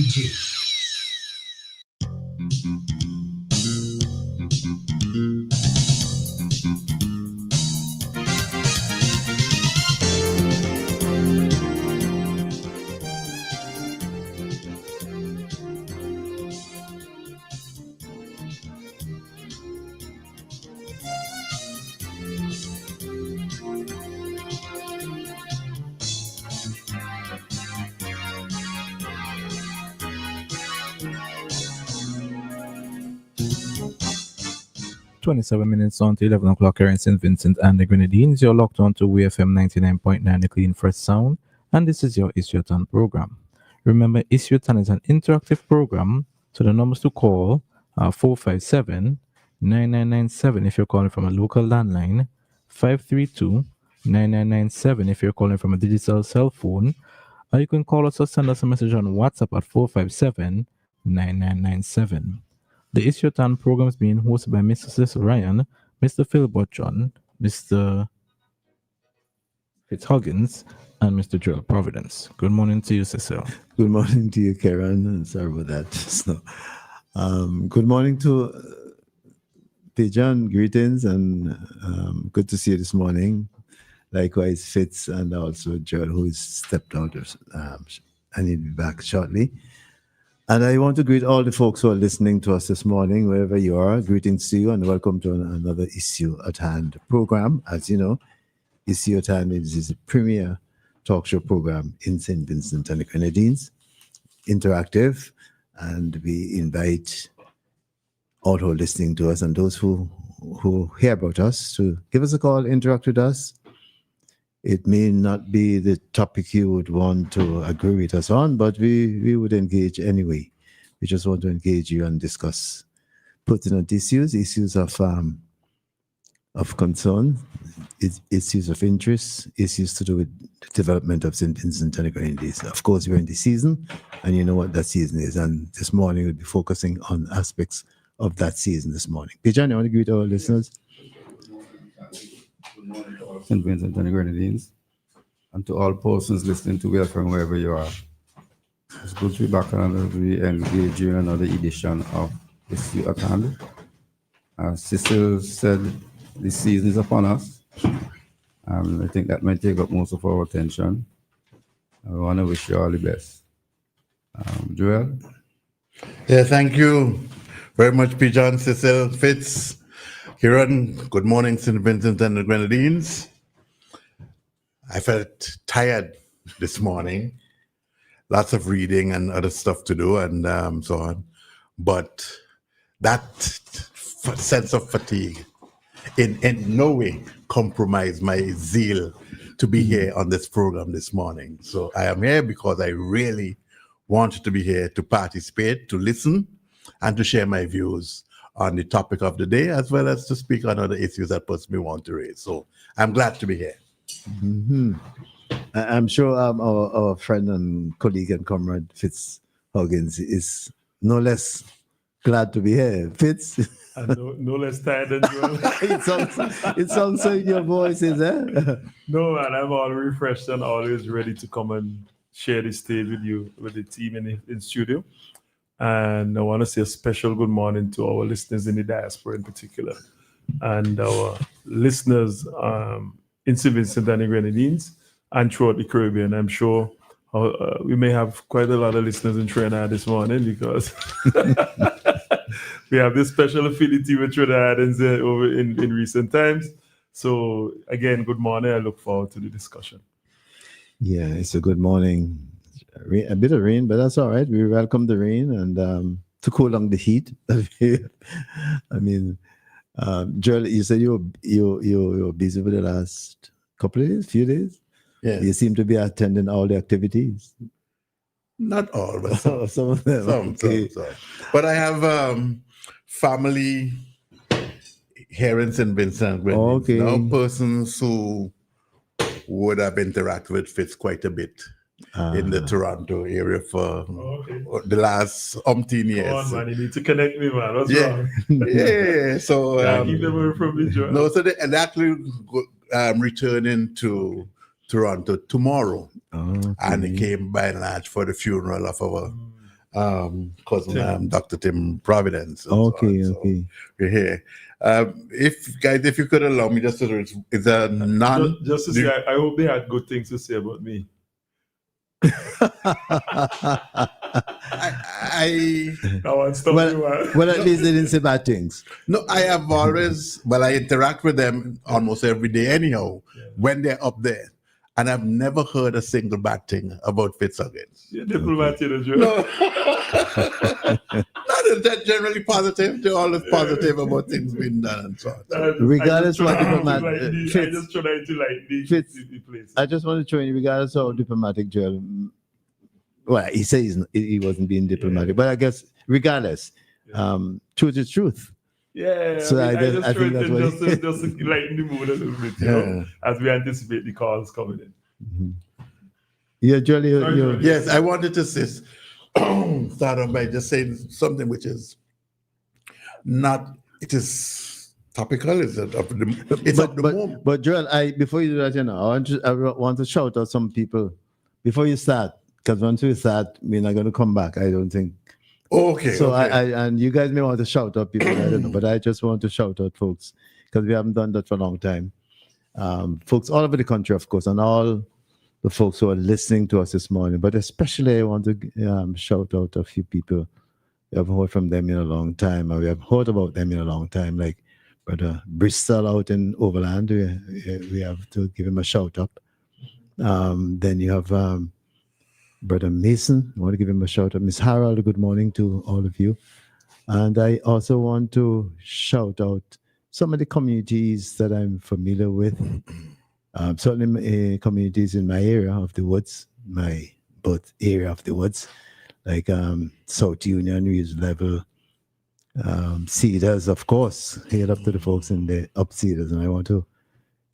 92. 27 minutes on to 11 o'clock here in St. Vincent and the Grenadines. You're locked on to WEFM 99.9, the clean, fresh sound, and this is your Issue Time program. Remember, Issue Time is an interactive program, so the numbers to call are 457-9997 if you're calling from a local landline, 532-9997 if you're calling from a digital cell phone, or you can call us or send us a message on WhatsApp at 457-9997. The Issue Time program is being hosted by Mr. Cecil Ryan, Mr. Philbert John, Mr. Fitz Huggins, and Mr. Joel Providence. Good morning to you, Cecil. Good morning to you, Karen. Sorry about that. So, good morning to Pijan. Greetings, and good to see you this morning. Likewise, Fitz, and also Joel, who has stepped out. And he'll be back shortly. And I want to greet all the folks who are listening to us this morning, wherever you are. Greetings to you and welcome to another Issue at Hand program. As you know, Issue at Hand is a premier talk show program in St. Vincent and the Grenadines, interactive, and we invite all who are listening to us and those who hear about us to give us a call, interact with us. It may not be the topic you would want to agree with us on, but we would engage anyway. We just want to engage you and discuss pertinent issues of concern, issues of interest, issues to do with the development of St. Vincent and the Grenadines. Of course, we're in the season, and you know what that season is. And this morning we'll be focusing on aspects of that season this morning. Pijan, you want to greet our listeners? St. Vincent and the Grenadines, and to all persons listening to WEFM wherever you are. It's good to be back and we engage you in another edition of Issue at Hand. As Cecil said, this season is upon us, and I think that might take up most of our attention. I want to wish you all the best. Joel? Yeah, thank you very much, Pijan, Cecil, Fitz, Kiran. Good morning, St. Vincent and the Grenadines. I felt tired this morning. Lots of reading and other stuff to do and so on. But that sense of fatigue in no way compromised my zeal to be here on this program this morning. So I am here because I really wanted to be here to participate, to listen, and to share my views on the topic of the day, as well as to speak on other issues that possibly want to raise. So I'm glad to be here. Mm-hmm. I'm sure our friend and colleague and comrade Fitz Huggins is no less glad to be here. Fitz? And no less tired than you. It sounds so in your voice, is it? No, man, I'm all refreshed and always ready to come and share the stage with you, with the team in studio. And I want to say a special good morning to our listeners in the diaspora in particular, and our listeners in St. Vincent and the Grenadines and throughout the Caribbean. I'm sure we may have quite a lot of listeners in Trinidad this morning because we have this special affinity with Trinidadans over in recent times. So again, good morning. I look forward to the discussion. Yeah, it's a good morning. A bit of rain, but that's all right. We welcome the rain and to cool down the heat. I mean, Joel, you said you were busy for the last few days. Yeah, you seem to be attending all the activities. Not all, but some, some of them. Some. But I have family here in St. Vincent. Okay. Now persons who would have interacted with Fitz quite a bit in the Toronto area for the last umpteen years. Come on, man, you need to connect me, man. What's wrong? Yeah. So keep them away from me, Joel. No, so they actually returning to Toronto tomorrow, and they came by and large for the funeral of our cousin Dr. Tim Providence. And Okay, so on. okay. So we're here. If you could allow me just to, it's a non. Just to say, I hope they had good things to say about me. Now I'm stopping you, man. Well, at least they didn't say bad things. No, I have always, I interact with them almost every day anyhow, when they're up there. And I've never heard a single bad thing about Fitz Huggins. You're diplomat, you know, Joe. No. Not that generally positive. They're always positive about things being done and so on. Regardless of what diplomat, I just try to like the place. I just want to show you, regardless of diplomatic, Joel. Well, he says he wasn't being diplomatic, but I guess regardless, truth is truth. Yeah, so I think that's what just to lighten the mood a little bit, you know, as we anticipate the calls coming in. Mm-hmm. Yeah, Joel. Yes, I wanted to start off by just saying something which is not. It is topical. It's of the moment. But Joel, before you do that, you know, I want to shout out some people before you start, because once we start, we're not going to come back. I don't think. Okay. So okay. And you guys may want to shout out people, I don't know, but I just want to shout out folks because we haven't done that for a long time. Folks all over the country, of course, and all the folks who are listening to us this morning, but especially I want to shout out a few people. We haven't heard from them in a long time, and we have heard about them in a long time, like Brother Bristol out in Overland. We have to give him a shout out. Then you have Brother Mason, I want to give him a shout out. Miss Harold, good morning to all of you. And I also want to shout out some of the communities that I'm familiar with. Certainly communities in my area of the woods, my birth area of the woods, like South Union, Reeves Level, Cedars, of course. Hail up to the folks in the up Cedars. And I want to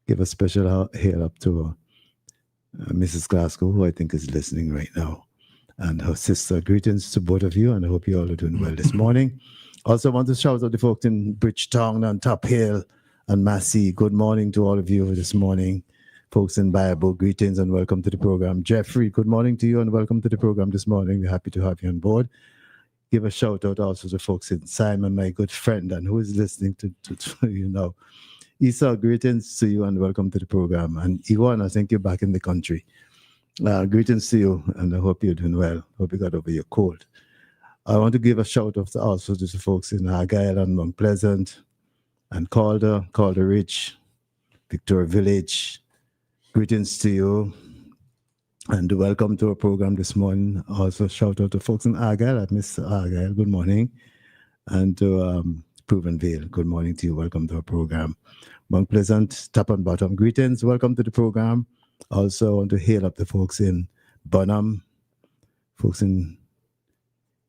give a special hail up to Mrs. Glasgow, who I think is listening right now, and her sister. Greetings to both of you, and I hope you all are doing well this morning. Also want to shout out the folks in Bridgetown and Top Hill and Massey. Good morning to all of you this morning. Folks in Bible, greetings and welcome to the program. Jeffrey, good morning to you and welcome to the program this morning. We're happy to have you on board. Give a shout out also to folks in Simon, my good friend, and who is listening to you know. Esau, greetings to you and welcome to the program. And Iwan, I think you're back in the country. Greetings to you, and I hope you're doing well. Hope you got over your cold. I want to give a shout out also to the folks in Argyle and Mount Pleasant and Calder Ridge, Victoria Village. Greetings to you and welcome to our program this morning. Also shout out to folks in Argyle, at Mr. Argyle, good morning. And to Proven Vale, good morning to you. Welcome to our program. Mount Pleasant, top and bottom, greetings. Welcome to the program. Also, I want to hail up the folks in Bonham, folks in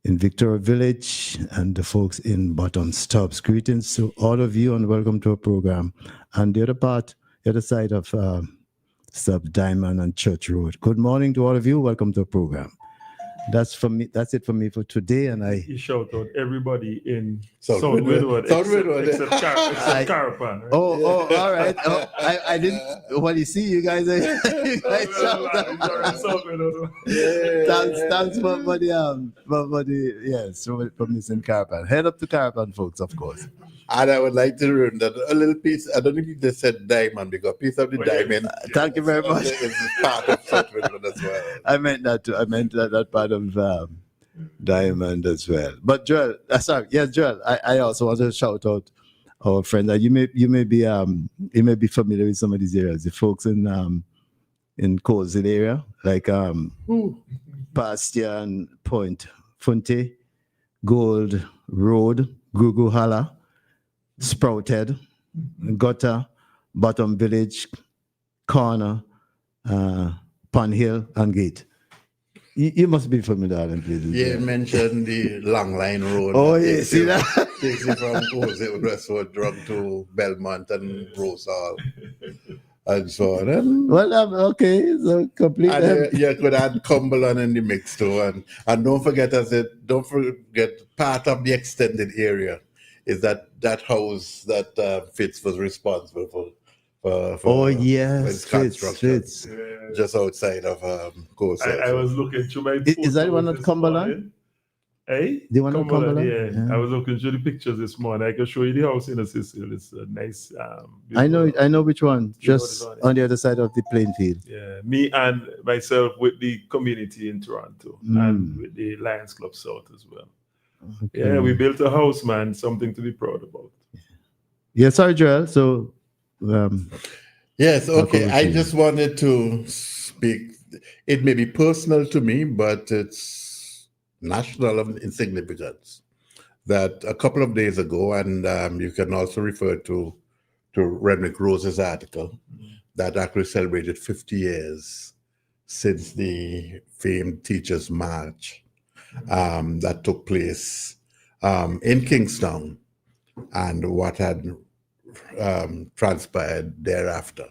Victoria Village, and the folks in Bottom Stubbs. Greetings to all of you and welcome to our program. And the other side of Stubbs, Diamond and Church Road. Good morning to all of you. Welcome to our program. That's it for me for today. And you shout out everybody in South Woodward. Except Carapan. Right? Oh, all right. Oh, I didn't. What you see, you guys shout out. Thanks for the yes, from Miss Carapan. Head up to Carapan, folks, of course. And I would like to learn that a little piece, I don't know if they said diamond, because a piece of the diamond. Thank you very much. It's part of South Woodward as well. I meant that too. I meant that part of diamond as well. But Joel, sorry, yes, Joel. I also want to shout out our friends. You may be familiar with some of these areas. The folks in Coleshill area, like Pastia and Point, Funte, Gold Road, Gugu Hala, Sprouted, Gutter, Bottom Village, Corner, Pan Hill, and Gate. You must be familiar with places. You mentioned the Long Line Road. Oh, yeah, see that? Takes you from Coleshill Westwood drug to Belmont and Rose Hall. And so on. And, well, okay, so complete. And you could add Cumberland in the mix too. And don't forget part of the extended area is that house that Fitz was responsible for oh yes, Fitz. Just outside of Coleshill. I was looking through my is that one at Cumberland? Hey, The one on Cumberland, Cumberland? yeah. Yeah. I was looking through the pictures this morning. I can show you the house in Cecil. It's a nice, I know beautiful it. I know which one. You know what it's Just on, on the other side of the playing field. Yeah, me and myself with the community in Toronto and with the Lions Club South as well. Yeah, we built a house, man. Something to be proud about. Yeah, sorry, Joel. So, um, Yes, okay. over to I you. just wanted to speak. It may be personal to me, but it's national in significance. That a couple of days ago, and you can also refer to Renwick Rose's article, that actually celebrated 50 years since the famed Teachers' March that took place in Kingstown and what had transpired thereafter.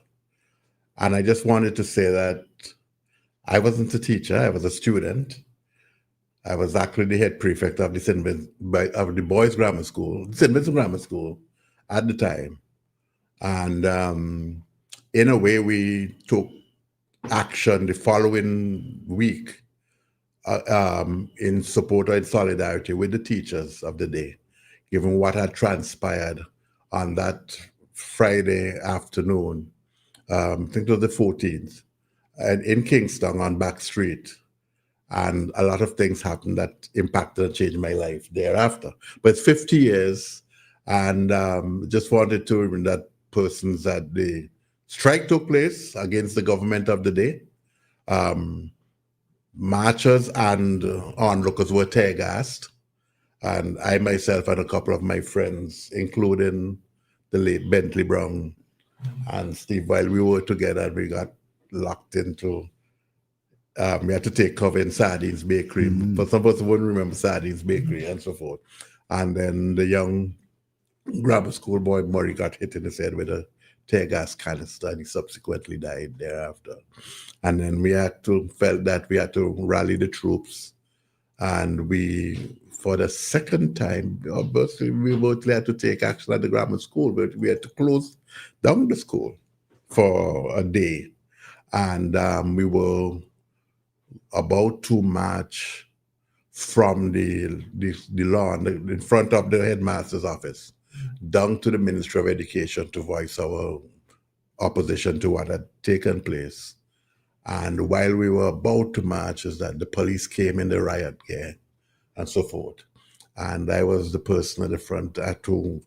And I just wanted to say that I wasn't a teacher, I was a student. I was actually the head prefect of the boys' grammar school, St. Vincent Grammar School at the time. And in a way, we took action the following week in support or in solidarity with the teachers of the day, given what had transpired on that Friday afternoon. I think it was the 14th, and in Kingston on Back Street. And a lot of things happened that impacted and changed my life thereafter. But it's 50 years, and just wanted to remind that persons that the strike took place against the government of the day. Marchers and onlookers were tear gassed, and I myself and a couple of my friends, including the late Bentley Brown and Steve, while we were together, we got locked into. We had to take cover in Sardines Bakery. For some of us who wouldn't remember Sardines Bakery and so forth. And then the young grammar school boy Murray got hit in his head with a tear gas canister, and he subsequently died thereafter. And then we felt that we had to rally the troops, and we, for the second time, obviously, we both had to take action at the grammar school, but we had to close down the school for a day. And we were about to march from the lawn in front of the headmaster's office down to the Ministry of Education to voice our opposition to what had taken place. And while we were about to march, is that the police came in the riot gear and so forth. And I was the person at the front that had to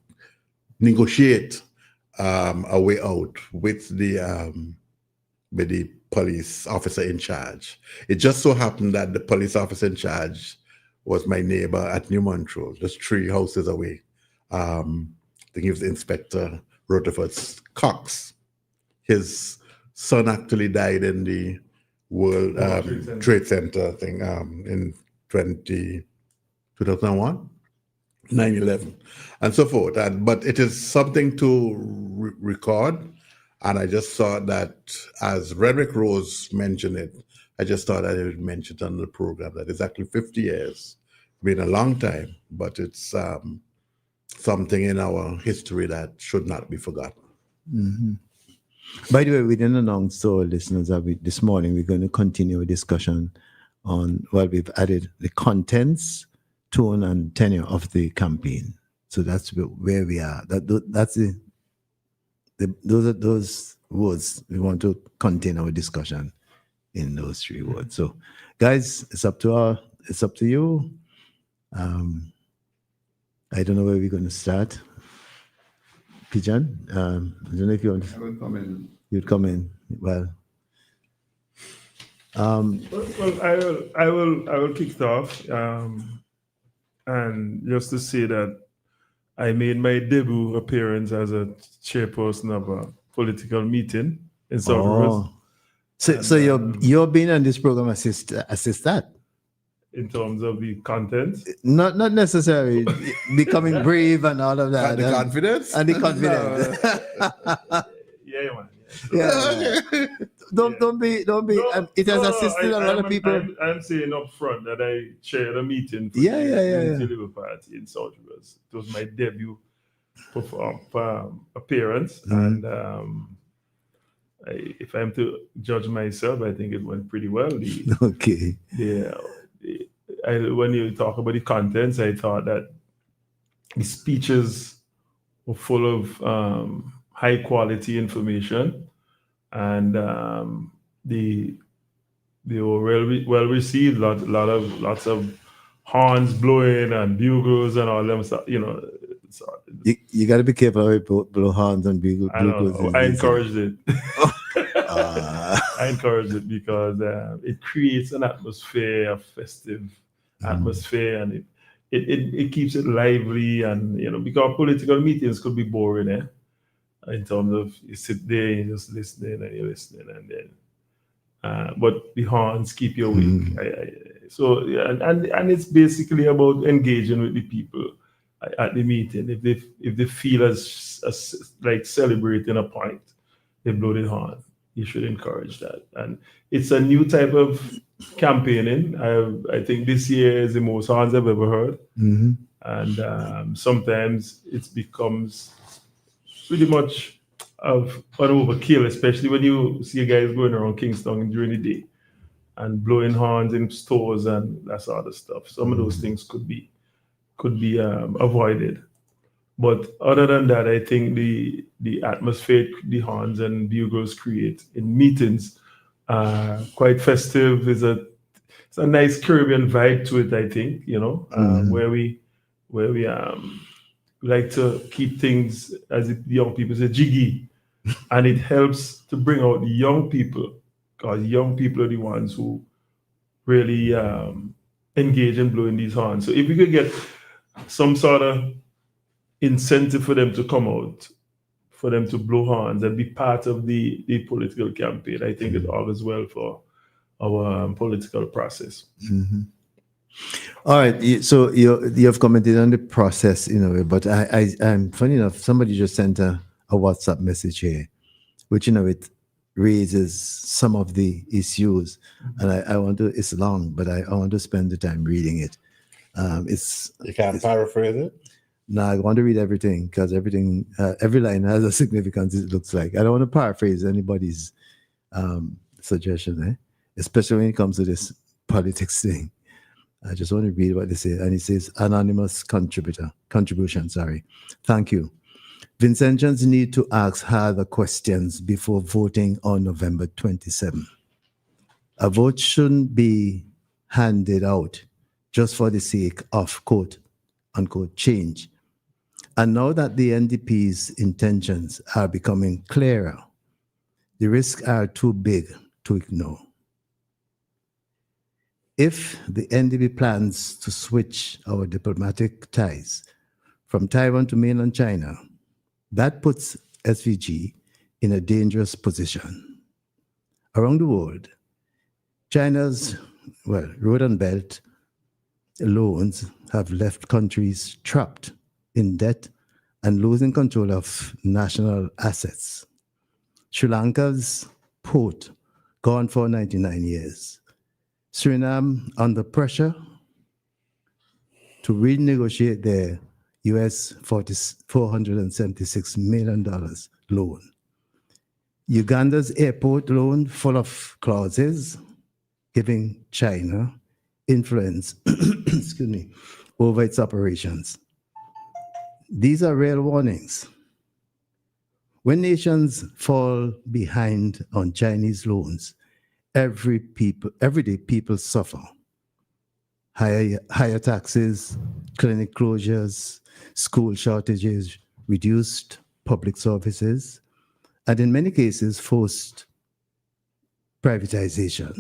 negotiate a way out with the police officer in charge. It just so happened that the police officer in charge was my neighbor at New Montrose, just 3 houses away. I think he was Inspector Rutherford Cox. His son actually died in the World Trade Center thing in 2001, 9/11, and so forth. But it is something to record. And I just thought that, as Renwick Rose mentioned it, I just thought I would mention it on the program that it's actually 50 years. Been a long time, but it's something in our history that should not be forgotten. By the way, we didn't announce to our listeners that this morning we're going to continue a discussion on, well, we've added the contents, tone, and tenure of the campaign. So that's where we are. That's those are those words we want to contain our discussion in those 3 words. So, guys, it's up to you. I don't know where we're going to start. Pijan, I don't know if you want. I will come in. You'd come in. Well, Well, I will kick it off, and just to say that I made my debut appearance as a chairperson of a political meeting in South Rivers. So you're being on this program assist that. In terms of the content, Not necessarily becoming brave and all of that. And the confidence? And the confidence. yeah, man. Yeah. Don't be. It has assisted a lot of people. I'm saying up front that I chaired a meeting for Yeah. the Labour Party in South Rivers. It was my debut appearance, and if I'm to judge myself, I think it went pretty well. Okay. when you talk about the contents, I thought that the speeches were full of high quality information, and they were well received. Lots of horns blowing and bugles and all them stuff. So, You got to be careful how you blow horns and bugles. I know. I encouraged it. Uh, I encourage it because it creates an atmosphere, a festive atmosphere, and it keeps it lively. And because political meetings could be boring, in terms of you sit there and you're just listening and you're listening, and then but the horns keep you awake. So yeah, and it's basically about engaging with the people at the meeting. If they feel as like celebrating a point, they blow the horn. You should encourage that. And it's a new type of campaigning. I think this year is the most horns I've ever heard. And sometimes it becomes pretty much of an overkill, especially when you see guys going around Kingston during the day and blowing horns in stores and that sort of stuff. Some of those things could be avoided. But other than that, I think the atmosphere the horns and bugles create in meetings quite festive. It's a nice Caribbean vibe to it, I think, where we like to keep things, as the young people say, jiggy. And it helps to bring out the young people, because young people are the ones who really engage in blowing these horns. So if we could get some sort of incentive for them to come out, for them to blow horns and be part of the political campaign, I think it augurs well for our political process. All right. So you have commented on the process, but I'm funny enough, somebody just sent a WhatsApp message here, which, it raises some of the issues. And I want to, it's long, but I want to spend the time reading it. You can't paraphrase it? No, I want to read everything because everything, every line has a significance, it looks like. I don't want to paraphrase anybody's suggestion, especially when it comes to this politics thing. I just want to read what they say. And it says, anonymous contribution. Thank you. Vincentians need to ask harder questions before voting on November 27. A vote shouldn't be handed out just for the sake of quote unquote change. And now that the NDP's intentions are becoming clearer, the risks are too big to ignore. If the NDP plans to switch our diplomatic ties from Taiwan to mainland China, that puts SVG in a dangerous position. Around the world, China's, road and belt loans have left countries trapped in debt and losing control of national assets. Sri Lanka's port gone for 99 years. Suriname under pressure to renegotiate their US $476 million loan. Uganda's airport loan full of clauses giving China influence over its operations. These are real warnings. When nations fall behind on Chinese loans, everyday people suffer. Higher taxes, clinic closures, school shortages, reduced public services, and in many cases, forced privatization.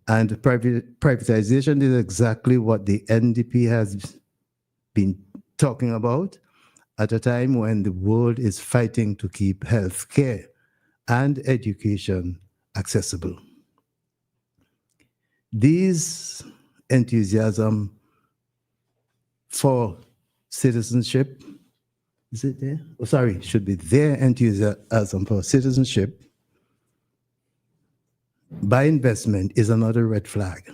And privatization is exactly what the NDP has been talking about at a time when the world is fighting to keep health care and education accessible. These enthusiasm for citizenship, is it there? Oh, sorry, should be their enthusiasm for citizenship by investment is another red flag.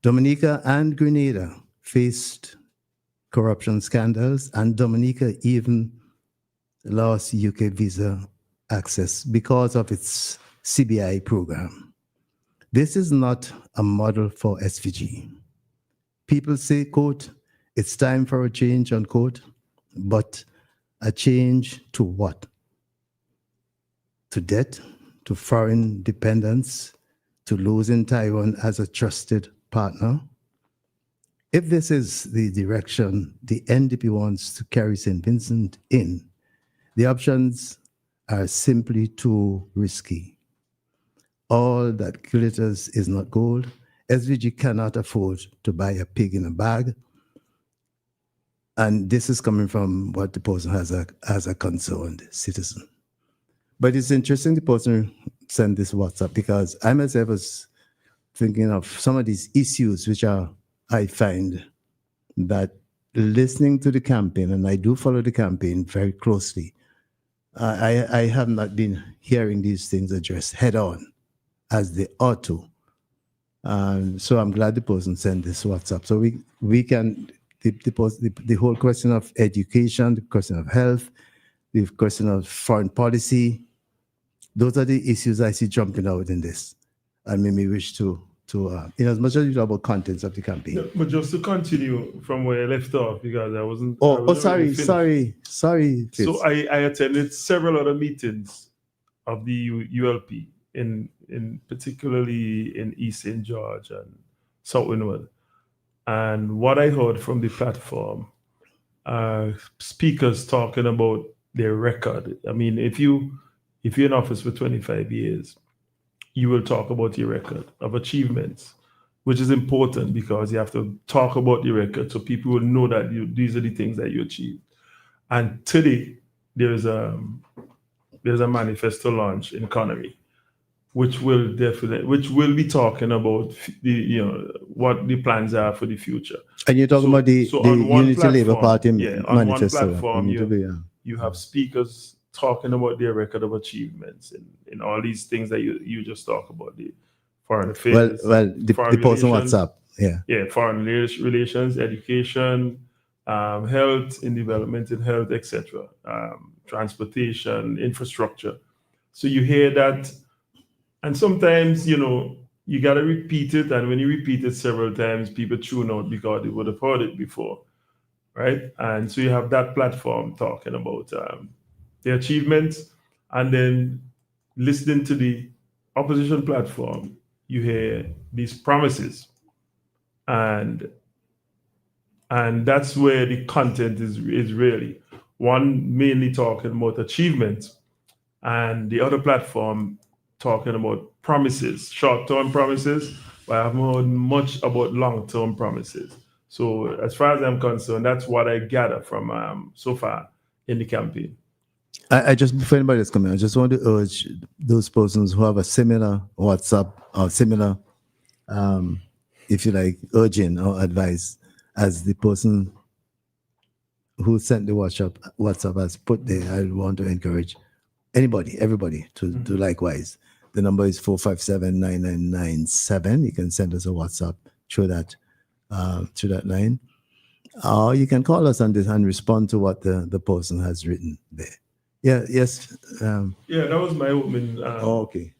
Dominica and Grenada faced corruption scandals, and Dominica even lost UK visa access because of its CBI program. This is not a model for SVG. People say, quote, it's time for a change, unquote, but a change to what? To debt, to foreign dependence, to losing Taiwan as a trusted partner? If this is the direction the NDP wants to carry St. Vincent in, the options are simply too risky. All that glitters is not gold. SVG cannot afford to buy a pig in a bag. And this is coming from what the person has as a concerned citizen. But it's interesting the person sent this WhatsApp, because I myself was thinking of some of these issues which I find that listening to the campaign, and I do follow the campaign very closely, I have not been hearing these things addressed head on as they ought to. So I'm glad the person sent this WhatsApp. So we can, the whole question of education, the question of health, the question of foreign policy, those are the issues I see jumping out in this. And made me wish to in as much as you talk about contents of the campaign. Yeah, but just to continue from where I left off, because I wasn't. Sorry. Fitz. So I attended several other meetings of the ULP in particularly in East St. George and South Windward. And what I heard from the platform, speakers talking about their record. I mean, if you're in office for 25 years, you will talk about your record of achievements, which is important because you have to talk about your record so people will know that these are the things that you achieved. And today, there's a manifesto launch in Connery, which will be talking about what the plans are for the future. And you're talking about the Unity Labour Party manifesto. On one platform, you have speakers talking about their record of achievements in all these things that you just talk about, the foreign affairs. The post on WhatsApp. Yeah, foreign relations, education, health, in development in health, etc., transportation, infrastructure. So you hear that, and sometimes you got to repeat it, and when you repeat it several times, people tune out because they would have heard it before, right? And so you have that platform talking about the achievements, and then listening to the opposition platform, you hear these promises, and that's where the content is really one mainly talking about achievements, and the other platform talking about promises, short-term promises, but I haven't heard much about long-term promises. So as far as I'm concerned, that's what I gather from so far in the campaign. I just, before anybody is coming, I just want to urge those persons who have a similar WhatsApp or similar, if you like, urging or advice as the person who sent the WhatsApp has put there. I want to encourage everybody to do likewise. The number is 457-9997. You can send us a WhatsApp through that line, or you can call us on this and respond to what the person has written there. Yeah. Yes. That was my opening. Okay.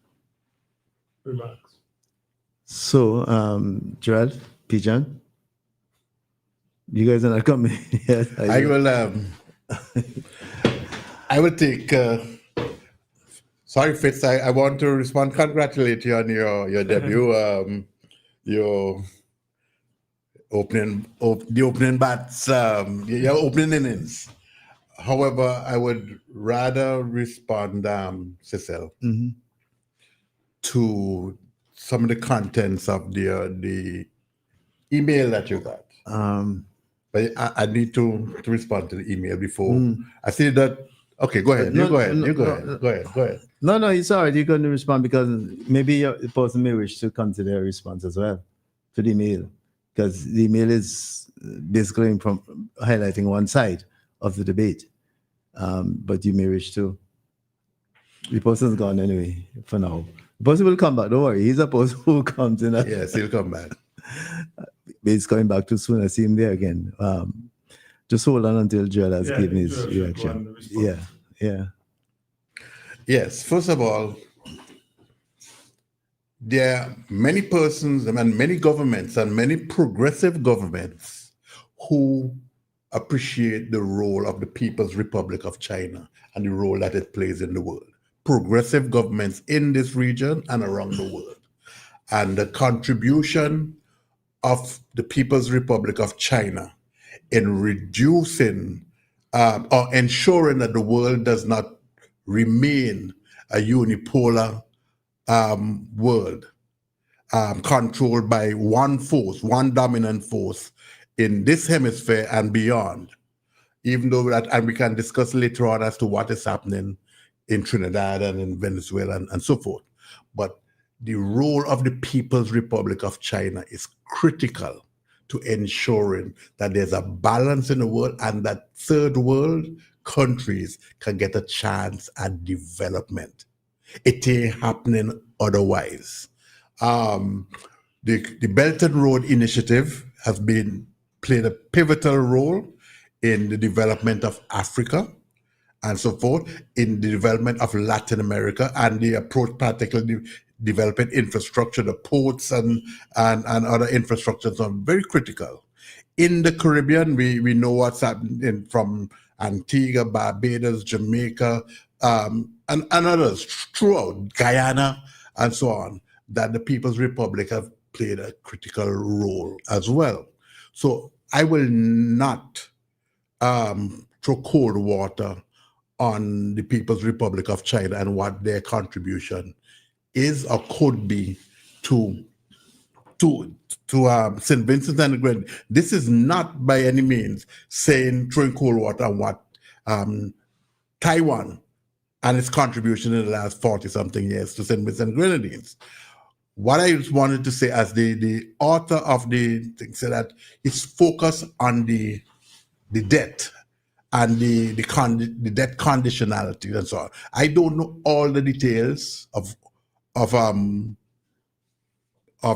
Remarks. So, Joel, Pijan, you guys are not coming yet. I will take. Sorry, Fitz. I want to respond. Congratulate you on your debut. Your opening bats. Your opening innings. However, I would rather respond, Cecil, to some of the contents of the email that you got. But I need to respond to the email before. I see that. Okay, go ahead. Go ahead. No, it's all right. You're going to respond because maybe the person may wish to consider a response as well to the email, because the email is basically from highlighting one side of the debate. But you may wish to. The person's gone anyway for now. The person will come back. Don't worry. He's a person who comes in. Yes, he'll come back. He's coming back too soon. I see him there again. Just hold on until Joel has given his reaction. Yeah. Yes. First of all, there are many persons and many governments and many progressive governments who appreciate the role of the People's Republic of China and the role that it plays in the world. Progressive governments in this region and around the world. And the contribution of the People's Republic of China in reducing or ensuring that the world does not remain a unipolar world controlled by one force, one dominant force in this hemisphere and beyond. Even though that, and we can discuss later on as to what is happening in Trinidad and in Venezuela and so forth. But the role of the People's Republic of China is critical to ensuring that there's a balance in the world and that third world countries can get a chance at development. It ain't happening otherwise. The Belt and Road Initiative has played a pivotal role in the development of Africa and so forth, in the development of Latin America, and the approach particularly developing infrastructure, the ports and other infrastructures are very critical. In the Caribbean, we know what's happening from Antigua, Barbados, Jamaica, and others throughout Guyana and so on, that the People's Republic have played a critical role as well. So I will not throw cold water on the People's Republic of China and what their contribution is or could be to St. Vincent and the Grenadines. This is not by any means saying throwing cold water on what Taiwan and its contribution in the last 40-something years to St. Vincent and Grenadines. What I just wanted to say as the author of the thing said that it's focused on the debt and the debt conditionality and so on. I don't know all the details of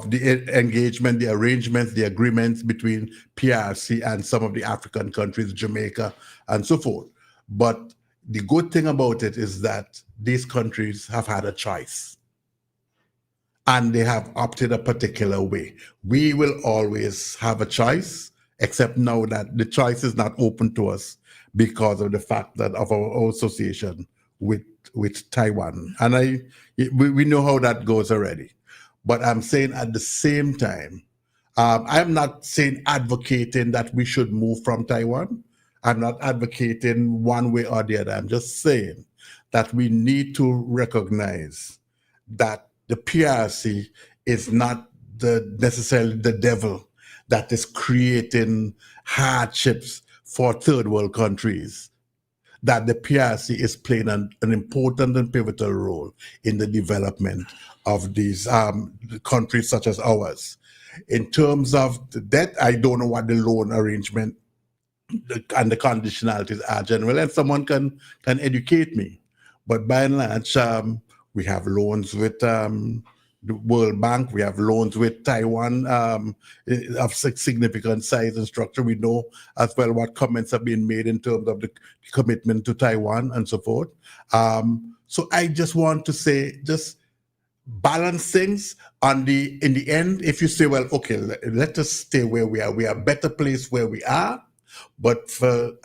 the engagement, the arrangements, the agreements between PRC and some of the African countries, Jamaica and so forth. But the good thing about it is that these countries have had a choice and they have opted a particular way. We will always have a choice, except now that the choice is not open to us because of the fact that of our association with Taiwan. And we know how that goes already. But I'm saying at the same time, I'm not saying advocating that we should move from Taiwan. I'm not advocating one way or the other. I'm just saying that we need to recognize that the PRC is not necessarily the devil that is creating hardships for third world countries, that the PRC is playing an important and pivotal role in the development of these countries such as ours. In terms of the debt, I don't know what the loan arrangement and the conditionalities are generally, and someone can educate me. But by and large, we have loans with the World Bank, we have loans with Taiwan of significant size and structure. We know as well what comments have been made in terms of the commitment to Taiwan and so forth. So I just want to say, just balance things in the end. If you say, well, okay, let us stay where we are a better place where we are. But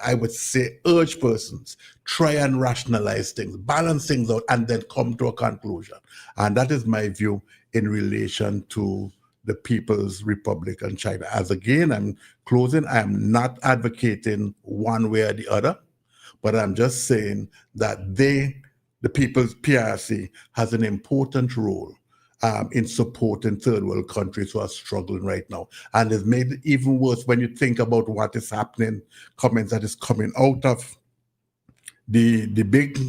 I would say, urge persons, try and rationalize things, balance things out, and then come to a conclusion. And that is my view in relation to the People's Republic and China. As again, I'm closing, I am not advocating one way or the other, but I'm just saying that the People's PRC has an important role in supporting third world countries who are struggling right now. And it's made it even worse when you think about what is happening, comments that is coming out of the big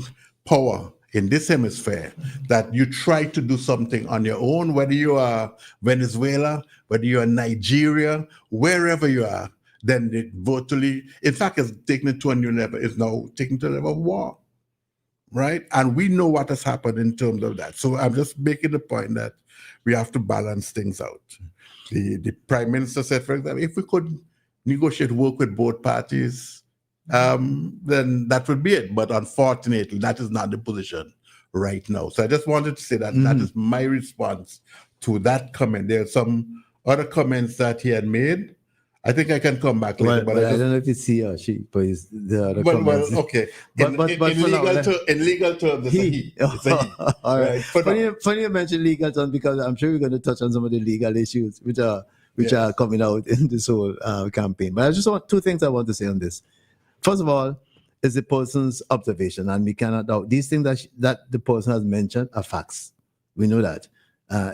power in this hemisphere, that you try to do something on your own, whether you are Venezuela, whether you are Nigeria, wherever you are, then it virtually, in fact, it's taken it to a new level, it's now taken to a level of war. Right? And we know what has happened in terms of that. So I'm just making the point that we have to balance things out. The Prime Minister said, for example, if we could negotiate work with both parties, then that would be it. But unfortunately, that is not the position right now. So I just wanted to say that that is my response to that comment. There are some other comments that he had made. I think I can come back later, But I don't know if it's he or she, but it's the other comments. okay. But In for now, in legal terms, it's a he. It's a he. All right. For now. Funny you mentioned legal terms, because I'm sure we're going to touch on some of the legal issues which are coming out in this whole campaign. But I just want two things I want to say on this. First of all, is the person's observation, and we cannot doubt these things that the person has mentioned are facts. We know that.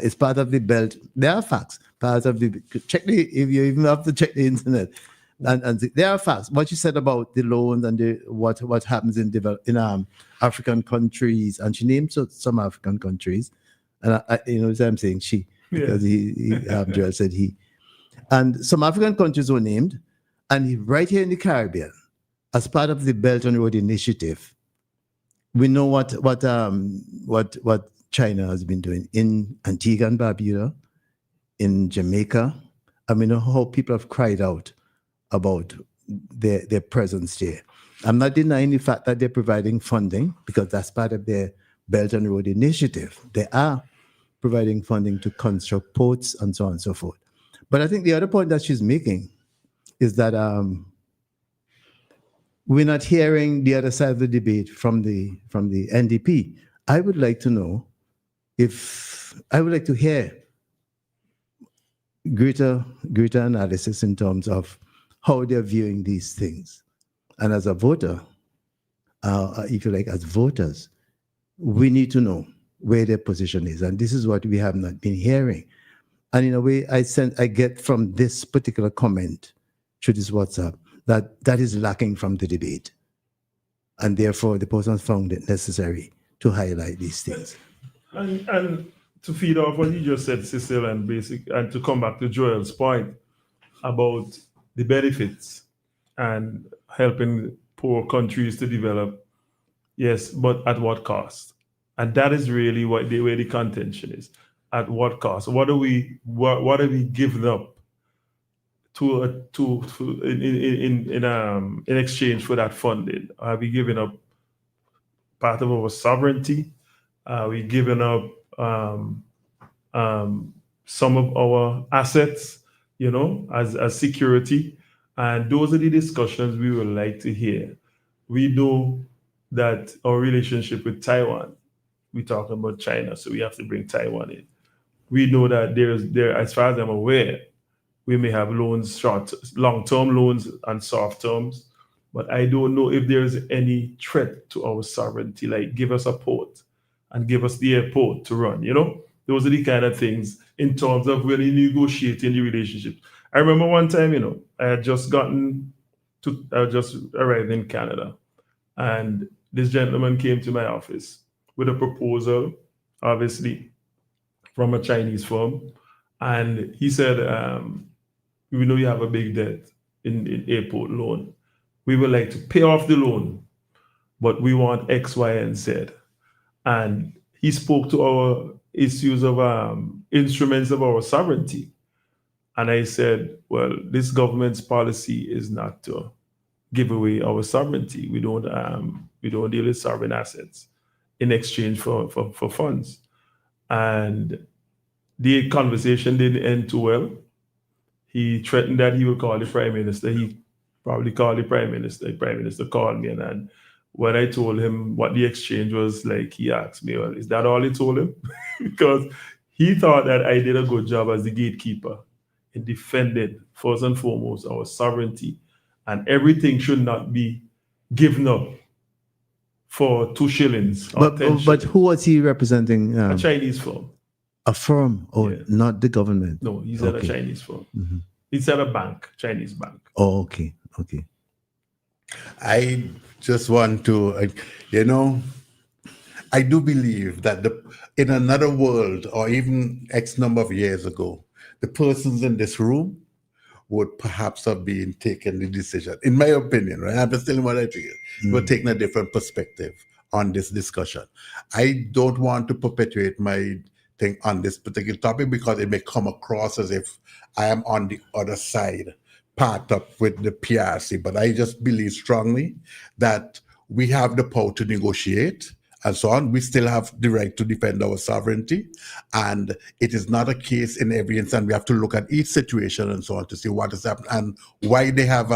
It's part of the belt. There are facts. Part of the if you even have to check the internet, and there are facts. What you said about the loans and what happens in African countries, and she named some African countries, and I'm saying she because Joel said he, and some African countries were named, and right here in the Caribbean, as part of the Belt and Road Initiative, we know what China has been doing in Antigua and Barbuda, in Jamaica. And we know how people have cried out about their presence there. I'm not denying the fact that they're providing funding, because that's part of their Belt and Road Initiative. They are providing funding to construct ports and so on and so forth. But I think the other point that she's making is that we're not hearing the other side of the debate from the NDP. I would like to hear greater analysis in terms of how they're viewing these things. And as a voter, if you like, as voters, we need to know where their position is. And this is what we have not been hearing. And in a way, I get from this particular comment through this WhatsApp that is lacking from the debate. And therefore, the person found it necessary to highlight these things. And to feed off what you just said, Cecil, and to come back to Joel's point about the benefits and helping poor countries to develop, yes, but at what cost? And that is really where the contention is. At what cost? What are we giving up in exchange for that funding? Are we giving up part of our sovereignty? Are we giving up some of our assets, as security? And those are the discussions we would like to hear. We know that our relationship with Taiwan, we're talking about China, so we have to bring Taiwan in. We know that there, as far as I'm aware, we may have loans, long-term loans and soft terms, but I don't know if there's any threat to our sovereignty, like give us a port and give us the airport to run, Those are the kind of things in terms of really negotiating the relationship. I remember one time, I had just arrived in Canada, and this gentleman came to my office with a proposal, obviously, from a Chinese firm. And he said, we know you have a big debt in airport loan. We would like to pay off the loan, but we want X, Y, and Z. And he spoke to our issues of instruments of our sovereignty. And I said, well, this government's policy is not to give away our sovereignty. We don't deal with sovereign assets in exchange for funds. And the conversation didn't end too well. He threatened that he would call the prime minister. He probably called the prime minister. The prime minister called me, and when I told him what the exchange was like, he asked me, well, is that all he told him? Because he thought that I did a good job as the gatekeeper in defending, first and foremost, our sovereignty, and everything should not be given up for 2 shillings. But who was he representing? A Chinese firm. A firm, not the government? No, he's at a Chinese firm. Mm-hmm. He's at a bank, Chinese bank. Oh, okay. I just want to, I do believe that in another world, or even X number of years ago, the persons in this room would perhaps have been taking the decision, in my opinion, right? I'm just telling what I think. We're taking a different perspective on this discussion. I don't want to perpetuate my thing on this particular topic because it may come across as if I am on the other side, part up with the PRC. But I just believe strongly that we have the power to negotiate, and so on. We still have the right to defend our sovereignty. And it is not a case in every instance. We have to look at each situation and so on to see what has happened and why they have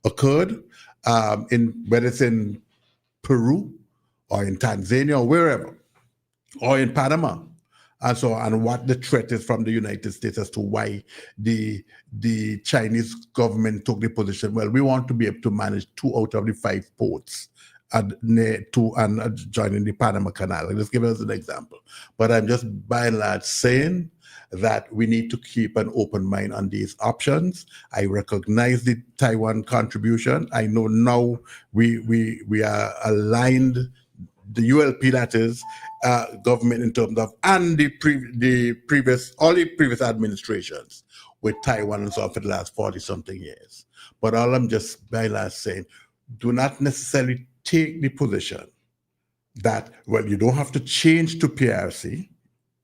occurred, whether it's in Peru or in Tanzania or wherever, or in Panama. And so, and what the threat is from the United States as to why the Chinese government took the position. Well, we want to be able to manage 2 out of the 5 ports and joining the Panama Canal. Just give us an example. But I'm just by and large saying that we need to keep an open mind on these options. I recognize the Taiwan contribution. I know now we are aligned, the ULP, that is, government in terms of, and all the previous administrations with Taiwan and so on for the last 40-something years. But all I'm just by last saying, do not necessarily take the position that, well, you don't have to change to PRC.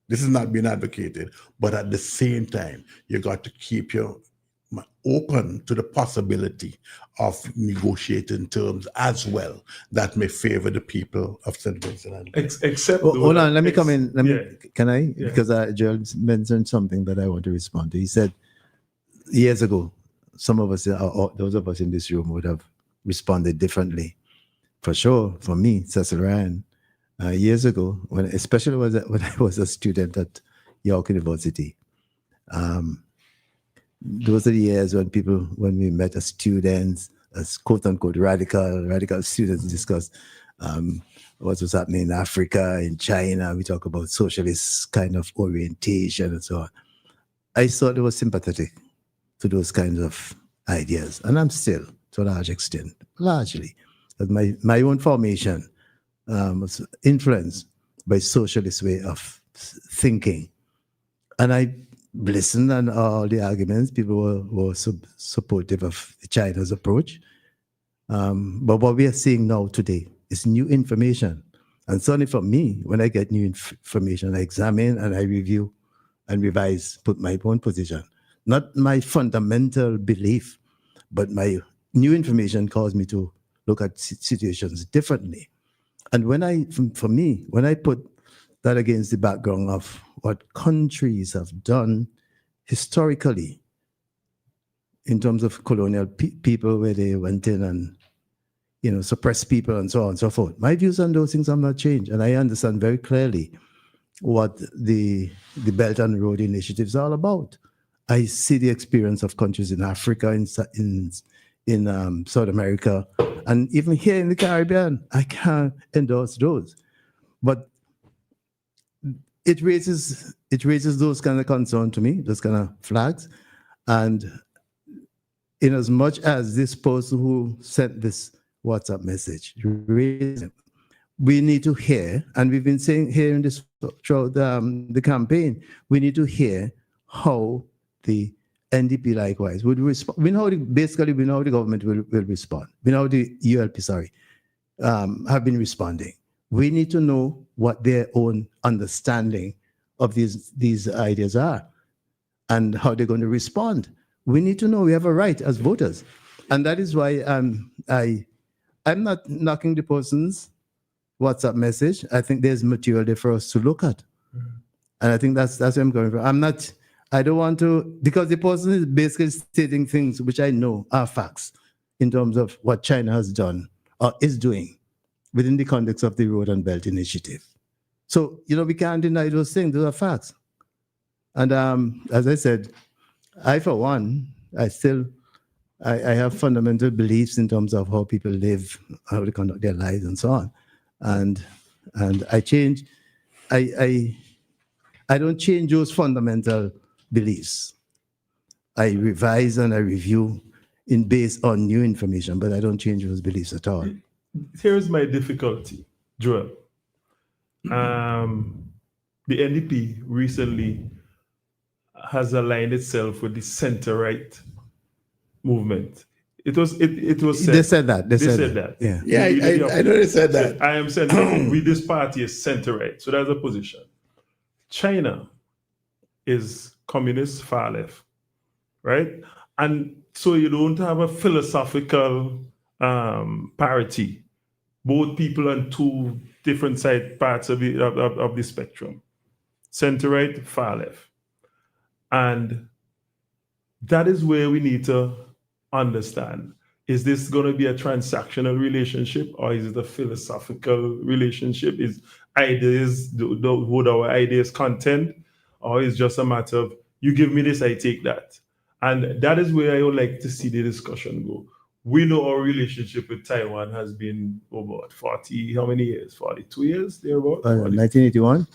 This is not being advocated, but at the same time, you got to keep your open to the possibility of negotiating terms as well that may favor the people of St. Vincent. Except Hold on, let me come in. Can I? Yeah. Because Gerald mentioned something that I want to respond to. He said years ago, some of us, or those of us in this room, would have responded differently. For sure, for me, Cecil Ryan, years ago, especially when I was a student at York University. Those are the years when we met as students, as quote unquote radical students, discuss what was happening in Africa, in China. We talk about socialist kind of orientation and so on. I thought it was sympathetic to those kinds of ideas, and I'm still, to a large extent, largely. But my own formation was influenced by socialist way of thinking, and I listened and all the arguments. People were supportive of China's approach. But what we are seeing now today is new information. And certainly for me, when I get new information, I examine and I review and revise, put my own position. Not my fundamental belief, but my new information caused me to look at situations differently. And when I put that against the background of what countries have done historically in terms of colonial people, where they went in and suppressed people and so on and so forth. My views on those things have not changed, and I understand very clearly what the Belt and Road Initiative is all about. I see the experience of countries in Africa, in South America, and even here in the Caribbean. I can't endorse those, but it raises those kind of concerns to me, those kind of flags. And in as much as this person who sent this WhatsApp message, we need to hear, and we've been saying here in this throughout the campaign, we need to hear how the NDP likewise would respond. We know how the government will respond. We know how the ULP, have been responding. We need to know what their own understanding of these ideas are and how they're going to respond. We need to know. We have a right as voters. And that is why I'm not knocking the person's WhatsApp message. I think there's material there for us to look at. And I think that's where I'm going from. I don't want to, because the person is basically stating things which I know are facts in terms of what China has done or is doing within the context of the Road and Belt Initiative. So, we can't deny those things. Those are facts. And as I said, I, for one, I have fundamental beliefs in terms of how people live, how they conduct their lives and so on. And I don't change those fundamental beliefs. I revise and I review based on new information, but I don't change those beliefs at all. Here's my difficulty, Joel. The NDP recently has aligned itself with the center-right movement. It was said. They said that. They said that. Yeah. Yeah, I know they said that. I am center. With this party is center-right. So that's a position. China is communist far left, right? And so you don't have a philosophical parity both people on two different parts of the spectrum, center right, far left. And that is where we need to understand, is this going to be a transactional relationship, or is it a philosophical relationship? Is ideas, would our ideas contend, or is just a matter of, you give me this, I take that? And that is where I would like to see the discussion go. We know our relationship with Taiwan has been about 40, how many years? 42 years, thereabout? 1981.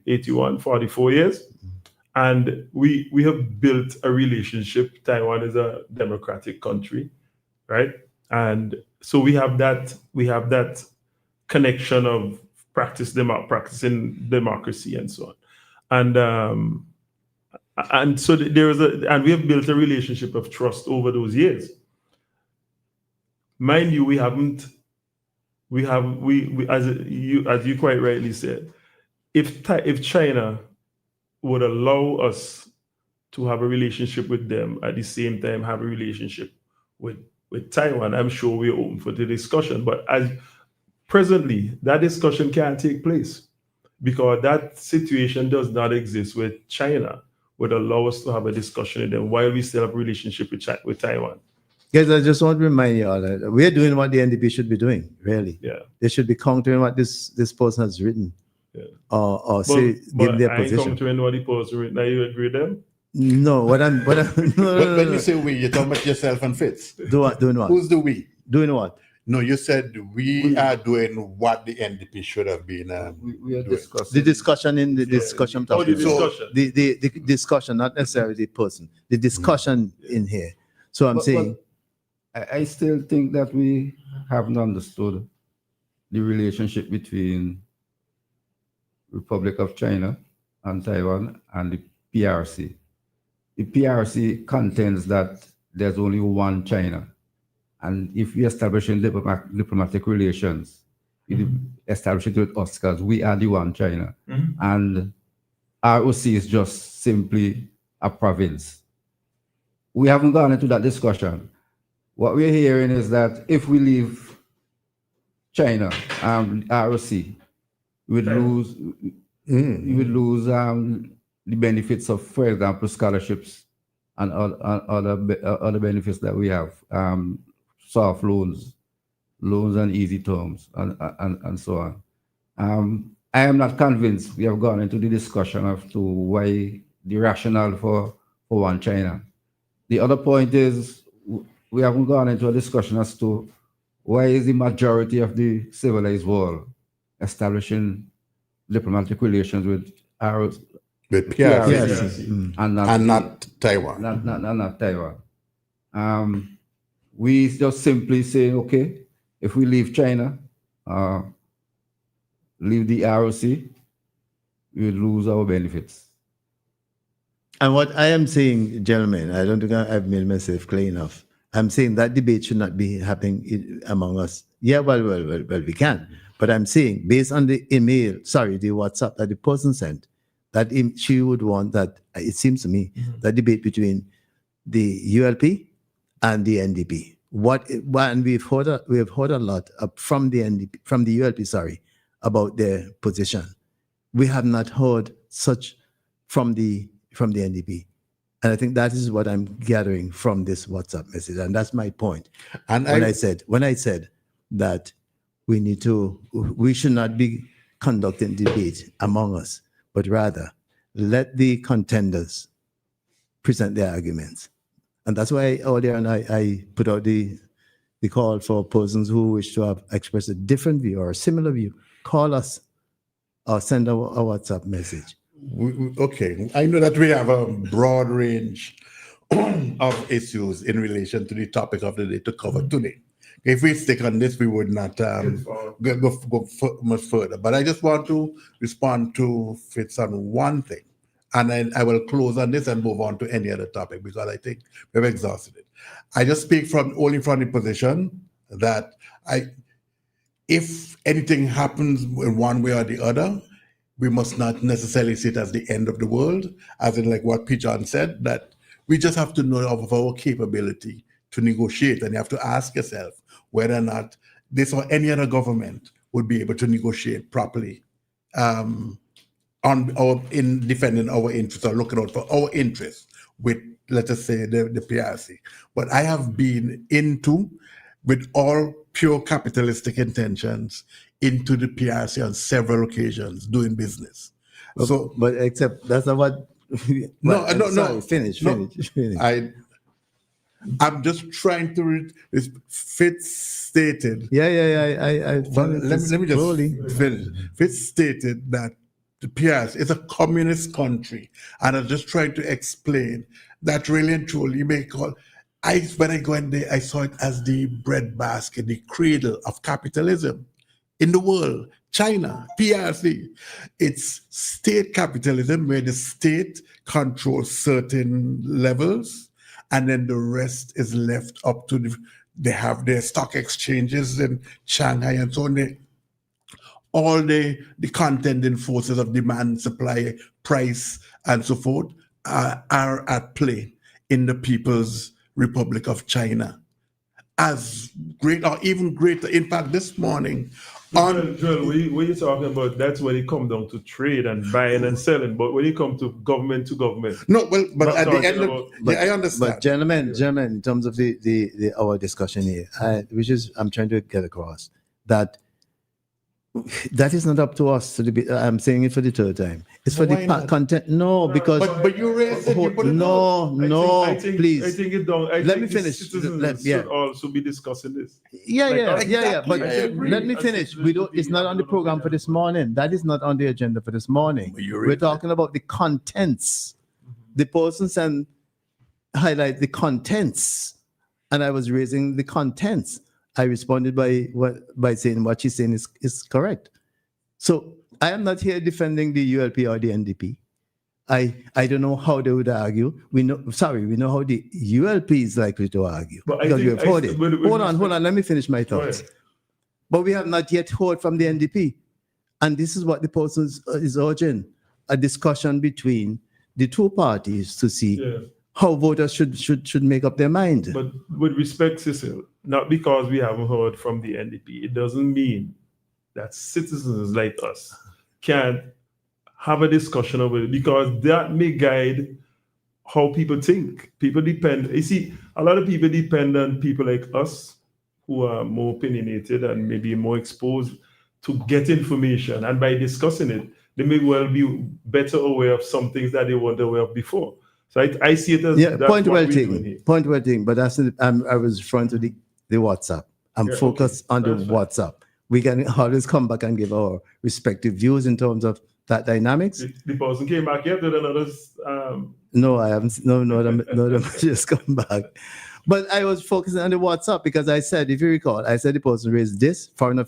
81, 44 years. And we have built a relationship. Taiwan is a democratic country, right? And so we have that connection of practicing democracy and so on. And so and we have built a relationship of trust over those years. Mind you, we as you quite rightly said, if China would allow us to have a relationship with them, at the same time have a relationship with Taiwan, I'm sure we're open for the discussion. But as presently, that discussion can't take place because that situation does not exist with China, would allow us to have a discussion with them while we still have a relationship with Taiwan. Guys, I just want to remind you all that we're doing what the NDP should be doing, really. Yeah. They should be countering what this person has written. Yeah. Or say, give their I ain't position. countering what the post written. Now you agree with them? No, what I'm no, When you say we, you're talking about yourself and Fitz. doing what? Who's the we? Doing what? No, you said we are doing what the NDP should have been. We are doing. discussing. The discussion in the discussion. Oh, the topic. discussion. The discussion, not necessarily the person. The discussion in here. So I'm saying, I still think that we haven't understood the relationship between Republic of China and Taiwan and the PRC. The PRC contends that there's only one China. And if we establish diplomatic relations, establish it with us because we are the one China. And ROC is just simply a province. We haven't gone into that discussion. What we're hearing is that if we leave China, ROC, we would lose the benefits of, for example, scholarships and other benefits that we have, soft loans and easy terms, and so on. I am not convinced we have gone into the discussion of to why the rationale for one China. The other point is we haven't gone into a discussion as to why is the majority of the civilized world establishing diplomatic relations with our PRC. and not Taiwan. Not Taiwan. We just simply say, okay, if we leave China, leave the ROC, we lose our benefits. and what I am saying, gentlemen, I don't think I've made myself clear enough. I'm saying that debate should not be happening among us. Yeah, well, we can. But I'm saying, based on the email, the WhatsApp that the person sent, that she would want that, it seems to me, that debate between the ULP and the NDP. And we've heard a lot from the NDP, from the ULP, about their position. We have not heard such from the NDP. And I think that is what I'm gathering from this WhatsApp message. And that's my point. And when I said that we should not be conducting debate among us, but rather let the contenders present their arguments. And that's why earlier on I put out the call for persons who wish to have expressed a different view or a similar view, call us or send a WhatsApp message. Okay, I know that we have a broad range of issues in relation to the topic of the day to cover today. If we stick on this, we would not go much further. But I just want to respond to Fitz on one thing. And then I will close on this and move on to any other topic because I think we've exhausted it. I just speak only from the position that if anything happens in one way or the other, we must not necessarily see it as the end of the world, as in like what P. John said, that we just have to know of our capability to negotiate. And you have to ask yourself whether or not this or any other government would be able to negotiate properly in defending our interests or looking out for our interests with, let us say, the PRC. But I have been with all pure capitalistic intentions, into the PRC on several occasions doing business. So, but except that's not what. No. Finish. I'm just trying to read this. Fitz stated. I Well, let me just finish. Fitz stated that the PRC is a communist country, and I'm just trying to explain that really and truly you may call. When I go in there, I saw it as the breadbasket, the cradle of capitalism in the world. China, PRC, it's state capitalism where the state controls certain levels, and then the rest is left up to they have their stock exchanges in Shanghai and so on. All the contending forces of demand, supply, price, and so forth are at play in the People's Republic of China. As great or even greater. In fact, this morning, Joel, when you're talking about, that's when it comes down to trade and buying and selling. But when it comes to government, no, well, but at the end I understand. But gentlemen, in terms of the our discussion here, I'm trying to get across that is not up to us to be. I'm saying it for the third time. It's for the content. No, because but you raised it. You put it please. I think it don't. Let me finish. Citizens should also be discussing this. Yeah. But agree. let me finish. It's not on the program for this morning. That is not on the agenda for this morning. We're talking about the contents. The persons and highlight the contents, and I was raising the contents. I responded by saying what she's saying is correct. So I am not here defending the ULP or the NDP. I don't know how they would argue. We know how the ULP is likely to argue. But because we have heard it. Hold on. Let me finish my thoughts. Right. But we have not yet heard from the NDP. And this is what the person is urging, a discussion between the two parties to see how voters should make up their mind. But with respect, Cecil, not because we haven't heard from the NDP, it doesn't mean that citizens like us can't have a discussion over it, because that may guide how people think. People depend. You see, a lot of people depend on people like us who are more opinionated and maybe more exposed to get information. And by discussing it, they may well be better aware of some things that they weren't aware of before. So I see it as point well taken. But I was referring to the WhatsApp. I'm focused on the WhatsApp. We can always come back and give our respective views in terms of that dynamics. The person came back yet with another. No, I haven't. No, them just come back. But I was focusing on the WhatsApp because I said, if you recall, I said the person raised this foreign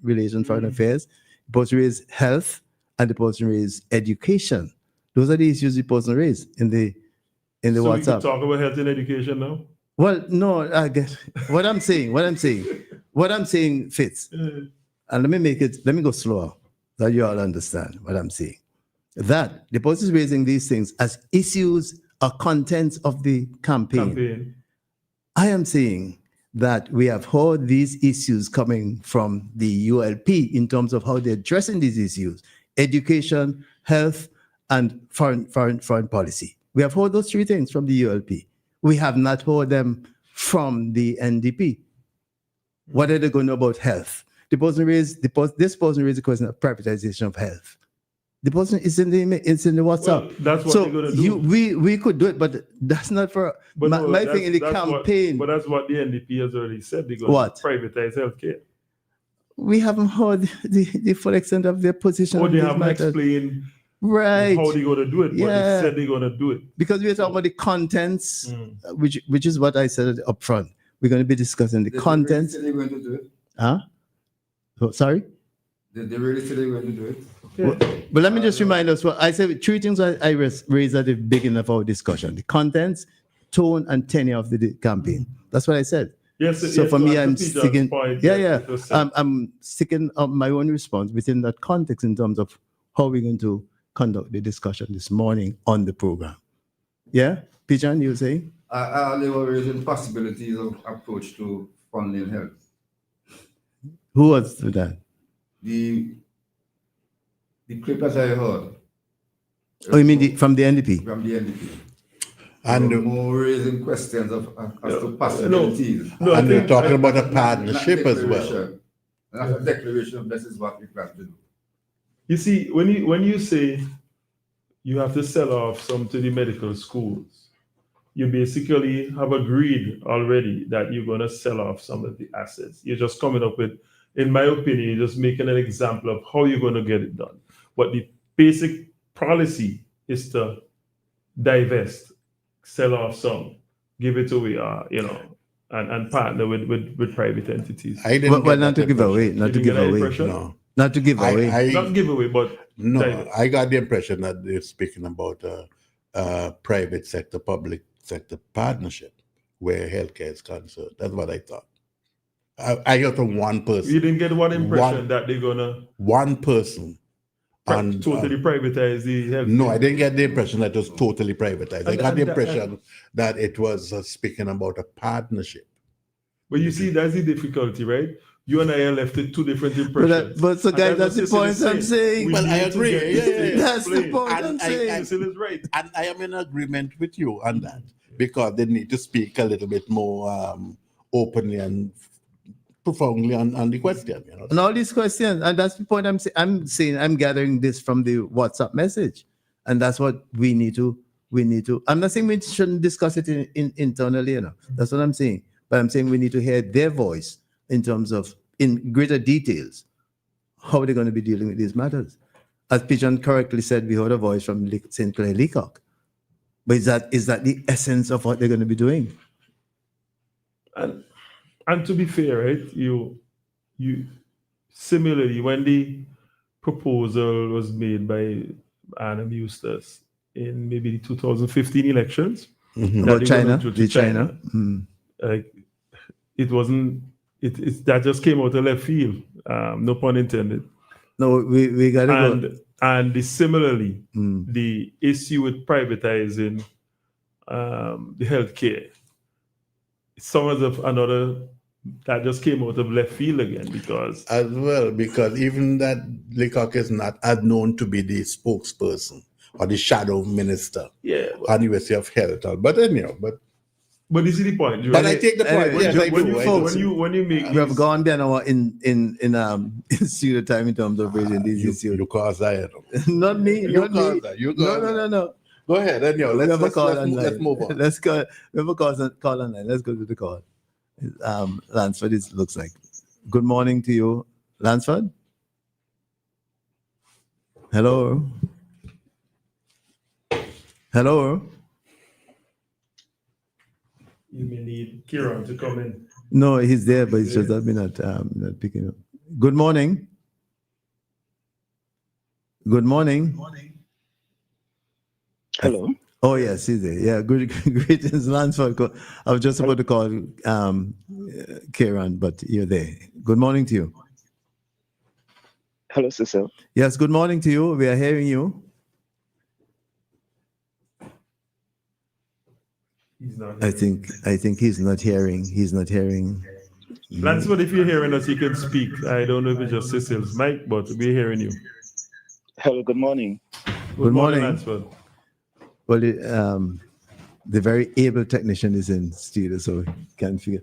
relations, foreign affairs. The person raised health, and the person raised education. Those are the issues the person raised in the WhatsApp. We can talk about health and education now. Well, no, I guess what I'm saying, Fitz. And let me go slower so you all understand what I'm saying. That the person is raising these things as issues or contents of the campaign. I am saying that we have heard these issues coming from the ULP in terms of how they're addressing these issues: education, health, and foreign policy. We have heard those three things from the ULP. We have not heard them from the NDP. What are they going to know about health? This person raised the question of privatization of health. The person is in the WhatsApp. Well, that's what they're going to do. We could do it, but that's not for my thing in the campaign. But that's what the NDP has already said. They're going to privatize healthcare. We haven't heard the full extent of their position. Or they haven't explained how they're going to do it, but they said they're going to do it. Because we're talking about the contents, which is what I said up front. We're going to be discussing the contents. Did they really say they were going to do it? Huh? Oh, sorry? Did they really say they were going to do it? Okay. But let me just remind us what I said. Three things I raised at the beginning of our discussion: the contents, tone, and tenure of the campaign. That's what I said. So for me, I'm sticking. I'm sticking up my own response within that context in terms of how we're going to conduct the discussion this morning on the program. Yeah, Pijan, you were saying? They were raising possibilities of approach to funding health. Who was that? The clip that I heard Oh, you mean from the NDP? from the NDP. And More raising questions as to No, possibilities. no, I and we're think talking about a Not partnership as well. declaration. Not a declaration of this is what we plan to do. you see when you say you have to sell off some to the medical schools, you basically have agreed already that you're going to sell off some of the assets. You're just coming up with, in my opinion, you're just making an example of how you're going to get it done. But the basic policy is to divest, sell off some, give it away, and partner with private entities. I didn't Well, get not that to give away, impression. not You to didn't give get that away, impression? No. not to give away. Not give away, but No, divest. I got the impression that they're speaking about a private sector, public sector partnership where healthcare is concerned. That's what I thought. I heard from one person. You didn't get one impression One- that they're gonna One person. And, totally privatize the health. no, I didn't get the impression that it was totally privatized. I And- got the and- impression that it was speaking about a partnership. But you see, that's the difficulty, right? You and I are left with two different impressions. But so And guys, that's what the Cecil point is I'm saying. We Well, I need to agree. get Yeah, this yeah, thing yeah. That's the explained. point And I'm I- saying. Cecil is right. And I am in agreement with you on that because they need to speak a little bit more openly and profoundly on the question. And all these questions, and that's the point I'm saying. I'm gathering this from the WhatsApp message, and that's what we need to. I'm not saying we shouldn't discuss it internally. That's what I'm saying. But I'm saying we need to hear their voice in terms of in greater details how they're going to be dealing with these matters. As Pigeon correctly said, we heard a voice from St. Clair Leacock. But is that the essence of what they're going to be doing? And to be fair, right, you similarly when the proposal was made by Anna Eustace in maybe the 2015 elections, Mhm. that About they were China, gonna do to the China. like it wasn't it that just came out of left field, no pun intended. No, we got to go. And similarly, the issue with privatizing the healthcare, some of another that just came out of left field again because As well, because even that Leacock is not known to be the spokesperson or the shadow minister on the University of Health. But anyhow, but you see the point. but I take the point. Anyway, Yes, I when do. you I folks, do. when you make We have these- gone beyond our in studio time in terms of raising these issues. You caused that. Not me. You Not me. caused that. You No, caused no, that. no, no. Go ahead. Anyhow, We have a let's call online. let's move on. Let's go. We have a call online. Let's go to the call. Lansford, it looks like. Good morning to you, Lansford. Hello. Hello. you may need Kieran to come in. No, he's there, but it's just that we're not picking up. Good morning. Good morning. Hello. Oh yes, he's there. Yeah, good greetings, Lansford. I was just about to call Kieran, but you're there. Good morning to you. Hello, Cecil. Yes, good morning to you. We are hearing you. He's not. I think he's not hearing. He's not hearing. Lansford, if you're hearing us, you can speak. I don't know if it's just Cecil's mic, but we're hearing you. Hello, good morning. Good morning. Lansford. Well, the very able technician is in studio, so he can't figure.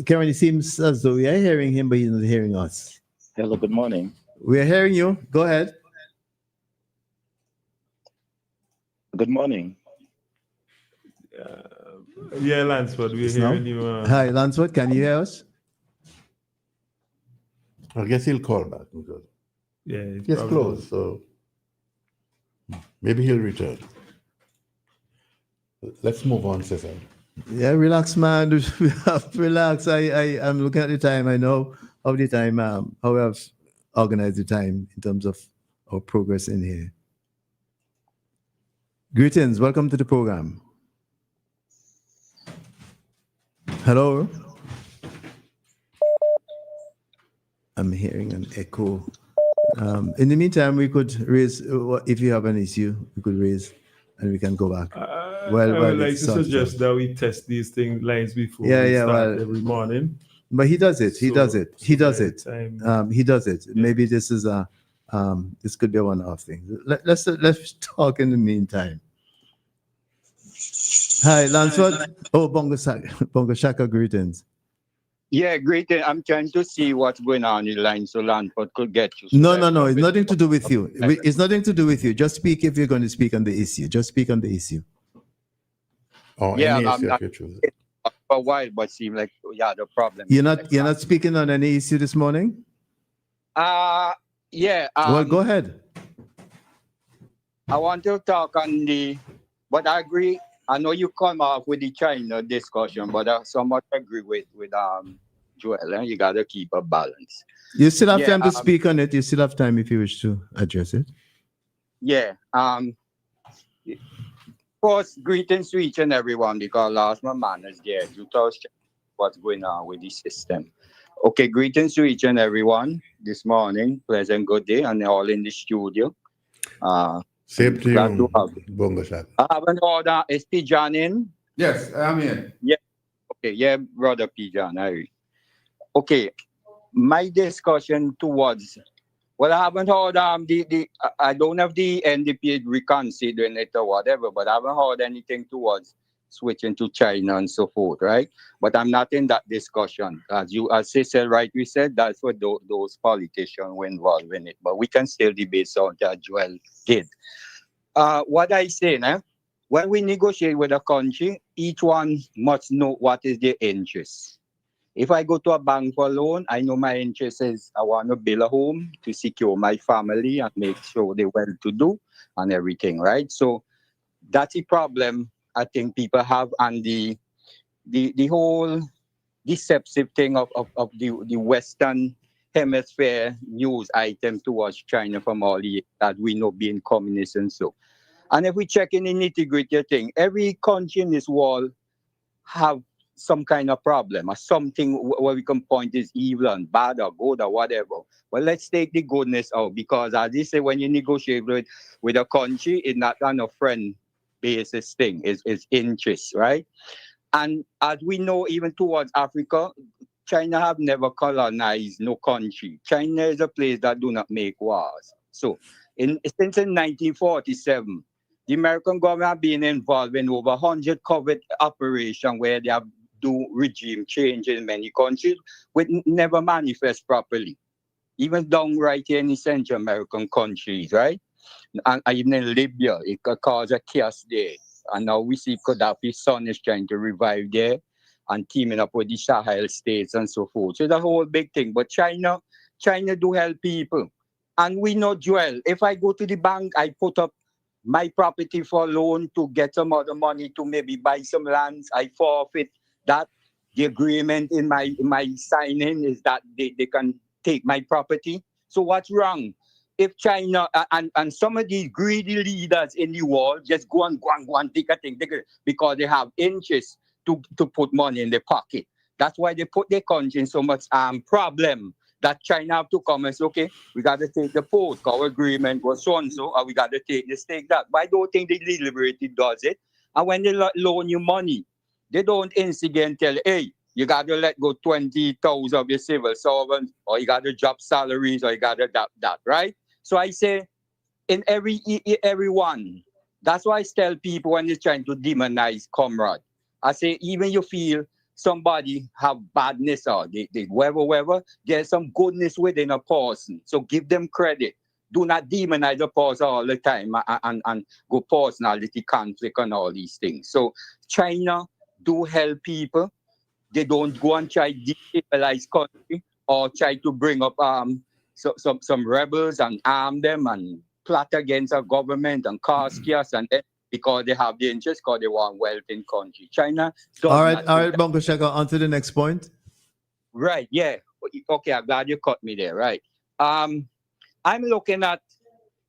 Karen, it seems as though we are hearing him, but he's not hearing us. Hello, good morning. We are hearing you. Go ahead. Good morning. Yeah, Lansford, we're Just now? hearing you. Hi, Lansford. Can you hear us? I guess he'll call back because Yeah, he's close, so maybe he'll return. Let's move on, Cecil. Yeah, relax, man. Relax. I'm looking at the time. I know of the time, how we have organized the time in terms of our progress in here. Greetings. Welcome to the program. Hello. I'm hearing an echo. In the meantime, we could raise, if you have an issue, we could raise and we can go back. I Well, would like it's to sorted suggest that we test these lines before Yeah, we yeah, start well- every morning. But he does it. He So- does it. He so does by it. the time- He does it. Maybe this is this could be a one-off thing. Let's talk in the meantime. Hi, Lansford. Oh, Bongo Shaka, greetings. Yeah, great. I'm trying to see what's going on in the line so Lanford could get you. No. It's nothing to do with you. It's nothing to do with you. Just speak if you're going to speak on the issue. Just speak on the issue. Or Yeah, any I'm issue not- if you choose. For a while, but seem like the problem. You're not speaking on any issue this morning? Yeah. Well, go ahead. I want to talk on but I agree. I know you come off with the China discussion, but I somewhat agree with Joel. You got to keep a balance. You still have Yeah, time to speak on it. You still have time if you wish to address it. Yeah. First, greetings to each and everyone because last my manners there. You tell what's going on with the system. Okay, greetings to each and everyone this morning. Pleasant good day, and all in the studio. Same to Glad to you, have Bongo Shaka. I haven't ordered. Is Pijan in? Yes, I'm here. Okay, yeah, brother Pijan. Okay, my discussion towards. Well, I haven't heard I don't have the NDP reconsidering it or whatever, but I haven't heard anything towards switching to China and so forth, right? But I'm not in that discussion. As Cecil rightly said, that's what those politicians were involved in it. But we can still debate on that Joel did. What I say now, when we negotiate with a country, each one must know what is their interest. If I go to a bank for a loan, I know my interest is I want to build a home to secure my family and make sure they're well to do and everything, right? So that's the problem I think people have, and the whole deceptive thing of the Western Hemisphere news item towards China from all the that we know being communist and so. And if we check in the nitty-gritty thing, every country in this world have some kind of problem or something where we can point is evil and bad or good or whatever. Well, let's take the goodness out because as they say, when you negotiate with a country, it's not on a friend basis thing, it's interest, right? And as we know, even towards Africa, China have never colonized no country. China is a place that do not make wars. So since in 1947, the American government have been involved in over 100 covert operations where they have do regime change in many countries, which never manifest properly. Even down right here in the Central American countries, right? And even in Libya, it could cause a chaos there. And now we see Gaddafi's son is trying to revive there and teaming up with the Sahel states and so forth. So the whole big thing. But China do help people. And we know, Joel, if I go to the bank, I put up my property for loan to get some other money to maybe buy some lands, I forfeit that. The agreement in my signing is that they can take my property. So what's wrong? If China and some of these greedy leaders in the world just go and take a thing because they have interest to put money in their pocket. That's why they put their country in so much problem that China have to come and say, okay, we got to take the port. Our agreement was so and so, and we got to take this, take that. But I don't think the deliberated does it. And when they loan you money, they don't instigate and tell, hey, you got to let go 20,000 of your civil servants, or you got to drop salaries, or you got to that, right? So I say, in everyone, that's why I tell people when they're trying to demonize comrade, I say, even you feel somebody have badness or they whatever, there's some goodness within a person. So give them credit. Do not demonize the person all the time and go personality conflict and all these things. So China do help people. They don't go and try to destabilize country or try to bring up some rebels and arm them and plot against a government and cause chaos and because they have the interest, because they want wealth in country. China does All not right, do that. Bongo Shaka, on to the next point. Right, yeah. Okay, I'm glad you cut me there, right. I'm looking at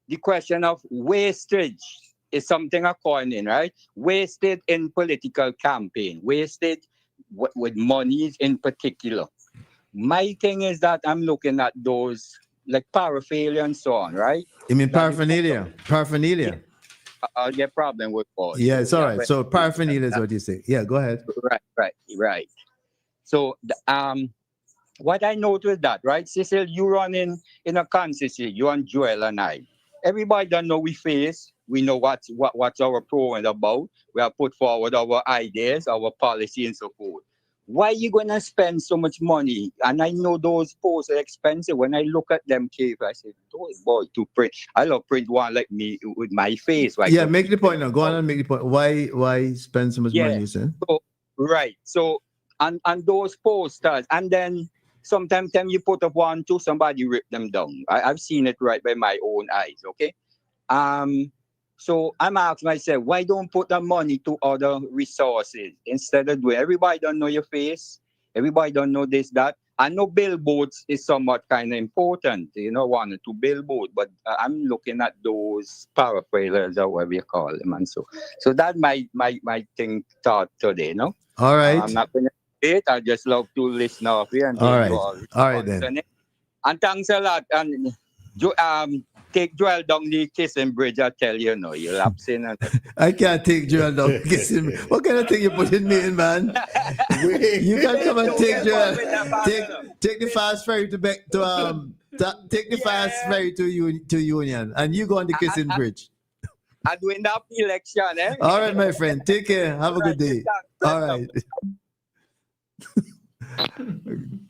the question of wastage is something I coin in, right? Wasted in political campaign, wasted with monies in particular. My thing is that I'm looking at those like paraphernalia and so on, right? You mean That paraphernalia? Paraphernalia. I'll get problem with all. Yeah, it's all right. but- So paraphernalia is what you say. Yeah, go ahead. Right. So what I noticed that, right, Cecil, you run in a consistency, you and Joel and I. Everybody don't know we face. We know what's our program about. We have put forward our ideas, our policy, and so forth. Why you gonna spend so much money? And I know those posts are expensive. When I look at them, Cave, I say, "Oh boy, to print. I love print one like me with my face." Right? Yeah, make the point now. Go on and make the point. Why spend so much money, you say? So, right. So and those posters, and then sometimes you put up one, two, somebody rip them down. I've seen it right by my own eyes. Okay. So I'm asking myself, why don't put the money to other resources instead of doing? Everybody don't know your face. Everybody don't know this, that. I know billboards is somewhat kind of important, one or two billboards, but I'm looking at those paratrailers or whatever you call them, and so that my thought today, no? All right. I'm not going to debate. I just love to listen off here and All hear right. you all. All right then. And thanks a lot. And take Joel down the kissing bridge. I tell you, no, you're lapsing. I can't take Joel down. What kind of thing you putting me in, man? You can come and take Joel. Take the fast ferry to take the fast ferry to Union, and you go on the kissing bridge. I'm doing that election, eh? All right, my friend. Take care. Have a good day. All right.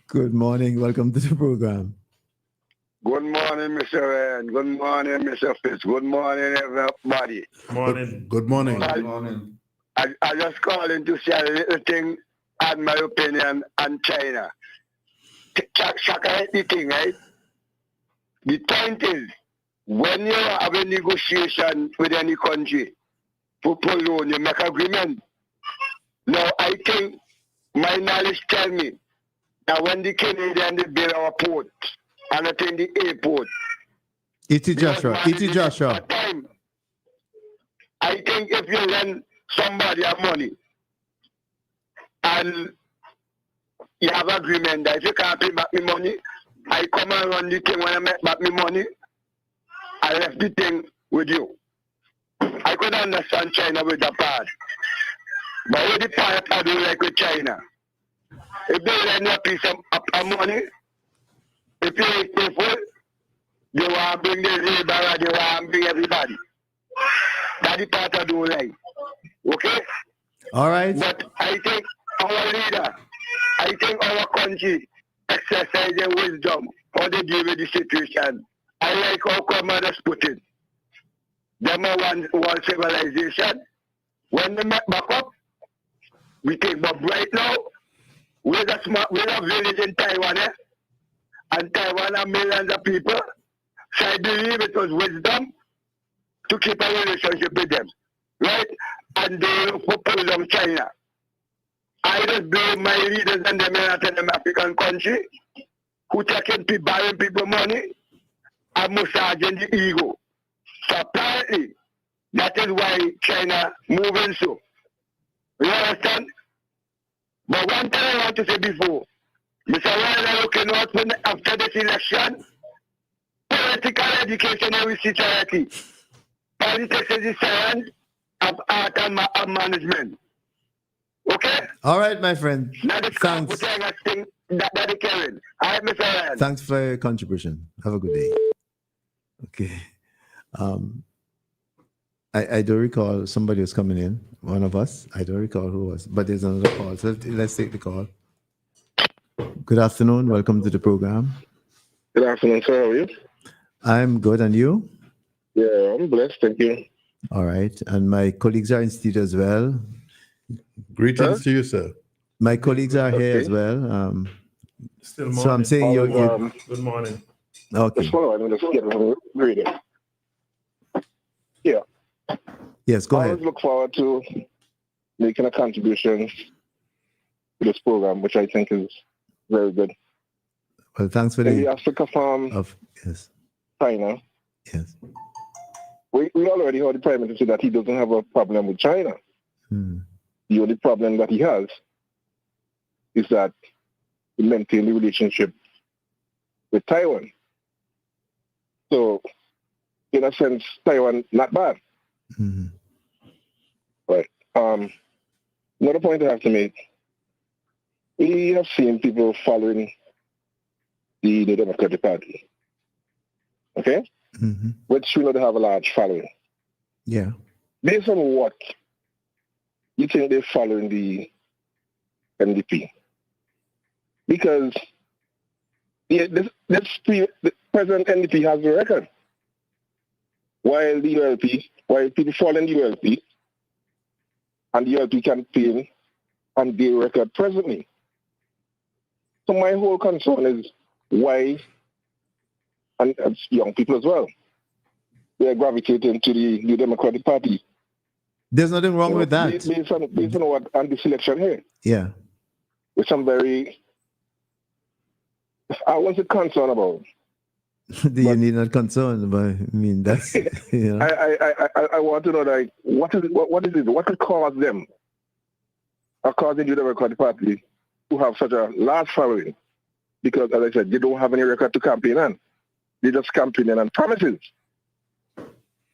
Good morning. Welcome to the program. Good morning, Mr. Ryan. Good morning, Mr. Fitz. Good morning, everybody. Morning. Good morning. Good morning. I just calling to say a little thing and my opinion on China. Shaka the thing, right? The point is, when you have a negotiation with any country for loan, you make agreement. Now, I think my knowledge tell me that when the Canadian they build our port, and I think the airport. E.T. Joshua. I think if you lend somebody have money and you have agreement that if you can't pay back me money, I come and run the thing when I make back me money, I left the thing with you. I could understand China with that part. But with the part I do like with China, if they lend a piece of money, if you ain't careful, they want to bring the labor, they want to bring everybody. That's the part I do like. Okay? All right. But I think our leader, I think our country exercise their wisdom, how they deal with the situation. I like how commanders put it. Them are one civilization. When they make back up, we take. But right now, we're a village in Taiwan, eh? And Taiwan have millions of people. So I believe it was wisdom to keep a relationship with them. Right? And they pull down China. I just blame my leaders and them in them African country who taking people, buying people money and massaging the ego. So apparently, that is why China moving so. You understand? But one thing I want to say before, Mr. Ryan, looking out for after this election, political education in society. Politics is the science of art and management. Okay? All right, my friend. Thanks. Thanks for your contribution. Have a good day. Okay. I don't recall somebody was coming in, one of us. I don't recall who was, but there's another call. So let's take the call. Good afternoon. Welcome to the program. Good afternoon, sir. How are you? I'm good. And you? Yeah, I'm blessed. Thank you. All right. And my colleagues are in studio as well. Greetings to you, sir. My colleagues are here as well. Still morning. So I'm saying you Good morning. okay. Just follow. I'm just getting reading. Yeah. Yes, go I ahead. always look forward to making a contribution to this program, which I think is very good. Well, thanks for In the the Africa farm, yes. China, Yes. we already heard the Prime Minister say that he doesn't have a problem with China. The only problem that he has is that he maintained the relationship with Taiwan. So, in a sense, Taiwan not bad. Right. Another point I have to make. We have seen people following the Democratic Party. Okay? Mm-hmm. Which we know they have a large following. Yeah. Based on what you think they're following the NDP? Because the present NDP has a record. While people fall in the ULP, and the ULP campaign on their record presently. So my whole concern is why, and young people as well, they're gravitating to the Democratic Party. There's nothing wrong with that. Based on what, on the selection here. Yeah. Which I'm very, I wasn't concerned about. You need not concern, but I mean that's you know. I want to know, like, what is it? What could cause them, according to the Democratic Party, to have such a large following? Because, as I said, they don't have any record to campaign on. They just campaigning on promises.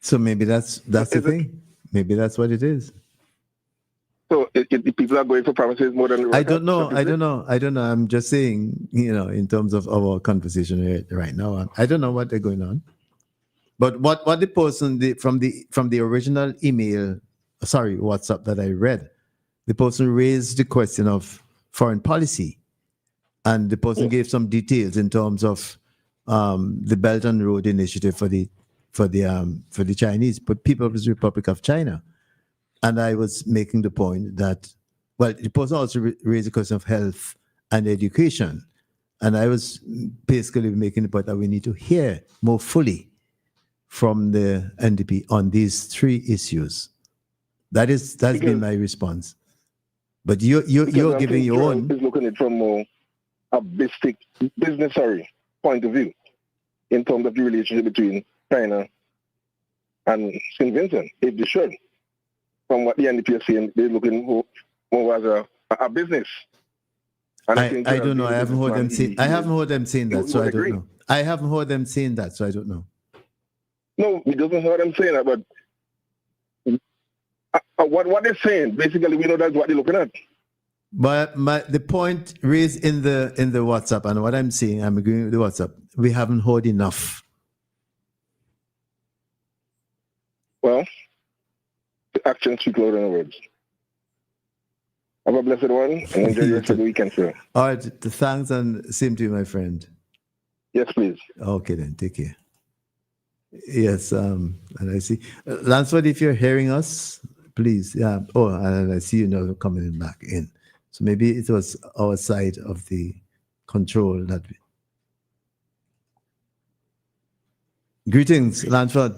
So maybe that's the thing. Maybe that's what it is. So the people are going for promises more than I don't know. I'm just saying, in terms of our conversation right now, I don't know what they're going on. But what the person from the original email, WhatsApp that I read, the person raised the question of foreign policy, and the person gave some details in terms of the Belt and Road Initiative for the Chinese, but People's Republic of China. And I was making the point that, well, the person also raised the question of health and education. And I was basically making the point that we need to hear more fully from the NDP on these three issues. That's been my response. But you're giving your own. Is looking at it from a business point of view in terms of the relationship between China and St. Vincent, if they should. From what the NDP is saying, they're looking more as a business. And I don't know. I haven't heard them say. I haven't heard them saying that, so I don't know. I haven't heard them saying that, so I don't know. No, we doesn't hear them saying that, but what they're saying, basically, we know that's what they're looking at. But the point raised in the WhatsApp, and what I'm saying, I'm agreeing with the WhatsApp. We haven't heard enough. Well, the actions speak louder than words. Have a blessed one and enjoy the rest of the weekend, sir. All right, thanks, and same to you, my friend. Yes, please. Okay, then, take care. Yes, and I see. Lansford, if you're hearing us, please. Yeah. Oh, and I see you now coming back in. So maybe it was our side of the control that we... Greetings, Lansford.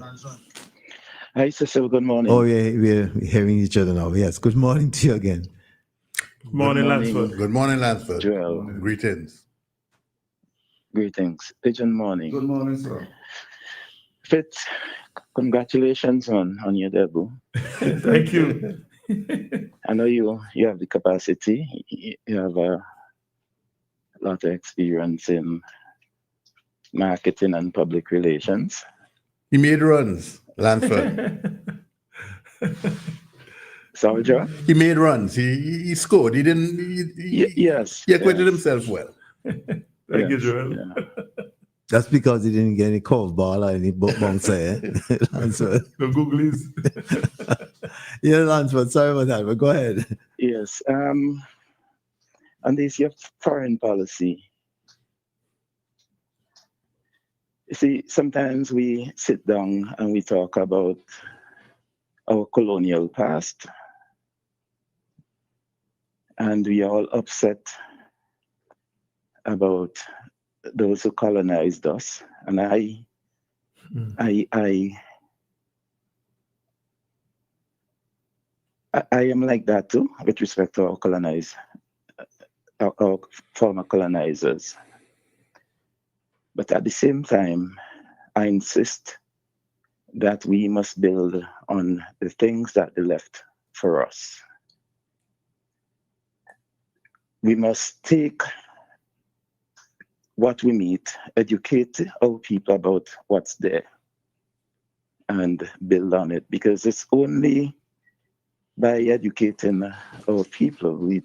Hi, Cecil. Good morning. Oh, yeah, we're hearing each other now. Yes. Good morning to you again. Good morning, Lansford. Good morning, Lansford. Joel. Greetings. Greetings. Pigeon morning. Good morning, sir. Fitz, congratulations on your debut. Thank you. I know you have the capacity. You have a lot of experience in marketing and public relations. He made runs, Lansford. Sorry, Joe? He made runs. He scored. He didn't. Yes. He acquitted himself well. Thank you, Joel. Yeah. That's because he didn't get any curveball or any bouncer. Lansford. The Googlies. Yeah, Lansford, sorry about that, but go ahead. Yes. And this your foreign policy. You see, sometimes we sit down and we talk about our colonial past, and we are all upset about those who colonized us. And I am like that too, with respect to our former colonizers. But at the same time, I insist that we must build on the things that they left for us. We must take what we meet, educate our people about what's there, and build on it, because it's only by educating our people we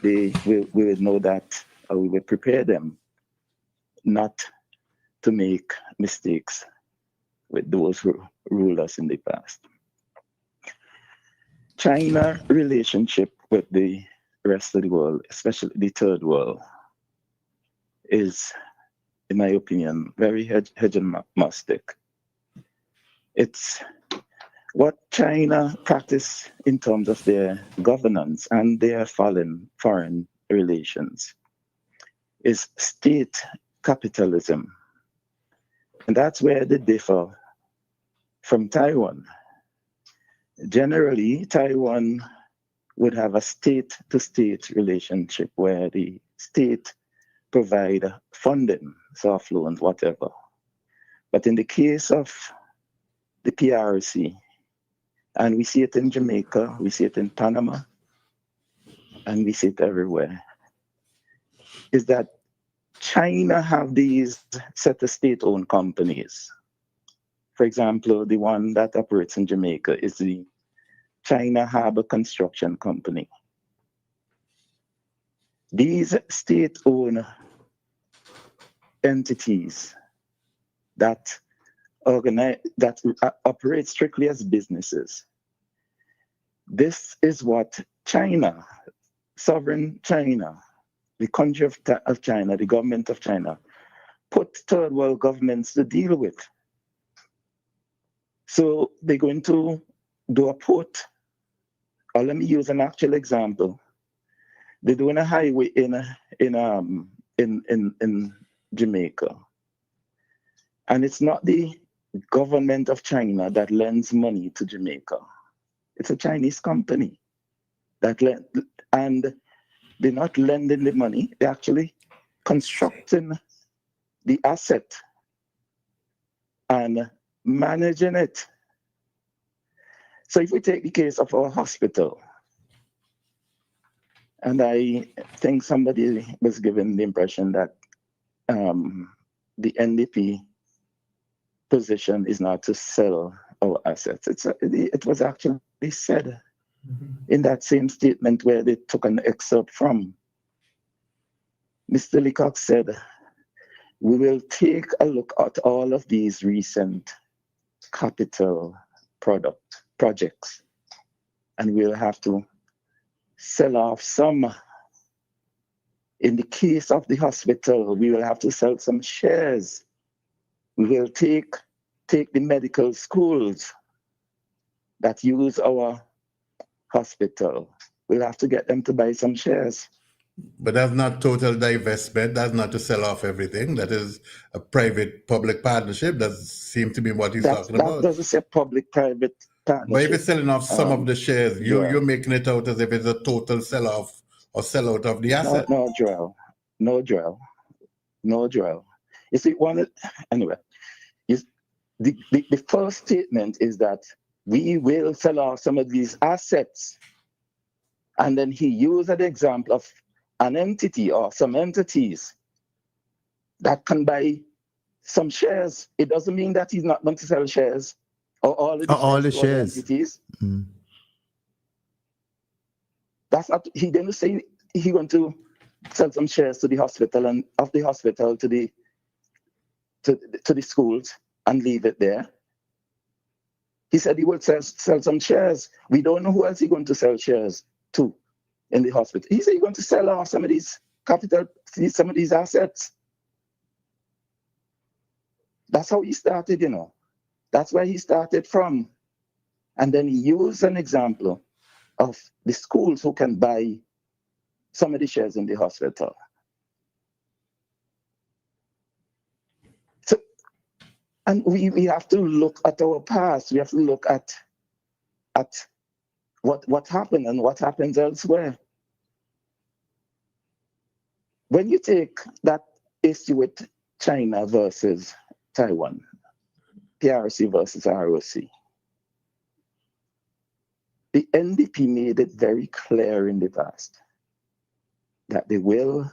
will know that, or we will prepare them, not to make mistakes with those who ruled us in the past. China relationship with the rest of the world, especially the third world, is, in my opinion, very hegemonistic. It's what China practice in terms of their governance and their foreign relations is state capitalism. And that's where they differ from Taiwan. Generally, Taiwan would have a state-to-state relationship where the state provide funding, soft loans, whatever. But in the case of the PRC, and we see it in Jamaica, we see it in Panama, and we see it everywhere, is that China have these set of state-owned companies. For example, the one that operates in Jamaica is the China Harbor Construction Company. These state-owned entities that operate strictly as businesses. This is what China, sovereign China, the country of China, the government of China, put third world governments to deal with. So they're going to do a port, or let me use an actual example. They're doing a highway in Jamaica. And it's not the government of China that lends money to Jamaica. It's a Chinese company that and they're not lending the money, they're actually constructing the asset and managing it. So if we take the case of our hospital, and I think somebody was given the impression that the NDP position is not to sell our assets. It was actually said in that same statement where they took an excerpt from. Mr. Leacock said, we will take a look at all of these recent capital projects, and we'll have to sell off some. In the case of the hospital, we will have to sell some shares. We will take the medical schools that use our hospital. We'll have to get them to buy some shares. But that's not total divestment. That's not to sell off everything. That is a private-public partnership. That seems to be what he's talking about. That doesn't say public-private partnership. But if it's selling off some of the shares, you're making it out as if it's a total sell-off or sell-out of the asset. No, Joel. You see, anyway, the first statement is that we will sell off some of these assets. And then he used an example of an entity or some entities that can buy some shares. It doesn't mean that he's not going to sell shares or all the shares. Entities. Mm. That's not. He didn't say he's going to sell some shares to the hospital and of the hospital to the schools and leave it there. He said he would sell some shares. We don't know who else he's going to sell shares to in the hospital. He said he's going to sell off some of these some of these assets. That's how he started, That's where he started from. And then he used an example of the schools who can buy some of the shares in the hospital. So, and we have to look at our past. We have to look at what happened and what happens elsewhere. When you take that issue with China versus Taiwan, PRC versus ROC, the NDP made it very clear in the past that they will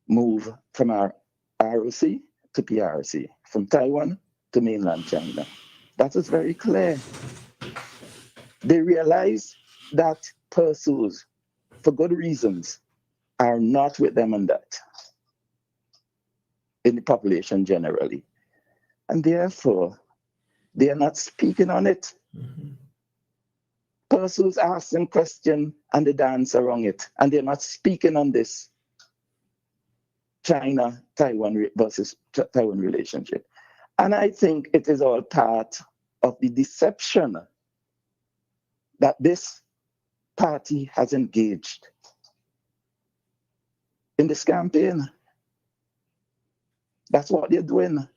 move from our ROC to PRC, from Taiwan to mainland China. That was very clear. They realize that pursues, for good reasons, are not with them on that. in the population generally. And therefore, they are not speaking on it. Persons asking question and they dance around it, and they're not speaking on this China-Taiwan versus Taiwan relationship. And I think it is all part of the deception that this party has engaged in this campaign. That's what they're doing.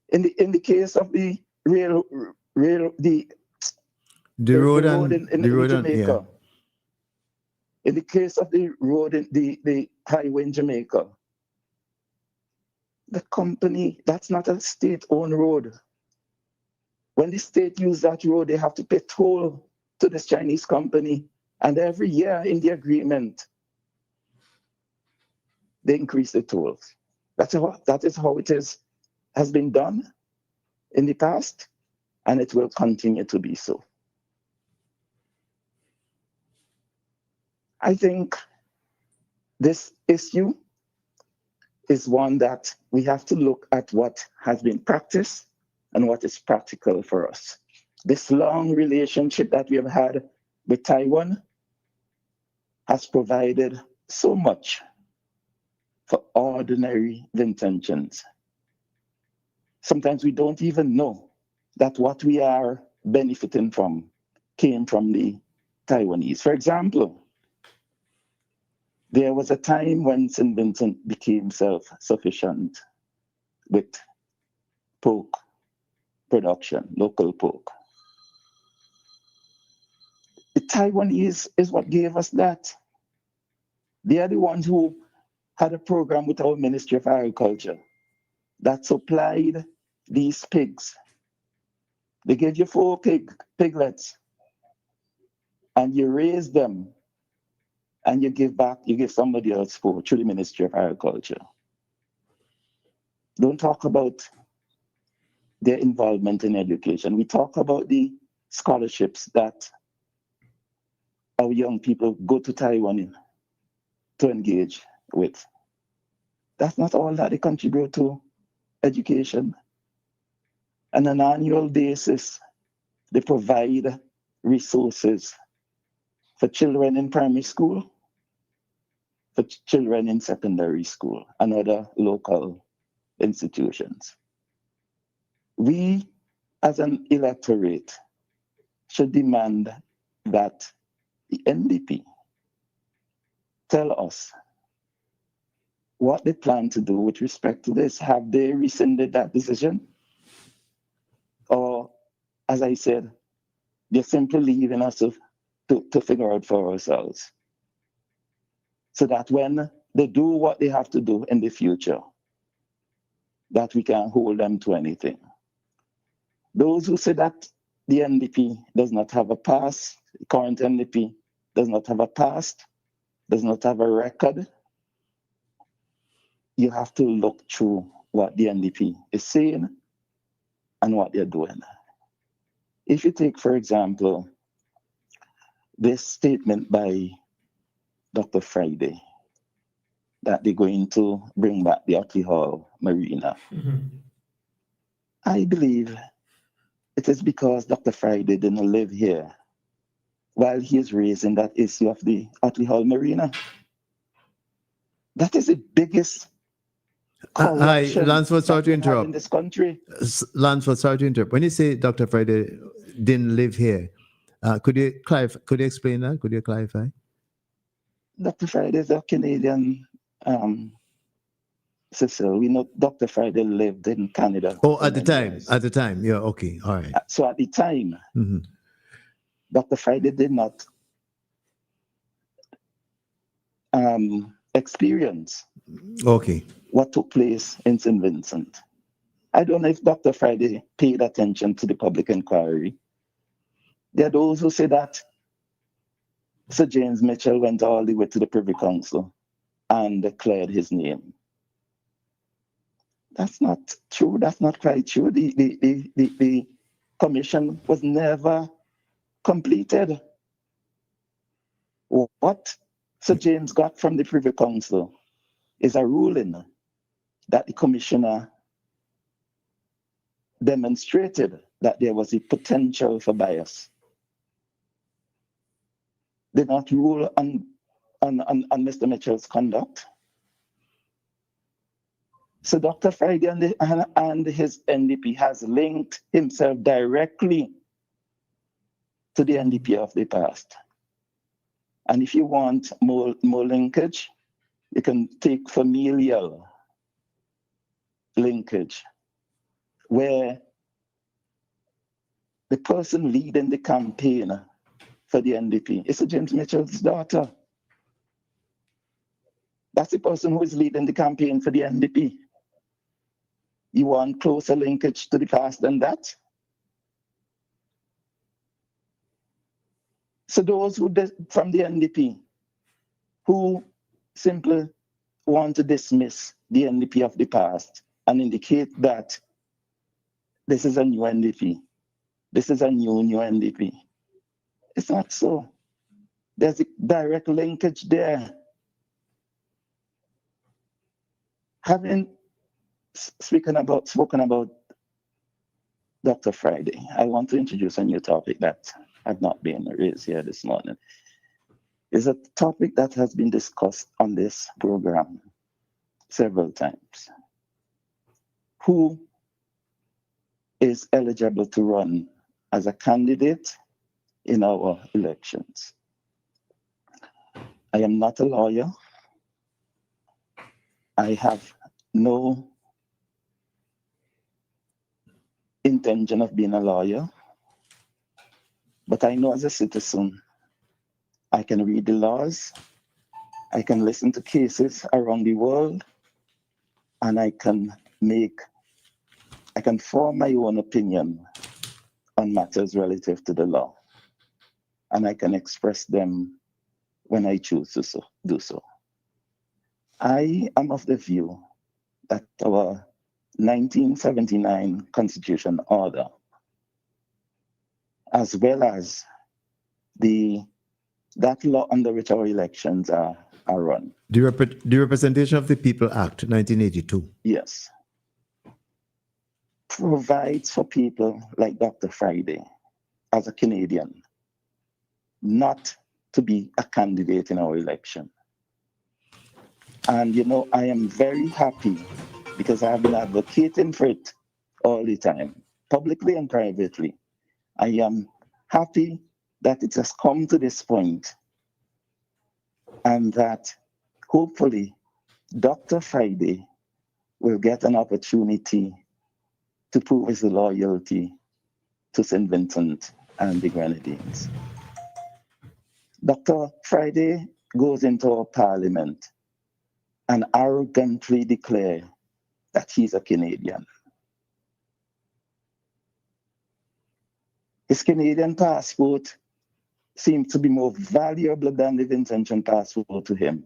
In the case of the road in Jamaica. Yeah. In the case of the road, the highway in Jamaica, the company, that's not a state-owned road. When the state uses that road, they have to pay toll to this Chinese company. And every year in the agreement, they increase the tolls. That is how it has been done in the past, and it will continue to be so. I think this issue is one that we have to look at what has been practiced and what is practical for us. This long relationship that we have had with Taiwan has provided so much for ordinary intentions. Sometimes we don't even know that what we are benefiting from came from the Taiwanese. For example, there was a time when St. Vincent became self-sufficient with pork production, local pork. The Taiwanese is what gave us that. They are the ones who had a program with our Ministry of Agriculture that supplied these pigs. They gave you 4 piglets, and you raise them, and you give somebody else 4 through the Ministry of Agriculture. Don't talk about their involvement in education. We talk about the scholarships that our young people go to Taiwan to engage with. That's not all that they contribute to education. On an annual basis, they provide resources for children in primary school, for children in secondary school, and other local institutions. We, as an electorate, should demand that the NDP tell us what they plan to do with respect to this. Have they rescinded that decision? Or, as I said, they're simply leaving us to figure out for ourselves, so that when they do what they have to do in the future, that we can hold them to anything. Those who say that the NDP does not have a past, the current NDP does not have a past, does not have a record, you have to look through what the NDP is saying and what they're doing. If you take, for example, this statement by Dr. Friday, that they're going to bring back the Otley Hall Marina. I believe it is because Dr. Friday didn't live here while he's raising that issue of the Otley Hall Marina. That is the biggest corruption Lansford, sorry to in interrupt. this country. Lansford, sorry to interrupt. When you say Dr. Friday didn't live here, could you clarify? Could you explain that? Could you clarify? Dr. Friday is a Canadian Cecil. We know Dr. Friday lived in Canada. Oh, at the time. Years. At the time. Yeah, okay. All right. So at the time, Dr. Friday did not experience what took place in St. Vincent. I don't know if Dr. Friday paid attention to the public inquiry. There are those who say that Sir James Mitchell went all the way to the Privy Council and declared his name. That's not true. That's not quite true. The commission was never completed. What Sir James got from the Privy Council is a ruling that the commissioner demonstrated that there was a potential for bias. Did not rule on Mr. Mitchell's conduct. So Dr. Friday and his NDP has linked himself directly to the NDP of the past. And if you want more linkage, you can take familial linkage, where the person leading the campaign for the NDP is James Mitchell's daughter. That's the person who is leading the campaign for the NDP. You want closer linkage to the past than that? So those who from the NDP who simply want to dismiss the NDP of the past and indicate that this is a new NDP, this is a new NDP. It's not so. There's a direct linkage there. Having spoken about Dr. Friday, I want to introduce a new topic that had not been raised here this morning. It's a topic that has been discussed on this program several times. Who is eligible to run as a candidate in our elections? I am not a lawyer. I have no intention of being a lawyer, but I know as a citizen, I can read the laws, I can listen to cases around the world, and I can form my own opinion on matters relative to the law, and I can express them when I choose to do so. I am of the view that our 1979 Constitution order, as well as that law under which our elections are run. The Representation of the People Act, 1982. Yes. Provides for people like Dr. Friday, as a Canadian, not to be a candidate in our election. And I am very happy because I have been advocating for it all the time, publicly and privately. I am happy that it has come to this point and that hopefully Dr. Friday will get an opportunity to prove his loyalty to St. Vincent and the Grenadines. Dr. Friday goes into our parliament and arrogantly declare that he's a Canadian. His Canadian passport seems to be more valuable than the Vincentian passport to him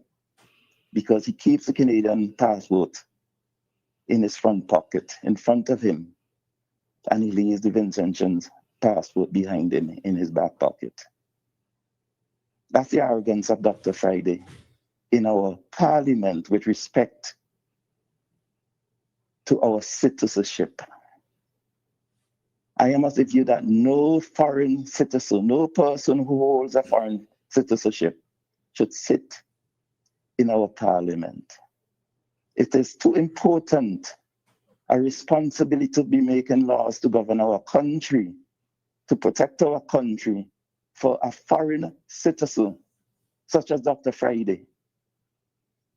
because he keeps the Canadian passport in his front pocket, in front of him, and he leaves the Vincentian passport behind him in his back pocket. That's the arrogance of Dr. Friday in our parliament with respect to our citizenship. I am of the view that no foreign citizen, no person who holds a foreign citizenship should sit in our parliament. It is too important a responsibility to be making laws to govern our country, to protect our country, for a foreign citizen such as Dr. Friday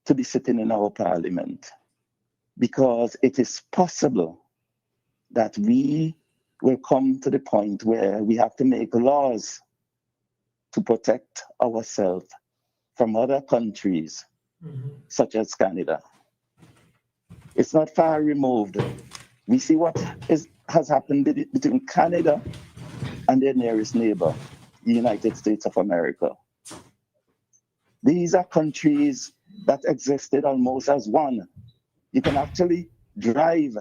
to be sitting in our parliament, because it is possible that we will come to the point where we have to make laws to protect ourselves from other countries, such as Canada. It's not far removed. We see what has happened between Canada and their nearest neighbor, the United States of America. These are countries that existed almost as one. You can actually drive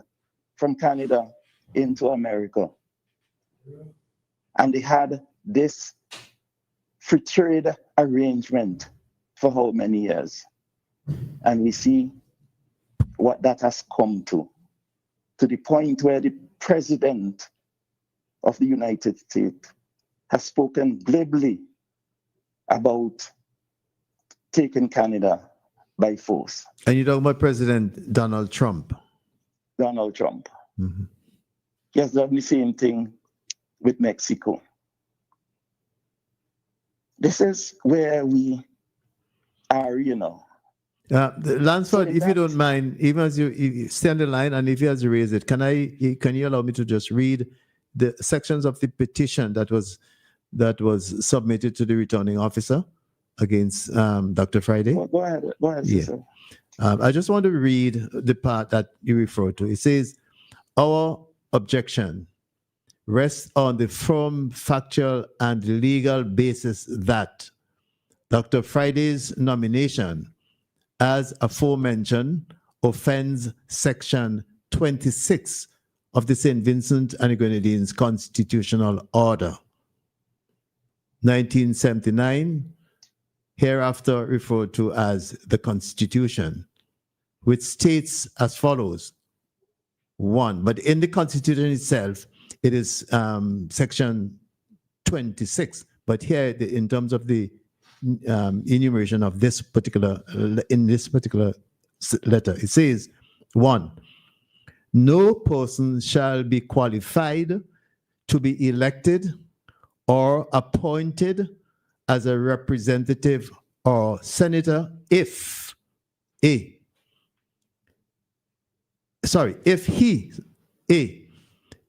from Canada into America. And they had this free trade arrangement for how many years? And we see what that has come to the point where the president of the United States has spoken glibly about taking Canada by force. And you're talking about President Donald Trump. Donald Trump. Mhm. He has done the same thing with Mexico. This is where we are, Lansford, So if you that- don't mind, even as you stay on the line, and if you have to raise it, can you allow me to just read the sections of the petition that was submitted to the returning officer against Dr. Friday? Go ahead, Yeah. Cecil. I just want to read the part that you refer to. It says, our objection rests on the firm factual and legal basis that Dr. Friday's nomination as aforementioned offends Section 26 of the St. Vincent and the Grenadines Constitutional Order, 1979, hereafter referred to as the Constitution, which states as follows. 1, but in the Constitution itself, it is Section 26. But here, in terms of the enumeration of this particular letter, it says 1, no person shall be qualified to be elected or appointed as a representative or senator if he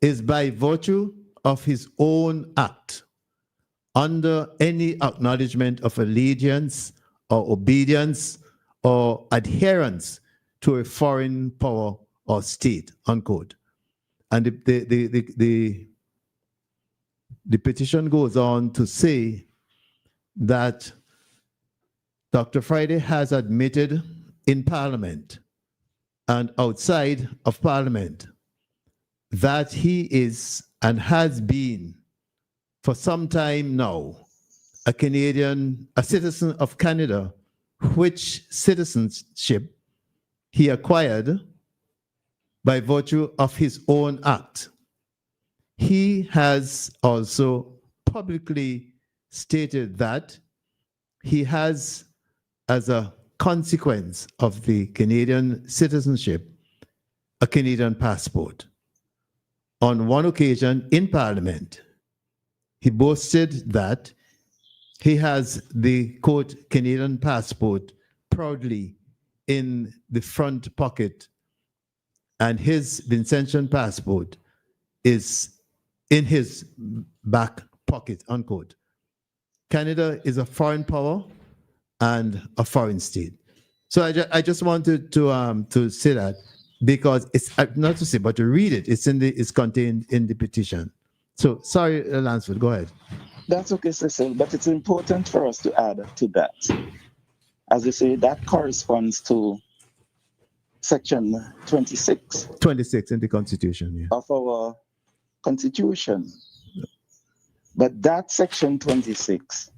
is by virtue of his own act under any acknowledgement of allegiance or obedience or adherence to a foreign power or state, unquote. And the petition goes on to say that Dr. Friday has admitted in Parliament and outside of Parliament that he is and has been for some time now a citizen of Canada, which citizenship he acquired by virtue of his own act. He has also publicly stated that he has, as a consequence of the Canadian citizenship, a Canadian passport. On one occasion in Parliament, he boasted that he has the, quote, Canadian passport proudly in the front pocket, and his Vincentian passport is in his back pocket, unquote. Canada is a foreign power and a foreign state. So I just wanted to say that, because it's not to say, but to read it. It's contained in the petition. So sorry, Lansford, go ahead. That's okay, Cecil, but it's important for us to add to that. As you say, that corresponds to Section 26. 26 in the Constitution, yeah. Of our Constitution. But that Section 26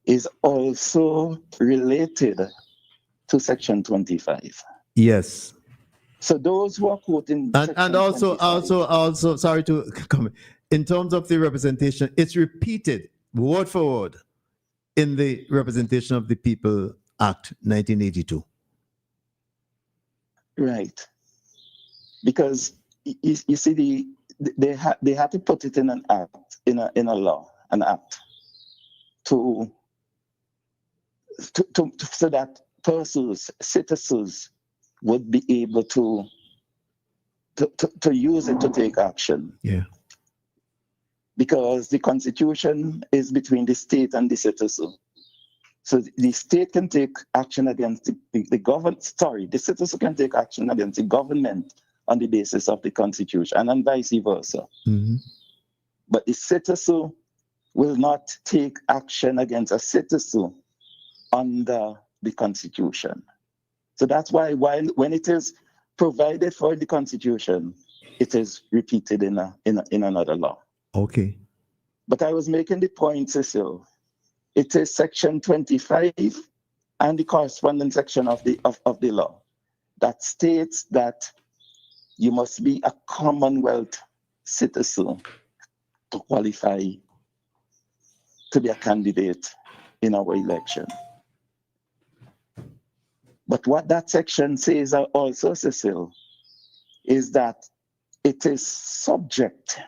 is also related to Section 25. Yes. So those who are quoting and also sorry to comment, in terms of the representation, it's repeated word for word in the Representation of the People Act 1982. Right. Because you see, they had to put it in an act, in a law, an act, to so that persons, citizens, would be able to use it to take action. Yeah. Because the Constitution is between the state and the citizen. So the state can take action against the government. Sorry, the citizen can take action against the government on the basis of the Constitution, and vice versa. Mm-hmm. But the citizen will not take action against a citizen under the Constitution. So that's why when it is provided for the Constitution, it is repeated in another law. Okay. But I was making the point, Cecil. It is Section 25 and the corresponding section of the law that states that you must be a Commonwealth citizen to qualify to be a candidate in our election. But what that section says also, Cecil, is that it is subject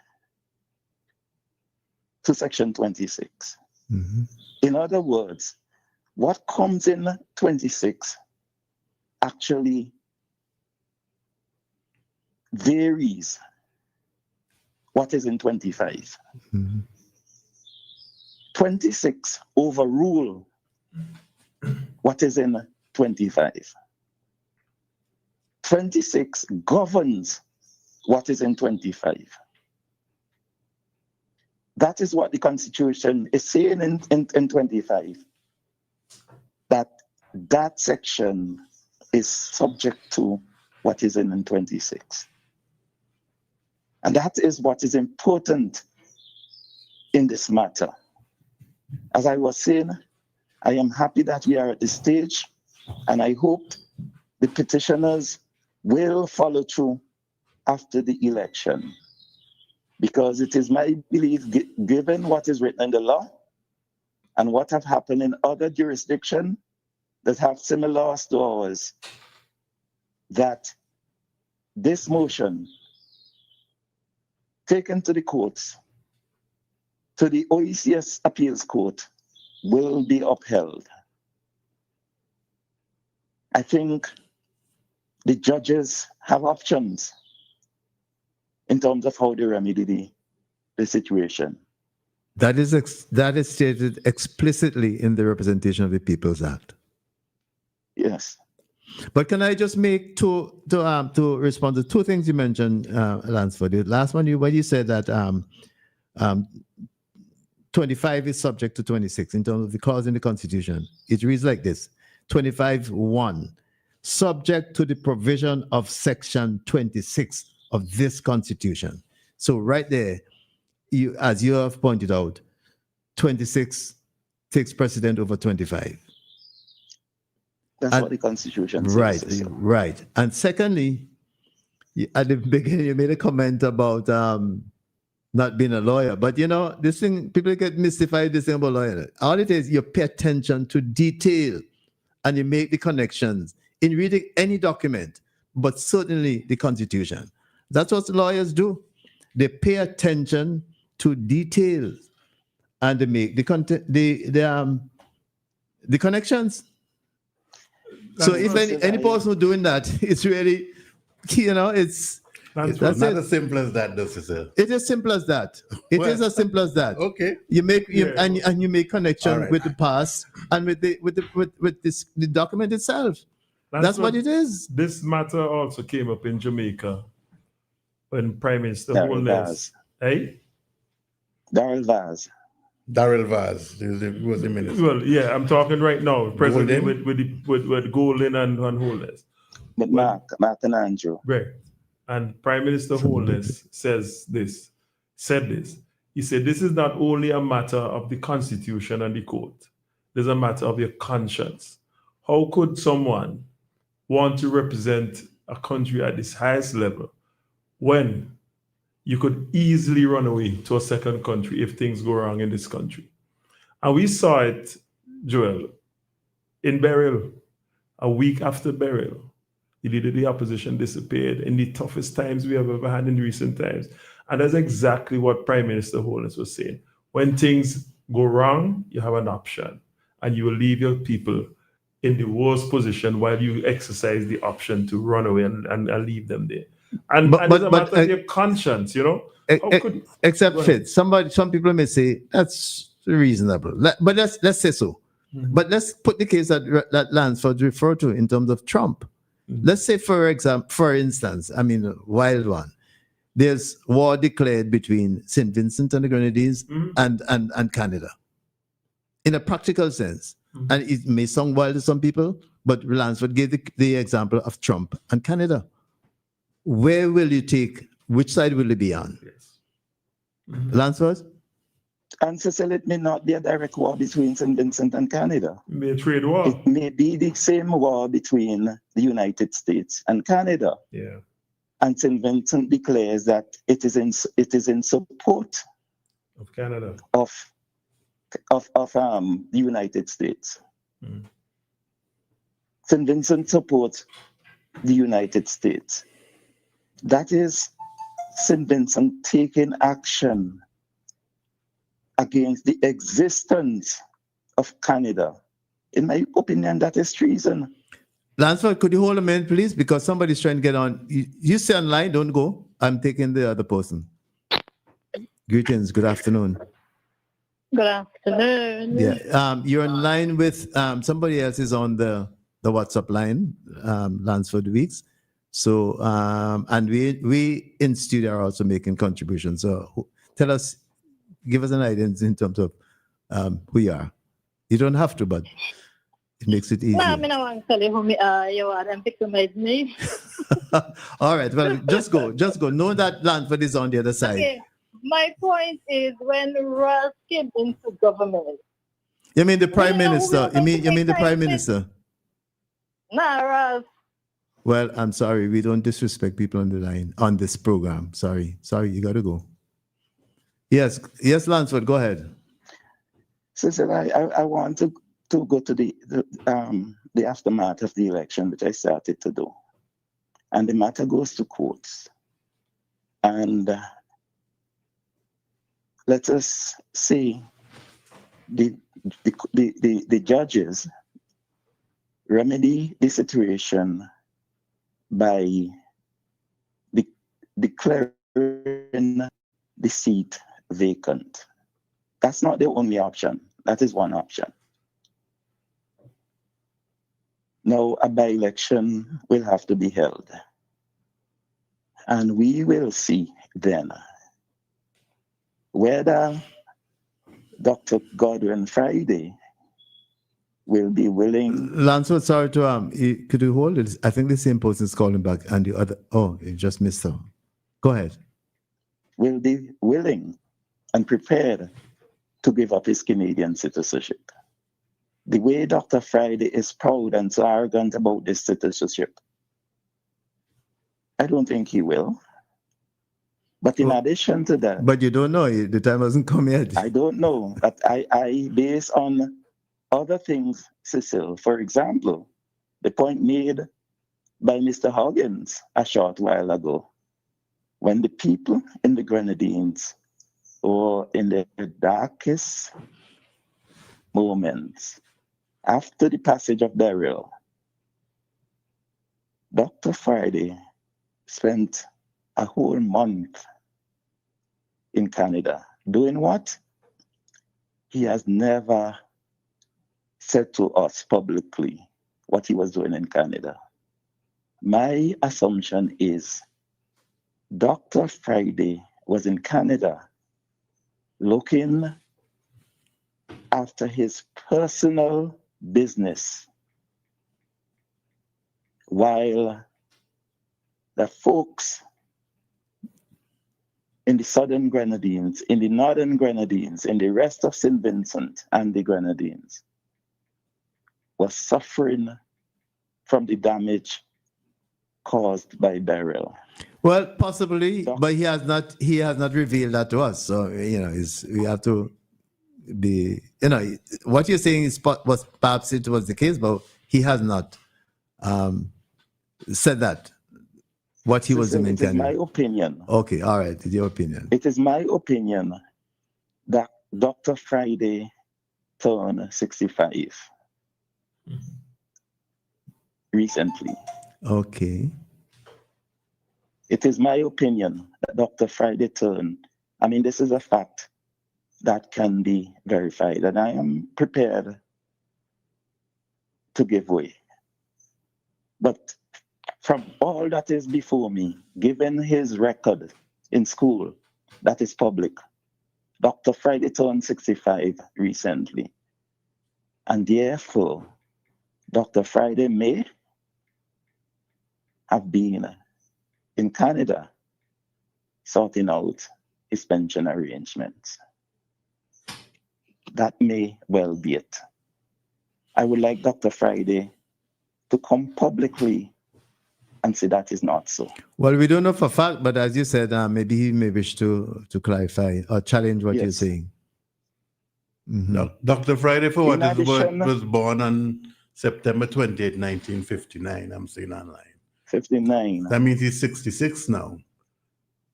to Section 26. Mhm. In other words, what comes in 26 actually varies what is in 25. Mhm. 26 overrule what is in 25. 26 governs what is in 25. That is what the Constitution is saying in 25, that section is subject to what is in 26. And that is what is important in this matter. As I was saying, I am happy that we are at this stage, and I hope the petitioners will follow through after the election, because it is my belief, given what is written in the law and what have happened in other jurisdictions that have similar laws to ours, that this motion taken to the courts, to the OECS Appeals Court, will be upheld. I think the judges have options in terms of how they remedy the situation. That is stated explicitly in the Representation of the People's Act. Yes. But can I just make to respond to two things you mentioned, Lansford? The last one, when you said that 25 is subject to 26 in terms of the clause in the Constitution. It reads like this: 25(1), subject to the provision of Section 26 of this Constitution. So right there, as you have pointed out, 26 takes precedent over 25. That's what the Constitution says. Right, Cecil. right. And secondly, at the beginning, you made a comment about not being a lawyer. But this thing, people get mystified this thing about lawyer. All it is, you pay attention to detail and you make the connections in reading any document, but certainly the Constitution. That's what lawyers do. They pay attention to details and they make the connections. So if any person doing that, it's really, it's It's that's not it. as simple as that, though, Cecil. It is simple as that. It is as simple as that. Okay. You make Yeah. and you make connection All right. with the past and with the document itself. That's what it is. This matter also came up in Jamaica when Prime Minister Darrell Holness, Vaz. Darrell Vaz. Darrell Vaz was the minister. well, yeah, I'm talking right now, presently Golden? with Golden and Holness. With Mark and Andrew. Right. And Prime Minister Holness said this. He said, this is not only a matter of the Constitution and the court. There's a matter of your conscience. How could someone want to represent a country at this highest level when you could easily run away to a second country if things go wrong in this country? And we saw it, Joel, in Beryl, a week after Beryl. The leader of the opposition disappeared in the toughest times we have ever had in recent times. And that's exactly what Prime Minister Holness was saying. When things go wrong, you have an option. And you will leave your people in the worst position while you exercise the option to run away and leave them there. And it's a matter of your conscience, Except Fitz, some people may say that's reasonable. But let's say so. Mm-hmm. But let's put the case that Lansford referred to in terms of Trump. Mm-hmm. Let's say, for instance, a wild one. There's war declared between St. Vincent and the Grenadines and Canada. In a practical sense. Mm-hmm. And it may sound wild to some people, but Lansford gave the example of Trump and Canada. Where will you take, which side will it be on? Yes. Mm-hmm. Lansford? And Cecil, it may not be a direct war between St. Vincent and Canada. May trade war. It may be the same war between the United States and Canada. Yeah. And St. Vincent declares that it is in support Of Canada. of the United States. Mm. St. Vincent supports the United States. That is St. Vincent taking action against the existence of Canada. In my opinion, that is treason. Lansford, could you hold a minute, please? Because somebody's trying to get on. You stay online, don't go. I'm taking the other person. Greetings, good afternoon. Good afternoon. Yeah, you're in line with somebody else is on the WhatsApp line, Lansford Weeks. So, and we in studio are also making contributions. So tell us, give us an idea in terms of who you are. You don't have to, but it makes it easy. No, I mean, I want to tell you who you are and victimize me. All right, well, just go. Know that Lansford is on the other side. Okay. My point is when Ross came into government. You mean the Prime Minister? You mean the Prime Minister? Nah, Ross. Well, I'm sorry. We don't disrespect people on the line on this program. Sorry, you got to go. Yes, Lansford, go ahead. Cecil, I want to go to the aftermath of the election, which I started to do. And the matter goes to courts. And let us say the judges remedy the situation by declaring the seat vacant. That's not the only option. That is one option. Now, a by-election will have to be held. And we will see then whether Dr. Godwin Friday will be willing. Lansford, sorry to could you hold it? I think the same person is calling back, and the other. Oh, you just missed her. Go ahead. Will be willing and prepared to give up his Canadian citizenship. The way Dr. Friday is proud and so arrogant about this citizenship, I don't think he will. But in addition to that... But you don't know. The time hasn't come yet. I don't know. But I base on other things, Cecil. For example, the point made by Mr. Huggins a short while ago, when the people in the Grenadines or in their darkest moments after the passage of Daryl, Dr. Friday spent a whole month in Canada. Doing what? He has never said to us publicly what he was doing in Canada. My assumption is Dr. Friday was in Canada looking after his personal business while the folks in the southern Grenadines, in the northern Grenadines, in the rest of St. Vincent and the Grenadines was suffering from the damage caused by Daryl. Well, possibly, but he has not revealed that to us. So, we have to be, what you're saying is perhaps it was the case, but he has not said that. What he was doing in Canada. It is my opinion. Okay, all right, it's your opinion. It is my opinion that Dr. Friday turned 65 recently. Okay. It is my opinion that Dr. Friday turned. I mean, this is a fact that can be verified, and I am prepared to give way. But from all that is before me, given his record in school, that is public, Dr. Friday turned 65 recently. And therefore, Dr. Friday may have been in Canada sorting out his pension arrangements. that may well be it. I would like Dr. Friday to come publicly and say that is not so. Well, we don't know for fact, but as you said, maybe he may wish to clarify or challenge what you're Yes. saying. Mhm. Dr. Friday, for what In is what addition- was born on September 28, 1959, I'm seeing online. 59. That means he's 66 now.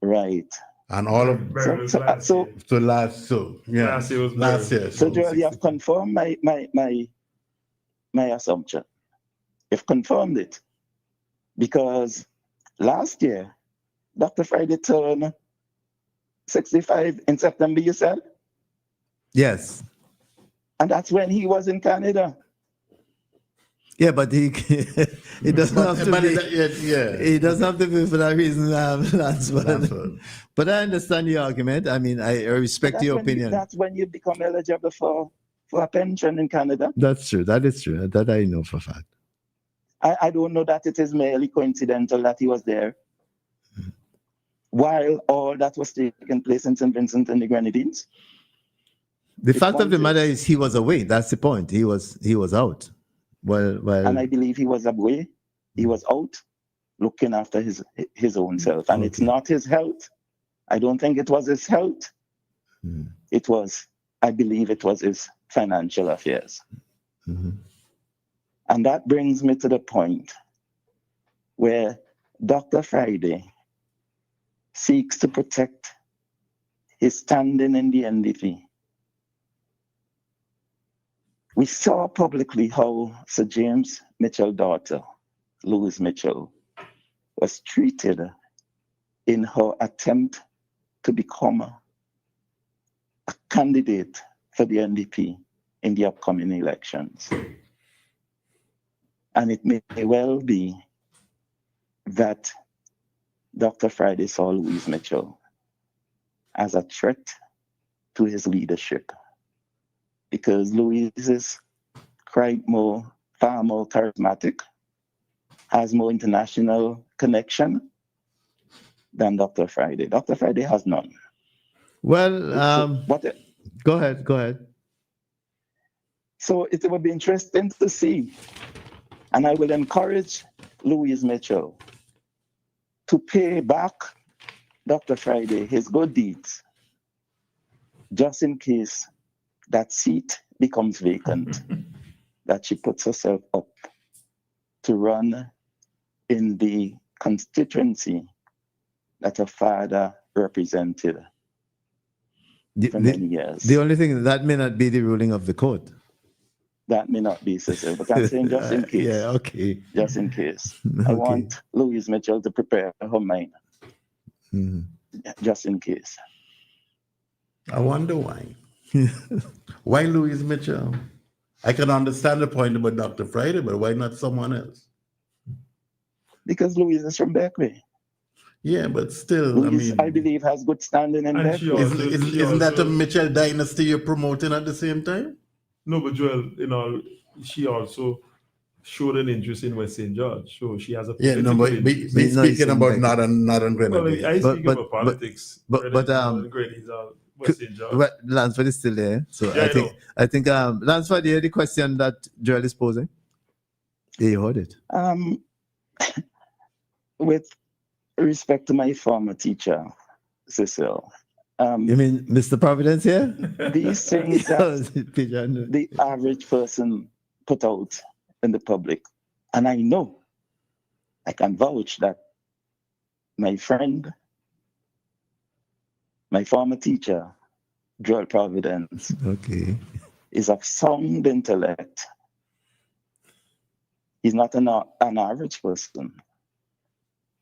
Right. And all of Very So- last so- year. last Last year was last very- year. So Joel, you have confirmed my assumption. You've confirmed it. Because last year, Dr. Friday turned 65 in September, you said? Yes. And that's when he was in Canada. Yeah, but he it doesn't have to be. Yeah. It doesn't have to be for that reason, Lance. Lansford. But I understand your argument. I mean, I respect your opinion. That's when you become eligible for a pension in Canada. That's true. That is true. That I know for a fact. I don't know that it is merely coincidental that he was there while all that was taking place in St. Vincent and the Grenadines. The It fact of the was- matter is he was away. That's the point. He was out. Well, And I believe he was away. He was out looking after his own self. And it's Okay. not his health. I don't think it was his health. Mhm. It was, I believe it was his financial affairs. Mhm. And that brings me to the point where Dr. Friday seeks to protect his standing in the NDP. We saw publicly how Sir James Mitchell's daughter, Louise Mitchell, was treated in her attempt to become a candidate for the NDP in the upcoming elections. And it may well be that Dr. Friday saw Louise Mitchell as a threat to his leadership, because Louise is far more charismatic, has more international connection than Dr. Friday. Dr. Friday has none. Well, But go ahead. so it would be interesting to see, and I will encourage Louise Mitchell to pay back Dr. Friday his good deeds, just in case that seat becomes vacant, that she puts herself up to run in the constituency that her father represented for many years. The only thing that may not be the ruling of the court. That may not be, Cecil, but I'm saying just in case. Yeah, okay. Just in case. I Okay. want Louise Mitchell to prepare her mind, Mhm. just in case. I wonder why. Why Louise Mitchell? I can understand the point about Dr. Friday, but why not someone else? Because Louise is from Berkeley. Yeah, but still, Louise, I I mean, believe, has good standing in And she Berkeley. also- isn't that a Mitchell dynasty you're promoting at the same time? No, but Joel, she also showed an interest in West St. George. So she has a Yeah, no, but interest. be No, speaking it's about in Northern Well, Grenada. I speak But- about politics. but- Grenadians are West St. George. Well, Lansford is still there, so Yeah, I think Lansford, you hear the question that Joel is posing? Yeah, you heard it. With respect to my former teacher, Cecil, You mean Mr. Providence here? these things that Pigeon. the average person put out in the public, and I know, I can vouch that my friend, my former teacher, Joel Providence, Okay. is of sound intellect. He's not an average person.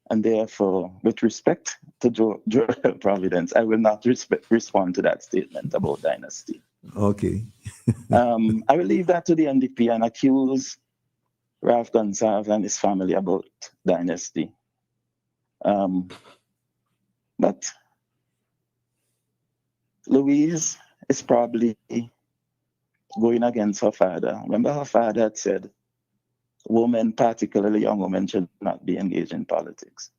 And therefore, with respect to Joel Providence, I will not respond to that statement about dynasty. Okay. I will leave that to the NDP and accuse Ralph Gonsalves and his family about dynasty. But Louise is probably going against her father. Remember, her father had said, women, particularly young women, should not be engaged in politics.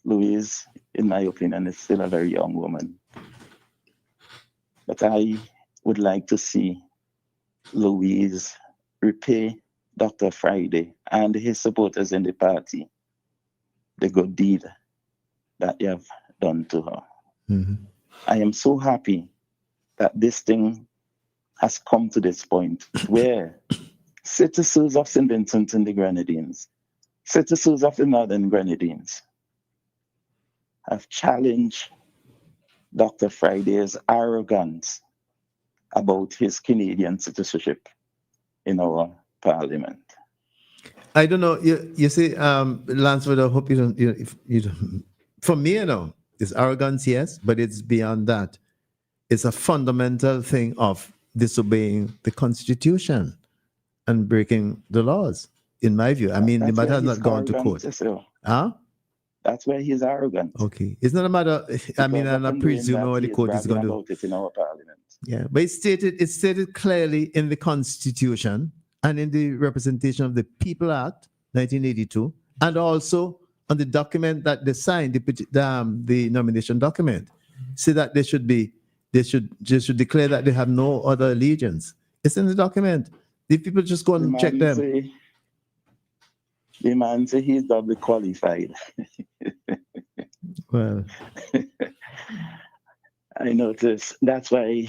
Louise, in my opinion, is still a very young woman. But I would like to see Louise repay Dr. Friday and his supporters in the party the good deed that they have done to her. Mm-hmm. I am so happy that this thing has come to this point where citizens of St. Vincent and the Grenadines, citizens of the Northern Grenadines, have challenged Dr. Friday's arrogance about his Canadian citizenship in our parliament. I don't know. You see, Lansford, I hope you don't. If you don't, for me, it's arrogance, yes, but it's beyond that. It's a fundamental thing of disobeying the Constitution and breaking the laws. In my view, I mean, the matter has not gone to court. Cecil. Huh? That's where he's arrogant. Okay, it's not a matter. I mean, I'm not presuming what the court is going to do. About it in our parliament. Yeah, but it's stated clearly in the Constitution and in the Representation of the People Act, 1982, and also on the document that they signed, the nomination document, say that they should declare that they have no other allegiance. It's in the document. The people just go and check them. The man say he's doubly qualified. Well, I notice that's why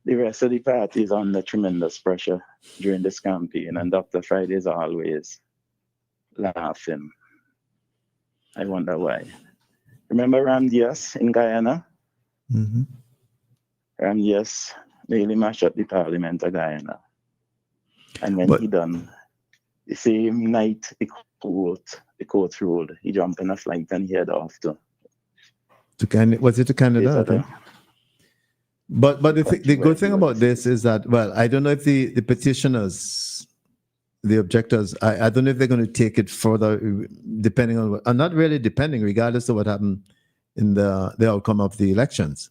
the rest of the party is under tremendous pressure during this campaign, and Dr. Friday is always laughing. I wonder why. Remember Ram Diaz in Guyana? mm-hmm. Ram Diaz nearly mashed up the parliament of Guyana. And when he done, the same night the court ruled, he jumped in a flight and he head off to Canada. Was it to Canada? I think? But the good thing about this is that, well, I don't know if the petitioners, the objectors, I don't know if they're going to take it further, depending on what, not really depending, regardless of what happened in the outcome of the elections.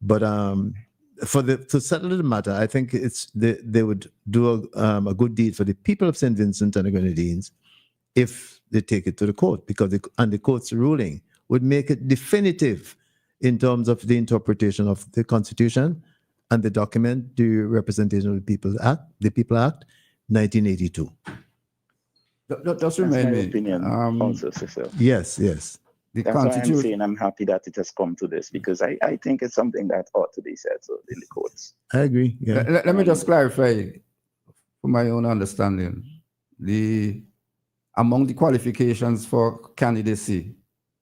But to settle the matter, I think they would do a good deed for the people of St. Vincent and the Grenadines if they take it to the court, because the court's ruling would make it definitive in terms of the interpretation of the Constitution and the document, the Representation of the People Act, 1982. Just remind me. Opinion also, Cecil. Yes. The That's why I'm saying I'm happy that it has come to this, because I think it's something that ought to be settled in the courts. I agree. Yeah. Let me just clarify for my own understanding. Among the qualifications for candidacy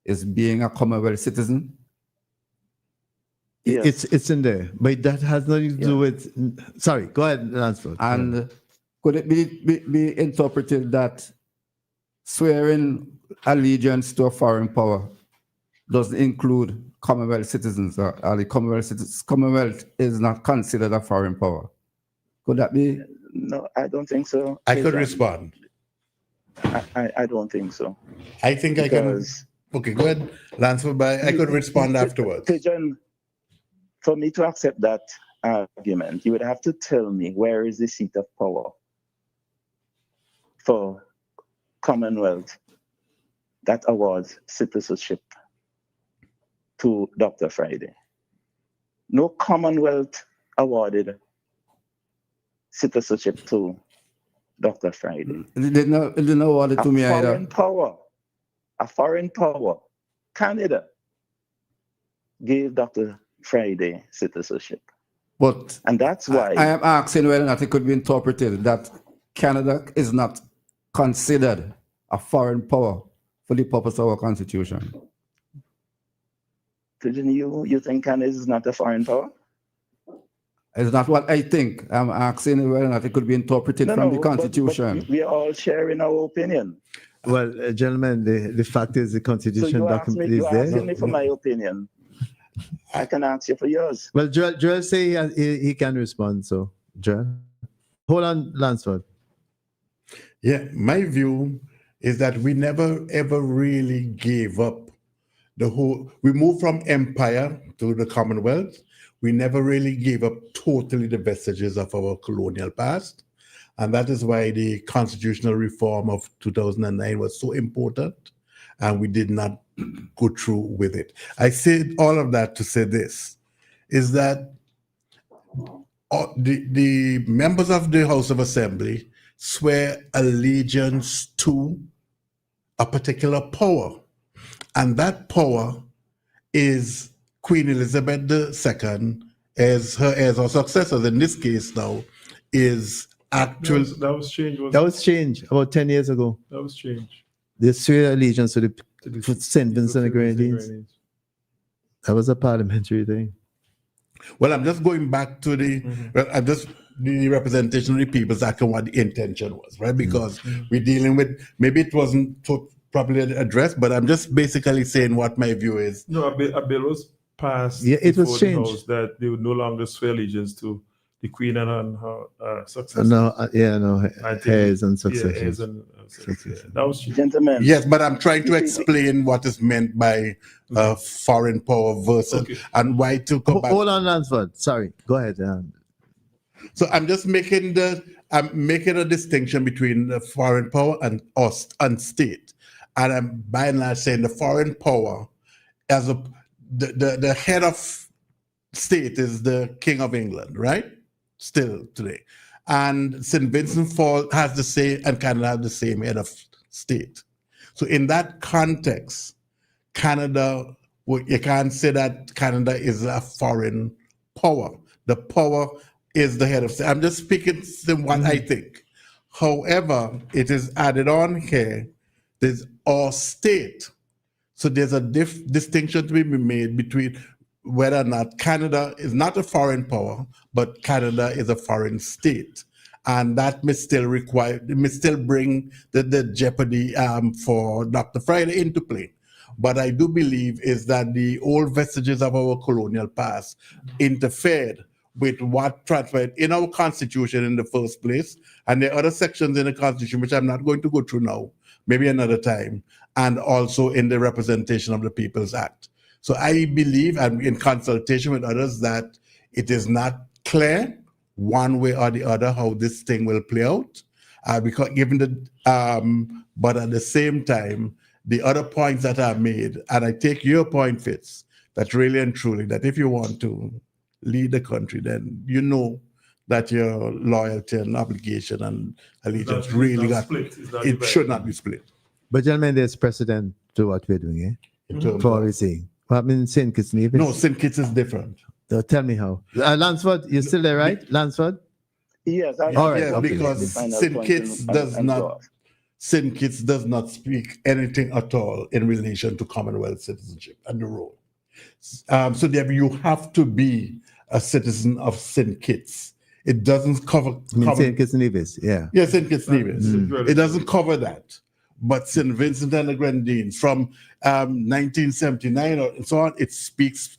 is being a Commonwealth citizen. Yes. It's in there, but that has nothing to do with. Sorry, go ahead, Lansford. And could it be interpreted that swearing allegiance to a foreign power doesn't include Commonwealth citizens, or the Commonwealth is not considered a foreign power? Could that be? No, I don't think so. I could respond. I don't think so. I think I can. Okay, go ahead, Lansford, but I could respond afterwards. Pigeon, for me to accept that argument, you would have to tell me where is the seat of power for Commonwealth that awards citizenship to Dr. Friday. No Commonwealth awarded citizenship to Dr. Friday. It did not award it to me either. A foreign power, Canada, gave Dr. Friday citizenship. And that's why I am asking whether or not it could be interpreted that Canada is not considered a foreign power for the purpose of our Constitution. You think Canada is not a forein power? It's not what I think. I'm asking whether or not it could be interpreted from the Constitution. But we are all sharing our opinion. Well, gentlemen, the fact is the Constitution document is you're there. asking me for my opinion. I can ask you for yours. Well, Joel say he can respond. So, Joel, hold on, Lansford. Yeah, my view is that we never ever really gave up the whole. We moved from empire to the Commonwealth. We never really gave up totally the vestiges of our colonial past. And that is why the constitutional reform of 2009 was so important, and we did not go through with it. I said all of that to say this, is that the members of the House of Assembly swear allegiance to a particular power, and that power is Queen Elizabeth II as her heirs or successors. In this case, now, is actual. That was changed. That was changed about 10 years ago. That was changed. They swear allegiance to the St. Vincent and the Grenadines. That was a parliamentary thing. Well, I'm just going back to the Representation of the People's Act and what the intention was, right? Because we're dealing with, maybe it wasn't properly addressed, but I'm just basically saying what my view is. No, a bill was passed. Yeah, it was before the changed. House that they would no longer swear allegiance to the Queen and her successors. Heirs and Yeah, successors. heirs and successors. That was changed. Gentlemen. Yes, but I'm trying to explain what is meant by foreign power versus, and why to come back. Hold on, Lansford. Sorry. Go ahead. So I'm just making a distinction between the foreign power and us and state. And I'm by and large saying the foreign power as the head of state is the King of England, right? Still today. And St. Vincent has the same, and Canada has the same head of state. So in that context, Canada, you can't say that Canada is a foreign power. The power is the head of state. I'm just speaking what I think. However, it is added on here, there's our state. So there's a distinction to be made between whether or not Canada is not a foreign power, but Canada is a foreign state. And that may still bring the jeopardy for Dr. Friday into play. But I do believe is that the old vestiges of our colonial past interfered with what transpired in our constitution in the first place. And there are other sections in the constitution, which I'm not going to go through now, maybe another time, and also in the Representation of the People's Act. So I believe, and in consultation with others, that it is not clear one way or the other how this thing will play out, because but at the same time, the other points that are made, and I take your point, Fitz, that really and truly, that if you want to lead the country, then you know that your loyalty and obligation and allegiance it should not be split. But gentlemen, there's precedent to what we're doing, for what we're saying. What happened in St. Kitts Nevis? No, St. Kitts is different. Tell me how. Lansford, you're still there, right? Lansford? Yes. All right. Yes, Okay. because St. Kitts does not speak anything at all in relation to Commonwealth citizenship and the role. So there you have to be a citizen of St. Kitts. It doesn't cover St. Kitts Nevis, yeah. Yeah, St. Kitts Nevis. It doesn't cover that. But St. Vincent and the Grenadines from 1979 and so on, it speaks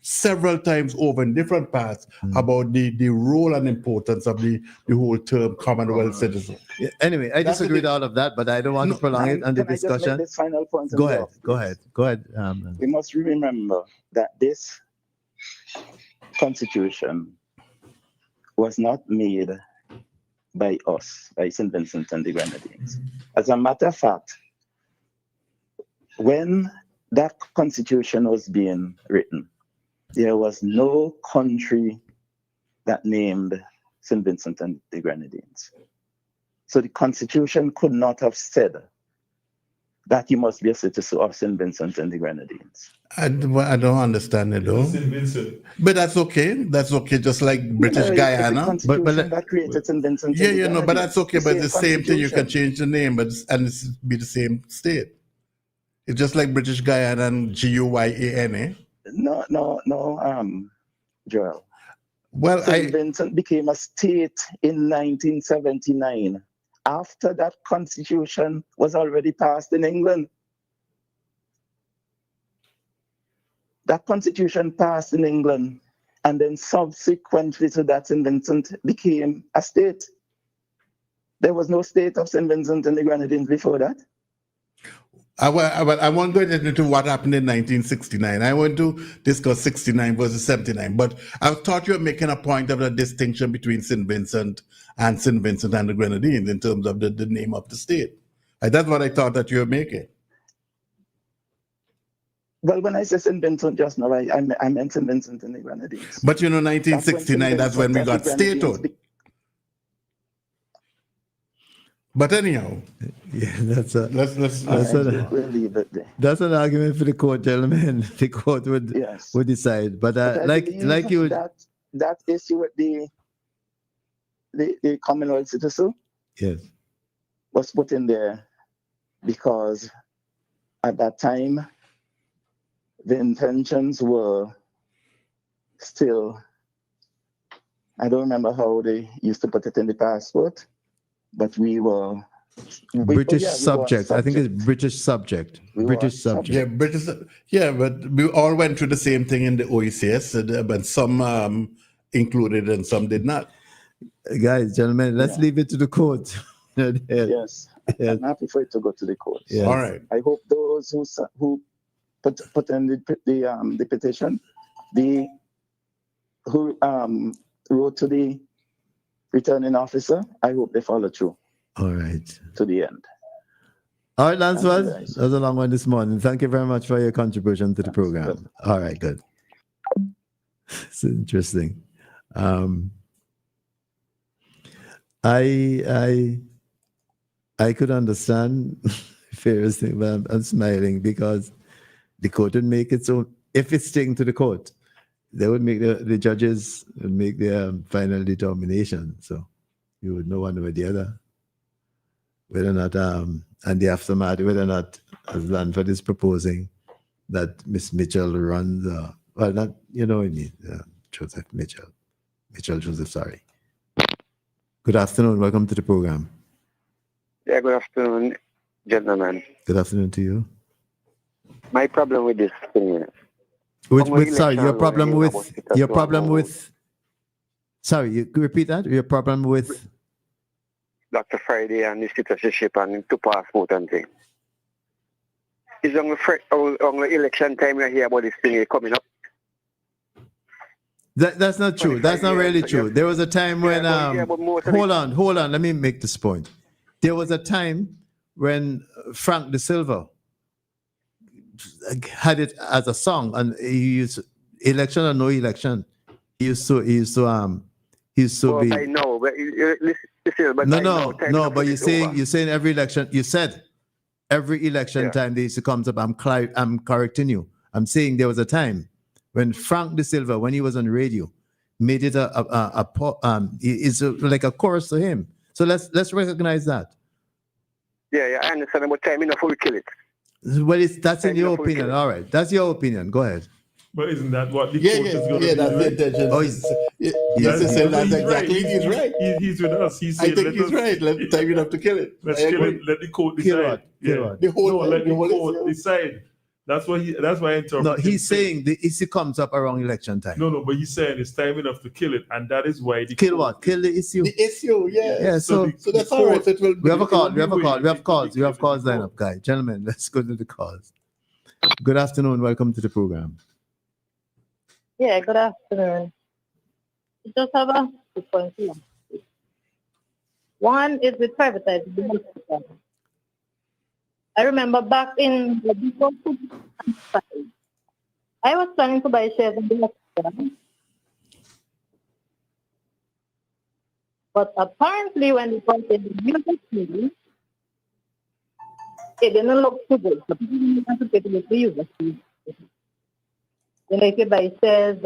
several times over in different parts about the role and importance of the whole term Commonwealth citizen. Yeah, anyway, I disagree with all of that, but I don't want to prolong it on the discussion. This final point Go ahead. We must remember that this constitution was not made by us, by St. Vincent and the Grenadines. As a matter of fact, when that constitution was being written, there was no country that named St. Vincent and the Grenadines. So the constitution could not have said that you must be a citizen of St. Vincent and the Grenadines. I don't understand it though. St. Vincent. But that's okay. That's okay. Just like British Guyana. But that created St. Vincent. But that's okay. But the same thing, you can change the name, and it's be the same state. It's just like British Guyana and Guyana. No, Joel. Well, St. Vincent became a state in 1979 after that constitution was already passed in England. That constitution passed in England, and then subsequently to that, St. Vincent became a state. There was no state of St. Vincent and the Grenadines before that. I won't go into what happened in 1969. I want to discuss 69 versus 79. But I thought you were making a point of the distinction between St. Vincent and the Grenadines in terms of the name of the state. That's what I thought that you were making. Well, when I say St. Vincent just now, I meant St. Vincent and the Grenadines. But 1969, that's when we got statehood. But anyhow, Yeah, that's a let's We'll leave it there. that's an argument for the court, gentlemen. The court would Yes. would decide. But But I like believe you, that issue with the Commonwealth citizen yes, was put in there because at that time the intentions were still, I don't remember how they used to put it in the passport, but we were British we were subject. I think it's British subject. We were British subject. yeah, British. Yeah, but we all went through the same thing in the OECS, but some included and some did not. Guys, gentlemen, let's leave it to the court. Yes. Yes. I'm happy for it to go to the courts. Yes. All right. I hope those who put in the petition, who wrote to the returning officer, I hope they follow through All right. to the end. All right, Lancelot, Thank you, that was a long one this morning. Thank you very much for your contribution to the program. good. All right, good. It's interesting. I could understand Farrah's thing, but I'm smiling because the court would make its own. If it's taken to the court, they would make the judges would make their final determination. So you would know one way or the other whether or not, and the aftermath, whether or not, as Lanford is proposing, that Miss Mitchell runs, well, not, you know what I mean, Joseph Mitchell. Mitchell Joseph, sorry. Good afternoon. Welcome to the program. Yeah, good afternoon, gentlemen. Good afternoon to you. My problem with this thing is, Sorry, your problem with, sorry, you could repeat that? Your problem with? Dr. Friday and the citizenship and to passport and thing. It's on the election time you hear about this thing coming up. That's not true. That's not really true. There was a time when, hold on, let me make this point. There was a time when Frank De Silva had it as a song, and he used election or no election. He used to be. I know, but listen, but no. But you're saying every election. You said every election time they used to come up. I'm correcting you. I'm saying there was a time when Frank De Silva, when he was on radio, made it it's like a chorus to him. So let's recognize that. Yeah, I understand. But time enough we kill it. Well, that's in your opinion. All right, that's your opinion. Go ahead. But isn't that what the court is going to do? That's the intention. Oh, Yes, that's exactly. He's right. He's with us. He's I think he's right. Let time enough to kill it. Let's kill it. Let the court decide. Kill The whole Let the whole court decide. That's why I interpret. No, he's saying the issue comes up around election time. No, but he's saying it's time enough to kill it, and that is why the Kill court- what? Kill the issue. The issue, yeah. Yeah. So that's all right. It will we have a call. will We have a be call. waiting. We have calls. We have calls Kill lined up, guys. Gentlemen, let's go to the calls. Good afternoon. Welcome to the program. Yeah, good afternoon. Just have a 2 points here. One is with privatizing the hospital. I remember back in the before 2005, I was planning to buy shares in the hospital. But apparently when they bought in the music meeting, it didn't look too good. So people didn't want to pay to get the user fee. Then if you buy shares,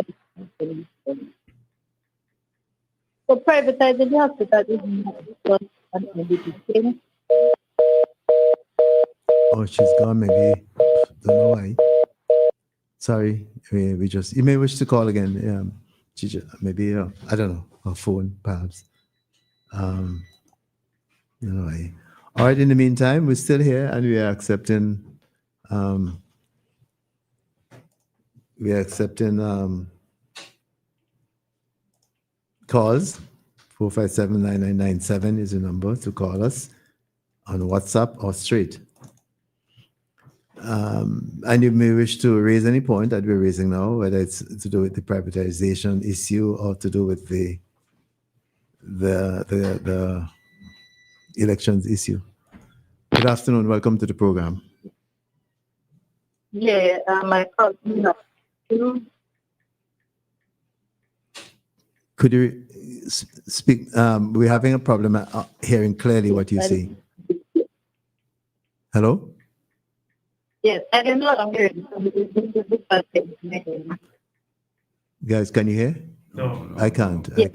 so privatizing the hospital is not an MVP thing. Oh, she's gone. Maybe don't know why. Sorry, we just. You may wish to call again. She just, maybe I don't know, her phone perhaps. You know. All right. In the meantime, we're still here and we are accepting. Calls. 457-9997 is the number to call us on WhatsApp or straight. And you may wish to raise any point that we're raising now, whether it's to do with the privatization issue or to do with the elections issue. Good afternoon. Welcome to the program. Yeah, my cousin. Could you speak? We're having a problem hearing clearly what you say. Hello? Yes, I can no longer. Guys, can you hear? No. I can't. Yes,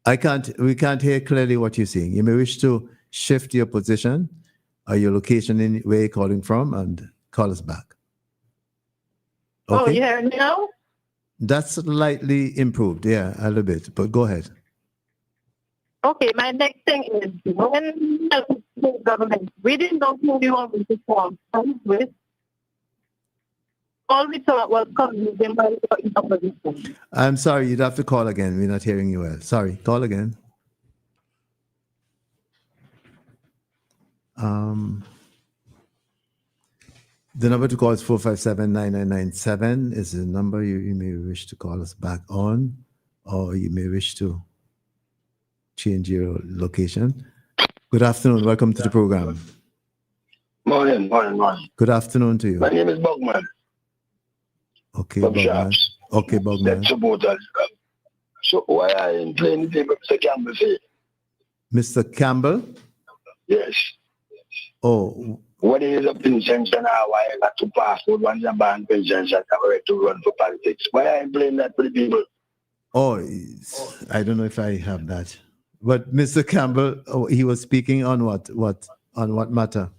I can't. We can't hear clearly what you're saying. You may wish to shift your position or your location in where you're calling from and call us back. Oh, Okay? you hear me now? That's slightly improved. Yeah, a little bit. But go ahead. Okay, my next thing is when the government, we didn't know who we wanted to form with. All we thought was communism while we were in opposition. I'm sorry. You'd have to call again. We're not hearing you well. Sorry. Call again. The number to call is 457-9997 is the number you may wish to call us back on, or you may wish to change your location. Good afternoon. Welcome to the program. Morning. Good afternoon to you. My name is Bugman. Okay, From Bugman. Sharps. Okay, Bugman. That supporters. So why are you playing the game with Mr. Campbell say? Mr. Campbell? Yes. Oh, What is a pension and why I got to pass with one ban pension and I'm ready to run for politics? Why are you playing that for the people? oh, I don't know if I have that. But Mr. Campbell, he was speaking on what matter?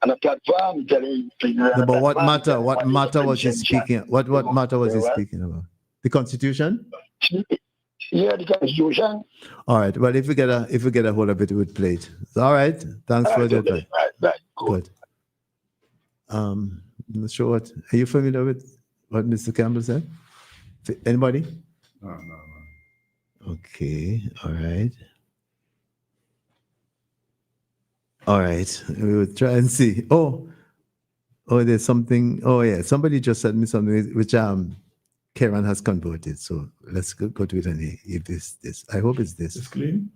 On a platform telling people. No, but what matter? What matter was he speaking? What matter was he speaking about? The Constitution? Yeah, the Constitution. All right. Well, if we get a hold of it, we would play it. All right. Thanks for the advice. Right. Cool. Good. I'm not sure what. Are you familiar with what Mr. Campbell said? Anybody? No. Okay. All right. All right. We will try and see. Oh, there's something. Oh, yeah. Somebody just sent me something which Karen has converted. So let's go to it and if this. I hope it's this. It's clean.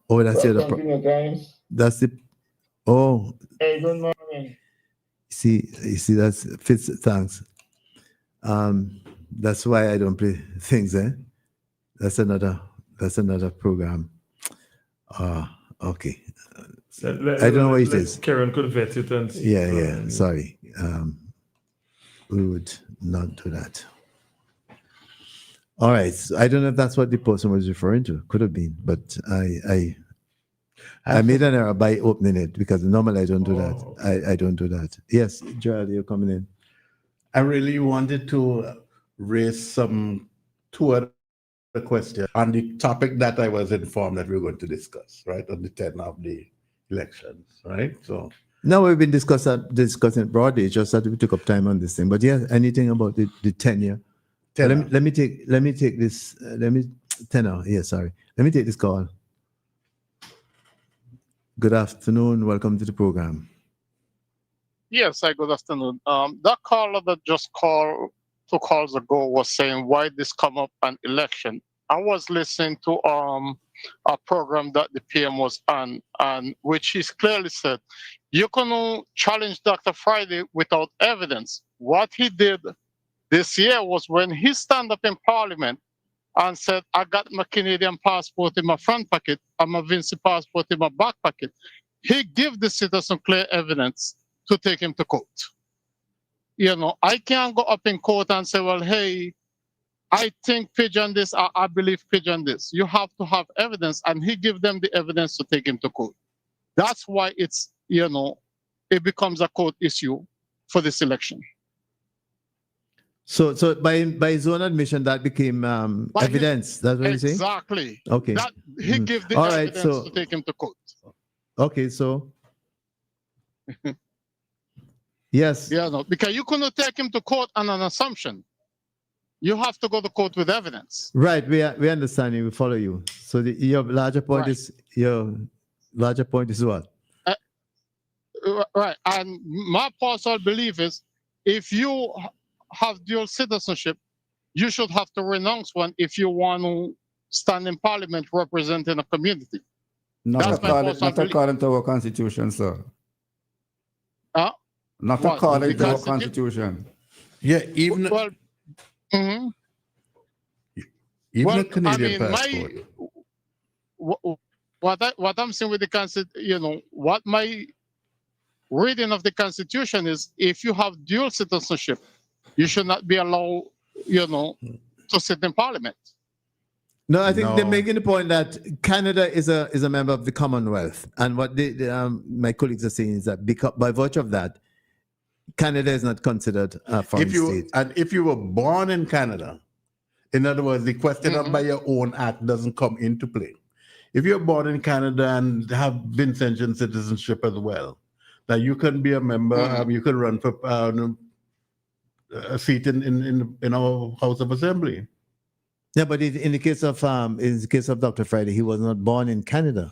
Oh, that's the other. Guys. That's the. Oh. Hey, good morning. You see, that's Fitz. Thanks. That's why I don't play things. That's another program. Okay. So I don't know what it is. Karen could vet it and see. Yeah. Sorry. We would not do that. All right. So I don't know if that's what the person was referring to. Could have been, but I made an error by opening it because normally I don't do that. I don't do that. Yes, Joel, you're coming in. I really wanted to raise two other questions on the topic that I was informed that we were going to discuss, right, on the 10th of the elections, right? So no, we've been discussing it broadly. Just that we took up time on this thing. But yeah, anything about the tenure. Let me take this. Tenor. Yeah, sorry. Let me take this call. Good afternoon. Welcome to the program. Yes, good afternoon. That caller that just called 2 calls ago was saying why this come up an election. I was listening to a program that the PM was on, and which he clearly said you can challenge Dr. Friday without evidence. What he did this year was when he stand up in Parliament and said, I got my Canadian passport in my front pocket and my Vinci passport in my back pocket. He give the citizen clear evidence to take him to court. I can't go up in court and say, well, hey, I think pigeon this, I believe pigeon this. You have to have evidence, and he give them the evidence to take him to court. That's why it's, it becomes a court issue for this election. So by his own admission, that became evidence. That's what you're saying? Exactly. Okay. That he give the All right, evidence to take him to court. Okay, so yes. Because you cannot take him to court on an assumption. You have to go to court with evidence. Right. We understand you. We follow you. So your larger point is what? Right. And my personal belief is, if you have dual citizenship, you should have to renounce one if you want to stand in Parliament representing a community. Not according to our constitution, sir. Not What? according The to our Constitu- constitution. Yeah, even Well, mhm. even Well, a Canadian I mean, passport. what I'm saying with the Constitution, what my reading of the Constitution is, if you have dual citizenship, you should not be allowed, to sit in Parliament. No, I think they're No. making the point that Canada is a member of the Commonwealth, and what my colleagues are saying is that because, by virtue of that, Canada is not considered a foreign state. If you were born in Canada, in other words, the question of by your own act doesn't come into play. If you're born in Canada and have Vincentian citizenship as well, that you can be a member, you can run for a seat in our House of Assembly. Yeah, but in the case of Dr. Friday, he was not born in Canada.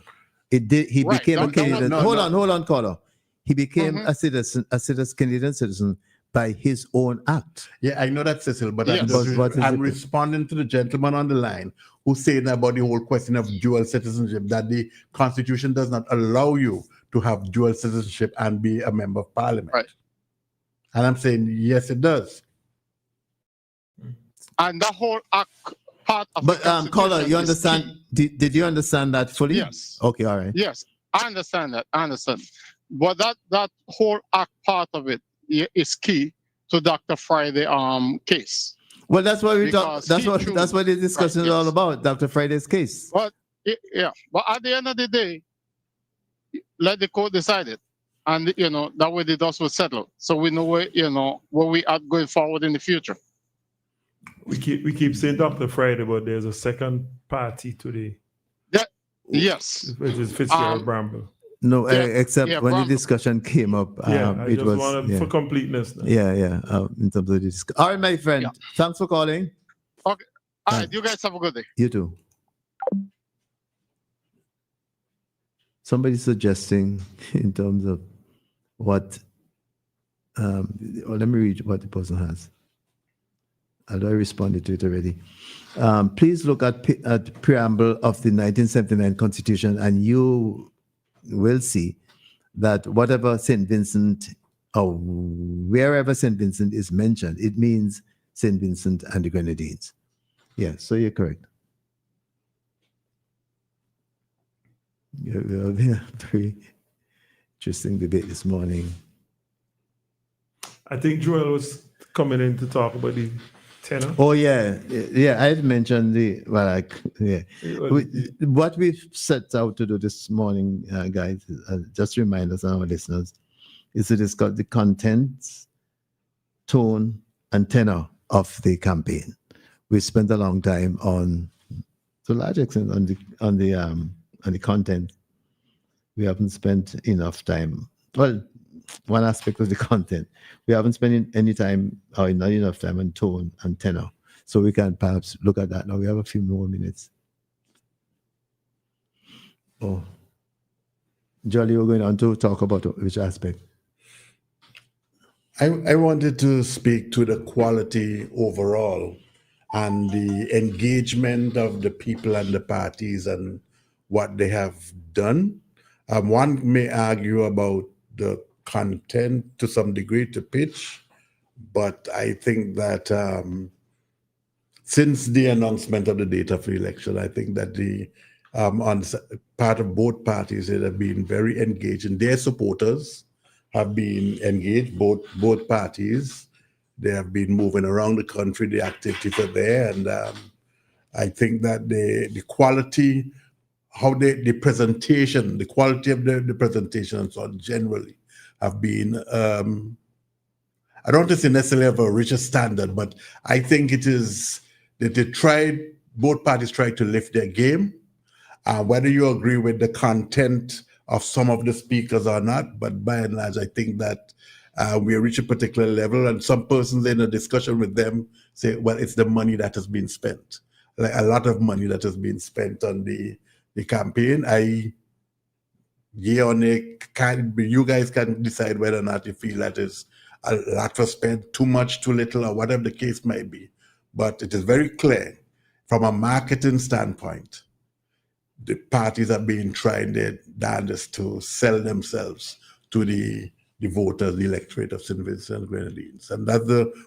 He Right. became a Canadian. Hold on, caller. He became a Canadian citizen by his own act. Yeah, I know that, Cecil, but Yes. I'm responding to the gentleman on the line who's saying about the whole question of dual citizenship, that the Constitution does not allow you to have dual citizenship and be a member of Parliament. Right. And I'm saying, yes, it does. And the whole act part of But the Constitution caller, you is understand? key. Did you understand that fully? Yes. Okay, all right. Yes, I understand that. I understand. But that whole act part of it is key to Dr. Friday case. Well, that's what we talk. Because That's what the discussion is all about. Dr. Friday's case. But but at the end of the day, let the court decide it, and that way the dust will settle, so we know where we are going forward in the future. We keep saying Dr. Friday, but there's a second party today, Yes. which is Fitzgerald Bramble. No, Yeah, except when Bramble. the discussion came up, I it just was wanted for completeness. Now. in terms of the discussion. All right, my friend. Yeah. Thanks for calling. Okay. All right. You guys have a good day. You too. Somebody's suggesting in terms of what. Let me read what the person has. I responded to it already. Please look at the preamble of the 1979 Constitution, and you will see that whatever St. Vincent or wherever St. Vincent is mentioned, it means St. Vincent and the Grenadines. Yes, so you're correct. We have a very interesting debate this morning. I think Joel was coming in to talk about the tenor. Oh yeah. I had mentioned what we've set out to do this morning, guys. Just remind us and our listeners is to discuss the contents, tone, and tenor of the campaign. We spent a long time to a large extent on the content. We haven't spent enough time. Well, one aspect of the content. We haven't spent any time or not enough time on tone and tenor. So we can perhaps look at that now. We have a few more minutes. Oh. Jolly, you're going on to talk about which aspect? I wanted to speak to the quality overall and the engagement of the people and the parties and what they have done. One may argue about the content to some degree, to pitch, but I think that since the announcement of the date of the election, I think that the on part of both parties, they have been very engaged, and their supporters have been engaged, both parties. They have been moving around the country, the activities are there, and I think that the quality, the presentation, the quality of the presentation and so on generally have been, I don't want to say necessarily of a richer standard, but I think it is that both parties tried to lift their game. Whether you agree with the content of some of the speakers or not, but by and large, I think that we reach a particular level, and some persons in a discussion with them say, well, it's the money that has been spent. Like a lot of money that has been spent on the campaign. You guys can decide whether or not you feel that is a lot was spent, too much, too little, or whatever the case might be. But it is very clear from a marketing standpoint, the parties are being trying their darndest to sell themselves to the the voters, the electorate of St. Vincent and Grenadines. And that's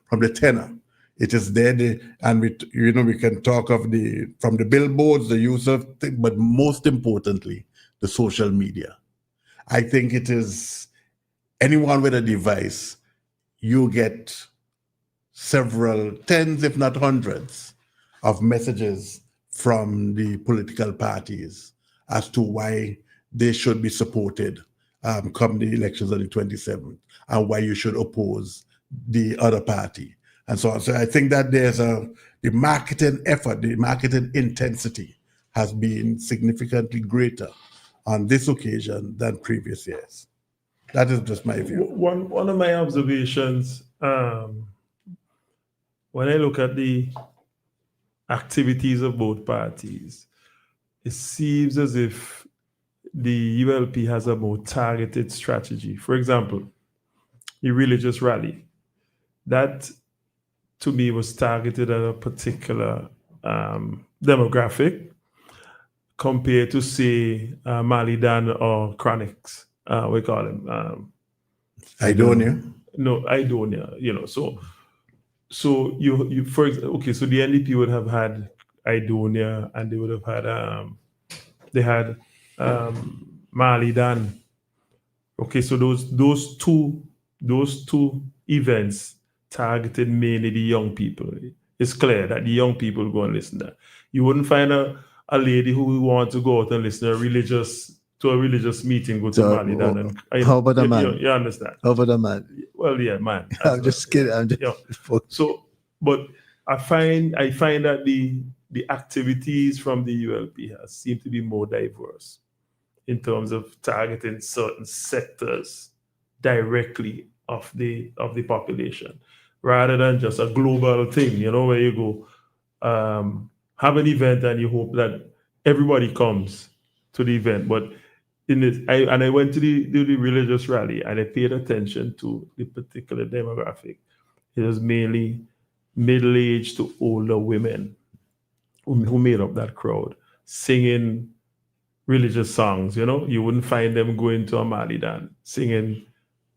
from the tenor. It is there, and we can talk of from the billboards, the use of things, but most importantly, the social media. I think it is anyone with a device, you get several tens, if not hundreds, of messages from the political parties as to why they should be supported come the elections on the 27th, and why you should oppose the other party. And so I think that there's the marketing effort, the marketing intensity has been significantly greater on this occasion than previous years. That is just my view. One of my observations, when I look at the activities of both parties, it seems as if the ULP has a more targeted strategy. For example, the religious rally, that to me was targeted at a particular demographic compared to, say, Malidan or Chronics. We call them Idonia. No, Idonia. So you for example, okay, so the NDP would have had Idonia, and they would have had Malidan. Okay, so those two events targeted mainly the young people. It's clear that the young people go and listen to that. You wouldn't find a lady who wants to go out and listen to a religious meeting, go to Malidan. How about a man? You understand? How about a man? Well, yeah, man. I'm just kidding. So, but I find that the activities from the ULP seem to be more diverse in terms of targeting certain sectors directly of the population, rather than just a global thing, where you go have an event and you hope that everybody comes to the event. But I went to the religious rally, and I paid attention to the particular demographic. It was mainly middle-aged to older women who made up that crowd, singing religious songs. You wouldn't find them going to a Malidan singing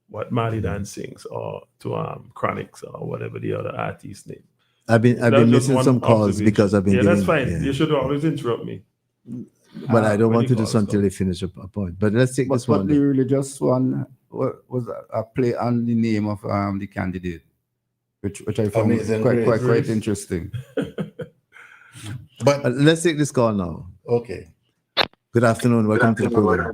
what Malidan sings, or to Chronics or whatever the other artist's name. I've been missing some calls because I've been. Yeah, that's fine. Yeah. You should always interrupt me. But I don't want to do this until they finish a point. But let's take this one. But the religious one was a play on the name of the candidate, which I found quite interesting. But let's take this call now. Okay. Good afternoon. Welcome to the program.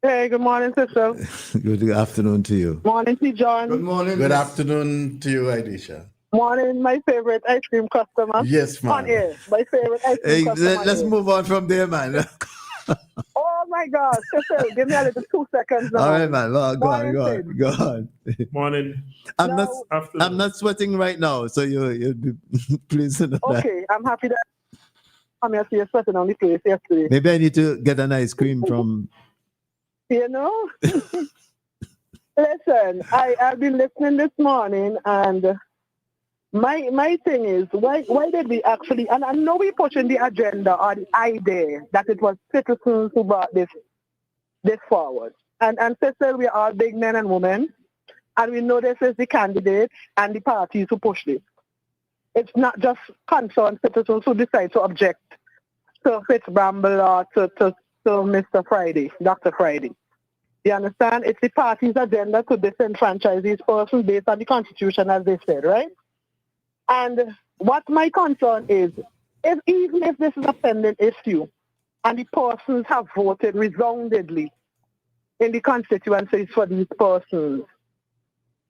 Hey, good morning, Cecil. Good afternoon to you. Morning to John. Good morning. Good afternoon to you, Aisha. Morning, my favorite ice cream customer. Yes, ma'am. On air, my favorite ice cream customer. Let's move on from there, man. Oh my God, Cecil, give me a little 2 seconds now. All right, man. Go on. Morning. I'm not sweating right now, so you'll be pleased to know that. Okay, I'm happy that I'm here to you sweating on the place yesterday. Maybe I need to get an ice cream from. Listen, I've been listening this morning, and my thing is, why did we actually, and I know we pushing the agenda or the idea that it was citizens who brought this forward. And Cecil, we are all big men and women, and we know this is the candidates and the parties who push this. It's not just concerned citizens who decide to object to Fitz Bramble or to Mr. Friday, Dr. Friday. You understand? It's the party's agenda to disenfranchise these persons based on the Constitution, as they said, right? And what my concern is, even if this is a pending issue and the persons have voted resoundingly in the constituencies for these persons,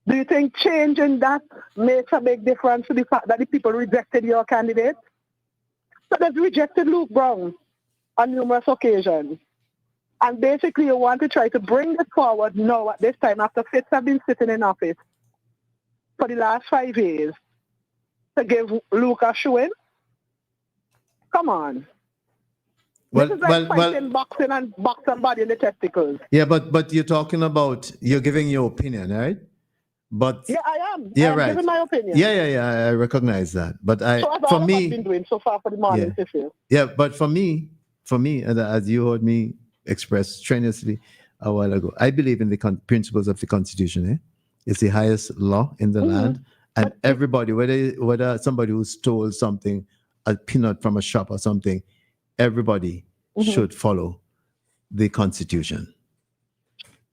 do you think changing that makes a big difference to the fact that the people rejected your candidate? So they've rejected Luke Brown on numerous occasions. And basically you want to try to bring this forward now at this time after Fitz have been sitting in office for the last 5 years to give Luke a showing? Come on. This is like fighting boxing and box somebody in the testicles. Yeah, but you're talking about, you're giving your opinion, right? But yeah, I am. Yeah, I'm right. giving my opinion. Yeah, I recognize that. But for me, I've been doing so far for the morning issue. Yeah, but for me, as you heard me express strenuously, a while ago. I believe in the principles of the Constitution. It's the highest law in the land, and everybody, whether somebody who stole something, a peanut from a shop or something, everybody should follow the Constitution.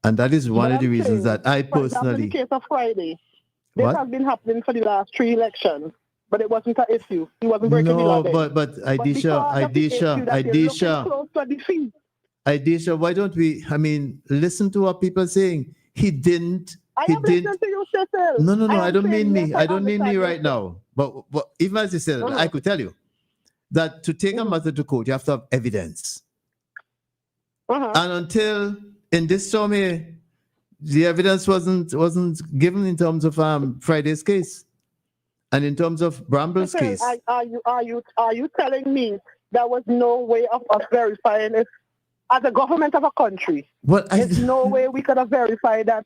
And that is one of the reasons that I personally. In the case of Friday, this What? has been happening for the last 3 elections, but it wasn't an issue. He wasn't breaking the law. But Aidisha, why don't we? I mean, listen to what people are saying. He didn't. I am listening to you, Cecil. No. I don't mean me. Yes, I don't mean me right understand. now. But even as you said, I could tell you that to take a matter to court, you have to have evidence. And until in this storm here, the evidence wasn't given in terms of Friday's case, and in terms of Bramble's case. Are you telling me there was no way of us verifying it as a government of a country? Well, there's no way we could have verified that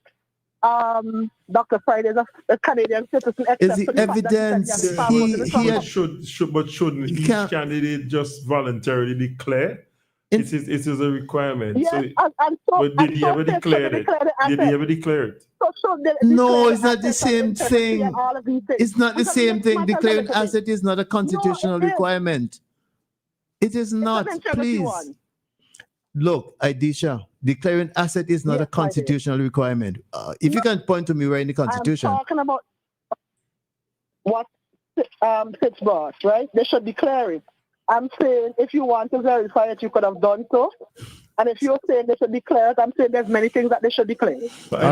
Dr. Friday is a Canadian citizen. Is the evidence shouldn't each candidate just voluntarily declare? It is a requirement. Yes, but did he ever declare it? Did he ever declare it? No, it's not the same thing. It's not the same thing. Declaring asset is not a constitutional requirement. It is not. Please. Look, Aidisha, declaring asset is not a constitutional requirement. If you can point to me where in the Constitution. I'm talking about what Fitz brought, right? They should declare it. I'm saying if you want to verify it, you could have done so. And if you're saying they should declare it, I'm saying there's many things that they should declare. But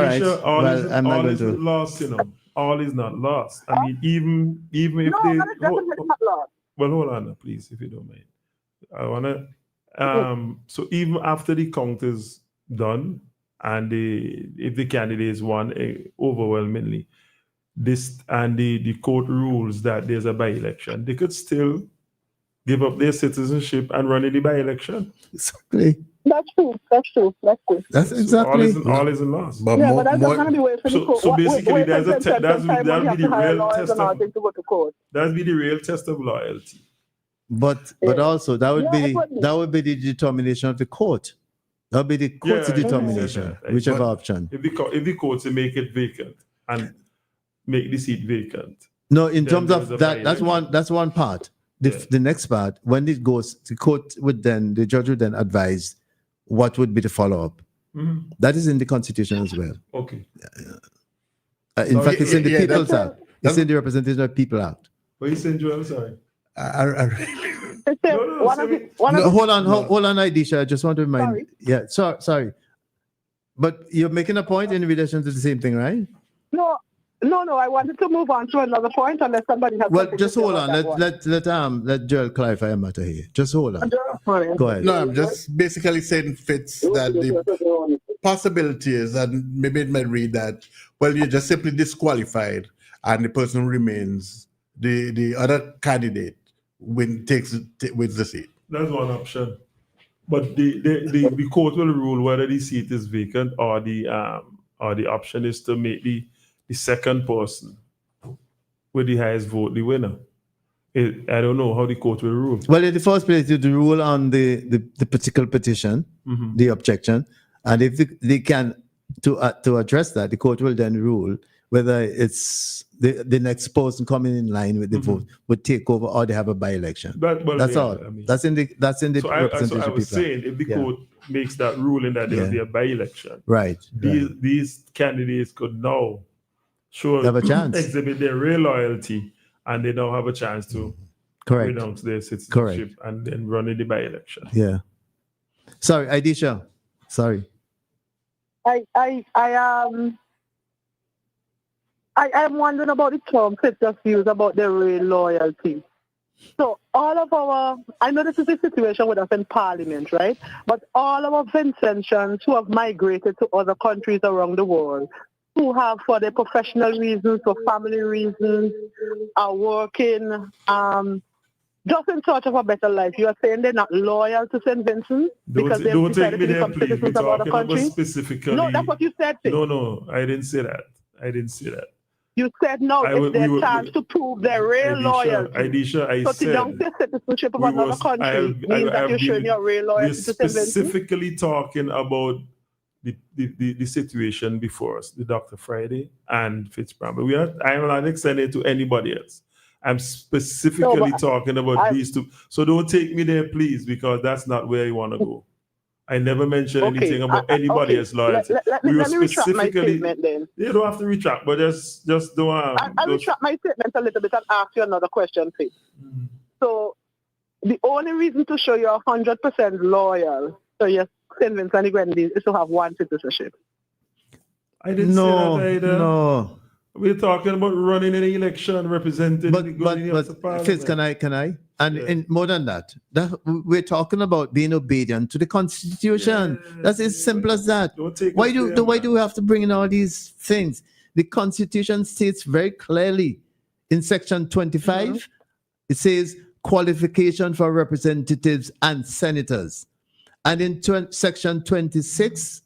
all is lost, you know. All is not lost. I mean, even if they... not lost. Well, hold on, please, if you don't mind. I want to... So even after the count is done, and if the candidates won overwhelmingly, the court rules that there's a by-election, they could still give up their citizenship and run in the by-election. Exactly. That's true. That's exactly. So all isn't lost. But but that's not going to be way for the court. So basically, that'll be the real test of. That'll be the real test of loyalty. But also that would be the determination of the court. That would be the court's determination, whichever option. If the courts make it vacant and make the seat vacant. No, in terms of that, that's one part. The next part, when it goes, the judge would then advise what would be the follow-up. That is in the Constitution as well. Okay. In fact, it's in the People's Act. It's in the Representation of People Act. What are you saying, Joel? Sorry. Hold on, Aidisha. I just want to remind. Sorry. But you're making a point in relation to the same thing, right? No. I wanted to move on to another point unless somebody has. Well, just hold on. Let Joel clarify a matter here. Just hold on. Go ahead. No, I'm just basically saying, Fitz, that the possibility is, and maybe it might read that, well, you're just simply disqualified and the person remains, the other candidate wins the seat. That's one option. But the court will rule whether the seat is vacant or the option is to make the second person with the highest vote the winner. I don't know how the court will rule. Well, in the first place, you rule on the particular petition, the objection, and if they can to address that, the court will then rule whether it's the next person coming in line with the vote would take over or they have a by-election. That's all. I mean, that's in the representation. I was saying, if the court makes that ruling that there'll be a by-election, right? These candidates could now have a chance, exhibit their real loyalty, and they now have a chance to renounce their citizenship and then run in the by-election. Yeah. Sorry, Aidisha. Sorry. I'm wondering about the term Fitz just used about the real loyalty. So all of I know this is a situation with us in Parliament, right? But all our Vincentians who have migrated to other countries around the world, who have for their professional reasons, for family reasons, are working just in search of a better life. You are saying they're not loyal to St. Vincent because they've decided to become citizens of other countries? No, that's what you said. No, I didn't say that. You said no, it's their chance to prove their real loyalty. Aidisha, I said... So to don't say citizenship of another country means that you're showing your real loyalty to St. Vincent? We're specifically talking about the situation before us, the Dr. Friday and Fitz. But I'm not extending it to anybody else. I'm specifically talking about these two. So don't take me there, please, because that's not where you want to go. I never mentioned anything about anybody else's loyalty. Let me retract my statement then. You don't have to retract, but just don't. I'll retract my statement a little bit and ask you another question, please. Mm. So the only reason to show you're 100% loyal to your St. Vincent and the Grenadines is to have one citizenship. I didn't say that either. No. We're talking about running an election, representing the good in the But Fitz, can I? And more than that, we're talking about being obedient to the Constitution. That's as simple as that. Why do we have to bring in all these things? The Constitution states very clearly in Section 25, it says qualification for representatives and senators. And in Section 26,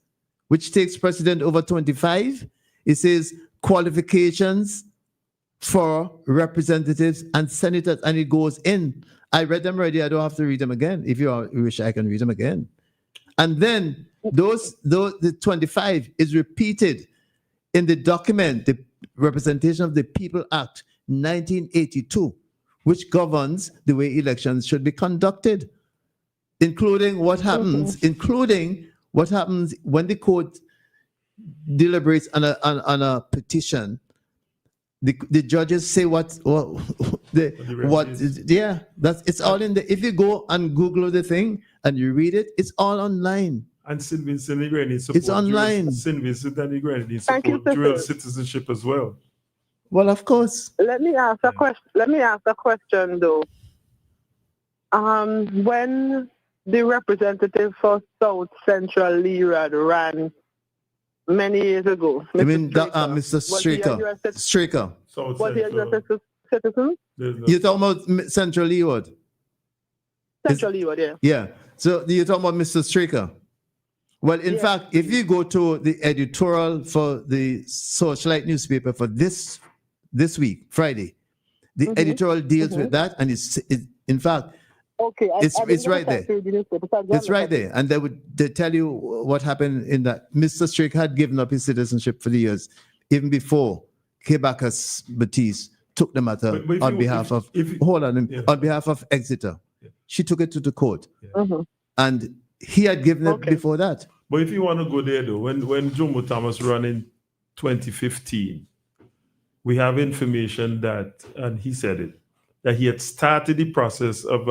which takes precedent over 25, it says qualifications for representatives and senators, and it goes in. I read them already. I don't have to read them again. If you wish, I can read them again. And then the 25 is repeated in the document, the Representation of the People Act 1982, which governs the way elections should be conducted, including what happens when the court deliberates on a petition. The judges say it's all in the. If you go and Google the thing and you read it, it's all online. And St. Vincent and the Grenadines support it's online. St. Vincent and the Grenadines support dual citizenship as well. Well, of course. Let me ask a question. Let me ask a question though. When the representative for South Central Leeward ran many years ago, Mr. Straker. Was he a U.S. citizen? You're talking about Central Leeward? Central Leeward, yeah. Yeah. So you're talking about Mr. Straker? Well, in fact, if you go to the editorial for the Socialite newspaper for this week, Friday, the editorial deals with that, and it's in fact, it's right there. It's right there, and they tell you what happened in that. Mr. Strick had given up his citizenship for the years, even before Kebacus Batiste took the matter on behalf of Exeter. Yeah. She took it to the court, and he had given it before that. But if you want to go there, though, when Jomo Thomas ran in 2015, we have information that, and he said it, that he had started the process of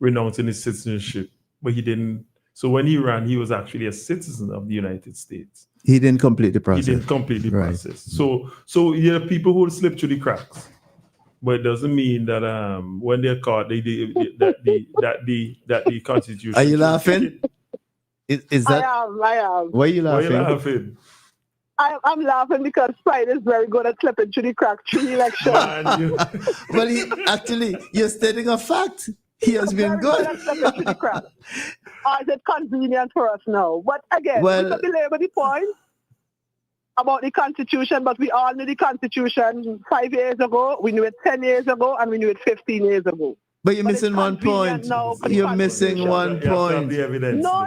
renouncing his citizenship, but he didn't. So when he ran, he was actually a citizen of the United States. He didn't complete the process. He didn't complete the process. So there are people who will slip through the cracks, but it doesn't mean that when they're caught, that the Constitution. Are you laughing? Is that? I am. Why are you laughing? I'm laughing because Pride is very good at slipping through the cracks through the election. Well, you're stating a fact. He has been good. Or is it convenient for us now? But again, we can belabor the point about the Constitution, but we all knew the Constitution 5 years ago, we knew it 10 years ago, and we knew it 15 years ago. But you're missing one point. You're missing one point. No,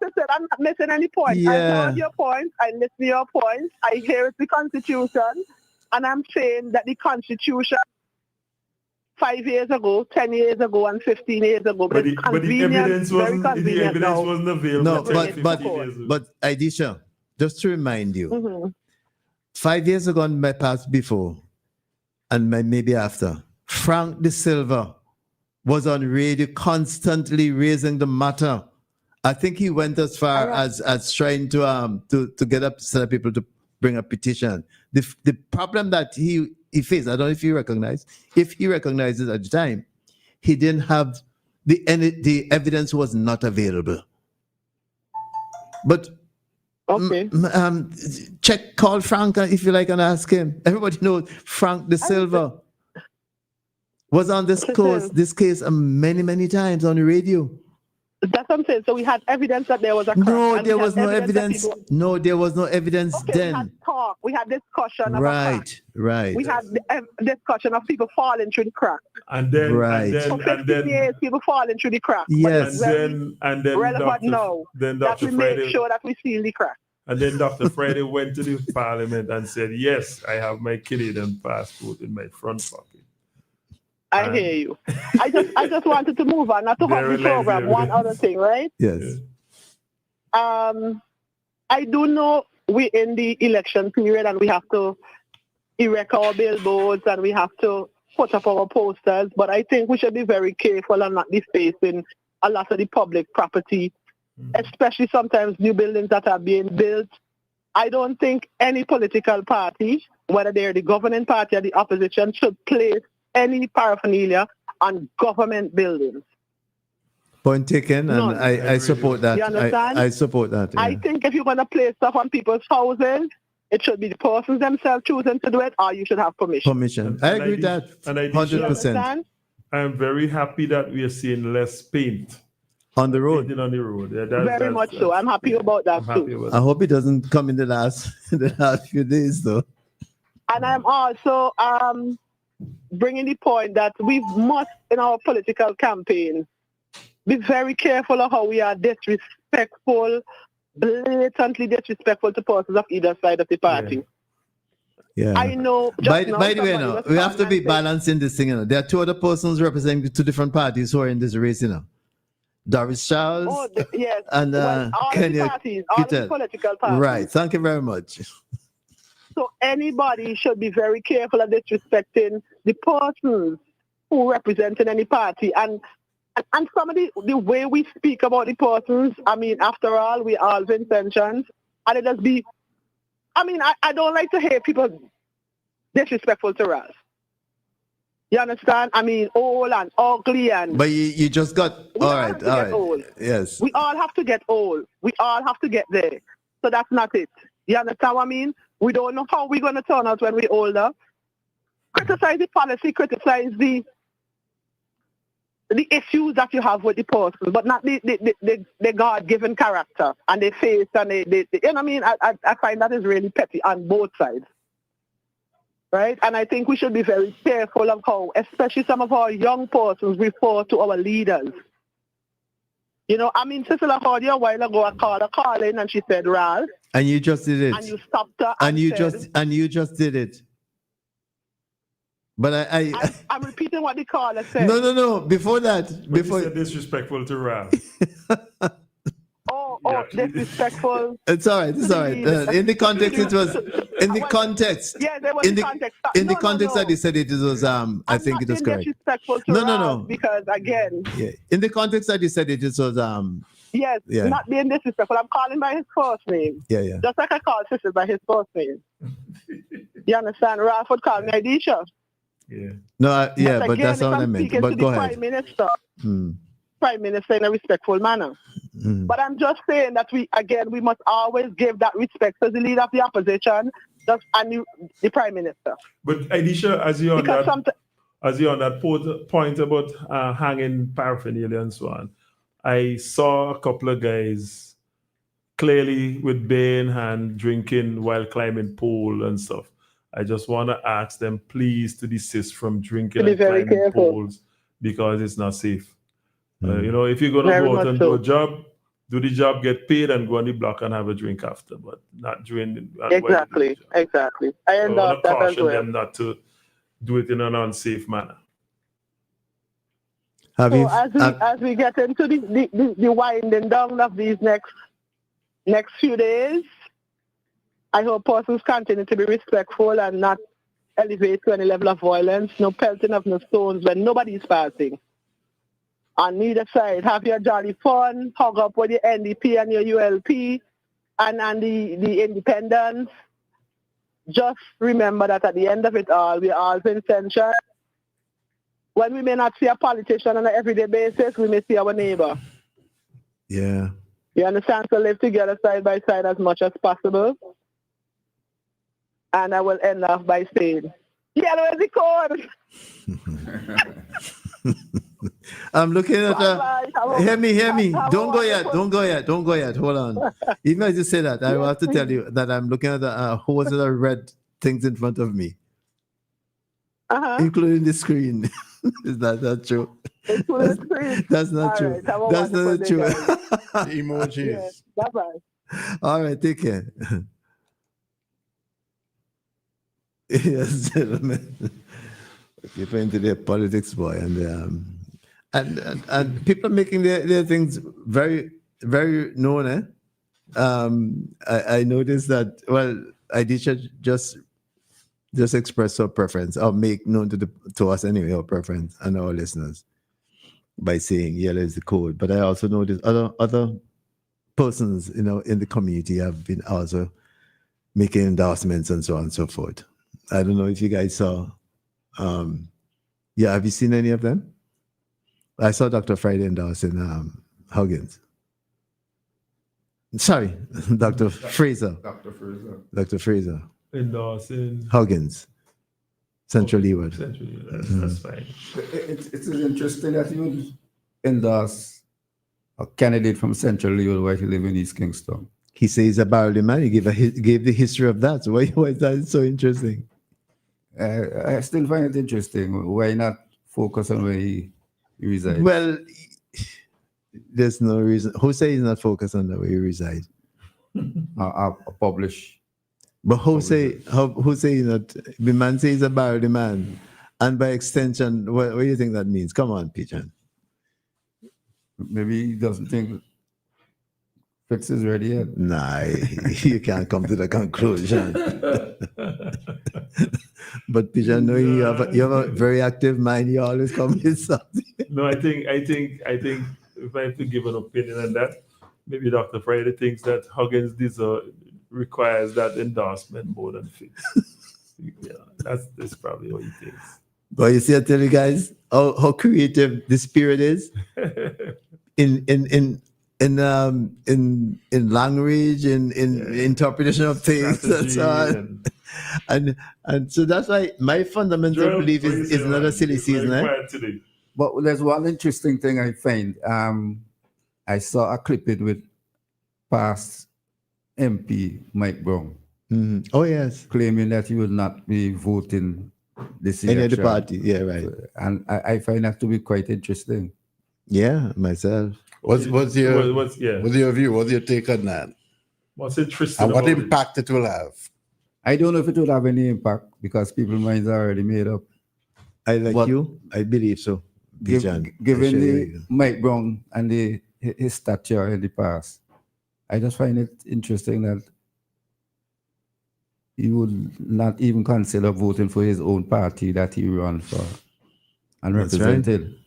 Cecil, I'm not missing any point. Yeah. I heard your points. I listen to your points. I hear it's the Constitution. And I'm saying that the Constitution 5 years ago, 10 years ago, and 15 years ago. But the evidence wasn't available. No, but Aidisha, just to remind you, 5 years ago and perhaps before, and maybe after, Frank De Silva was on radio constantly raising the matter. I think he went as far as trying to get up set people to bring a petition. The problem that he faced, I don't know if you recognize, if he recognizes at the time, he didn't have the evidence was not available. But call Frank if you like and ask him. Everybody knows Frank De Silva was on this case many times on the radio. That's what I'm saying. So we had evidence that there was a crime. No, there was no evidence. No, there was no evidence then. We had talk. we had discussion of a crack. Right. We had discussion of people falling through the crack. And then, Right. For 15 years, people falling through the crack. Yes. and then Relevant Dr. now Then that Dr. we Friday, make sure that we seal the crack. and then Dr. Friday went to the parliament and said, "Yes, I have my Canadian passport in my front pocket." I hear you. I just wanted to move on, not to hug the program. One other thing, right? Yes. I do know we're in the election period and we have to erect our billboards and we have to put up our posters, but I think we should be very careful and not defacing a lot of the public property, especially sometimes new buildings that are being built. I don't think any political party, whether they're the governing party or the opposition, should place any paraphernalia on government buildings. Point taken, and None. I support that. You understand? I support that. Yeah. I think if you're going to place stuff on people's houses, it should be the persons themselves choosing to do it, or you should have permission. I agree with that. And I 100%. I'm very happy that we are seeing less paint on the road. Painting on the road. Yeah, Very much so. I'm happy about that too. I hope it doesn't come in the last few days, though. And I'm also bringing the point that we must, in our political campaign, be very careful of how we are disrespectful, blatantly disrespectful to persons of either side of the party. Yeah. I know. By the way, no, we have to be balancing this thing. You know. There are two other persons representing two different parties who are in this race. You know, Doris Charles yes. and all Kenya the parties, all the political parties. Right. Thank you very much. So anybody should be very careful of disrespecting the persons who represent in any party. And some of the way we speak about the persons, I mean, after all, we all have intentions. And it just be, I mean, I don't like to hear people disrespectful to us. You understand? I mean, old and ugly and... But you just got... All right. Old. Yes. We all have to get old. We all have to get there. So that's not it. You understand what I mean? We don't know how we're going to turn out when we're older. Criticize the policy, criticize the issues that you have with the person, but not the God-given character and the face and you know what I mean? I find that is really petty on both sides. Right? And I think we should be very careful of how, especially some of our young persons, refer to our leaders. You know, I mean, Cecil, I heard you a while ago, I called her calling and she said, Ralph. And you just did it. And you stopped her. And you just did it. But I'm repeating what the caller said. No. Before that, before you said disrespectful to Ralph. Disrespectful. It's all right. In the context, it was in the context. Yeah, there was context. In the context that he said it was I think it was correct. Disrespectful to Ralph because again. Yeah. In the context that he said it was Yes, yeah. Not being disrespectful. I'm calling by his first name. Yeah. Just like I call Cecil by his first name. You understand? Ralph would call me Aisha. Yeah. No, but again, that's not what I meant. But go ahead. Prime Minister. Prime Minister in a respectful manner. But I'm just saying that we must always give that respect to the leader of the opposition and the Prime Minister. But Aisha, as you on that point about hanging paraphernalia and so on, I saw a couple of guys clearly with beer in hand drinking while climbing pole and stuff. I just want to ask them, please, to desist from drinking and climbing poles because it's not safe. You know, if you're going to go out and do the job, get paid and go on the block and have a drink after, but not during Exactly. I want to caution them not to do it in an unsafe manner. As we get into the winding down of these next few days, I hope persons continue to be respectful and not elevate to any level of violence, no pelting of no stones when nobody's passing. On neither side, have your jolly fun, hug up with your NDP and your ULP and the independents. Just remember that at the end of it all, we are all in tension. When we may not see a politician on an everyday basis, we may see our neighbor. Yeah. You understand? So live together side by side as much as possible. And I will end off by saying, yellow is the code. I'm looking at Bye-bye. hear me. Have a Don't go yet. wonderful- Don't go yet. Hold on. Even as you say that, I Yes, have to tell please. you that I'm looking at the holes of red things in front of me, Uh-huh. including the screen. Is that not true? Including the screen. That's not All true. right. Have a That's wonderful not day, true. guys. The emojis. Yeah. Bye-bye. All right, take care. Yes, gentlemen. You're into their politics, boy, and people making their things very, very known. I noticed that. Well, Adisha just express her preference or make known to us anyway her preference and our listeners by saying yellow is the code. But I also noticed other persons in the community have been also making endorsements and so on and so forth. I don't know if you guys saw. Have you seen any of them? I saw Dr. Friday endorsing Huggins. Sorry, Dr. Fraser. Dr. Fraser. Endorsing Huggins. Central Leeward. Central Leeward. That's fine. It's interesting that you would endorse a candidate from Central Leeward while he live in East Kingston. He says he's a barrel man. He gave the history of that. So why is that so interesting? I still find it interesting. Why not focus on where he resides? Well, there's no reason. Who say he's not focused on the way he resides? Publish. But who say he's not? The man says he's a barrel man, and by extension, what do you think that means? Come on, Pijan. Maybe he doesn't think Fitz is ready yet. Nah, you can't come to the conclusion. But Pijan, no, you have a very active mind. You always come with something. No, I think if I have to give an opinion on that, maybe Dr. Friday thinks that Huggins requires that endorsement more than Fitz. Yeah, that's probably what he thinks. But you see, I tell you guys how creative the spirit is in language, in interpretation of things, and so on. And so that's why my fundamental belief is not a silly season. But there's one interesting thing I find. I saw a clipping with past MP Mike Brown. Mm-hmm. Oh yes, claiming that he will not be voting this election. Any other party, yeah, right. And I find that to be quite interesting. Yeah, myself. What's your view? What's your take on that? What's interesting? And what impact it will have? I don't know if it will have any impact because people's minds are already made up. I believe so. Given the Mike Brown and his stature in the past, I just find it interesting that he would not even consider voting for his own party that he ran for and represented. Right.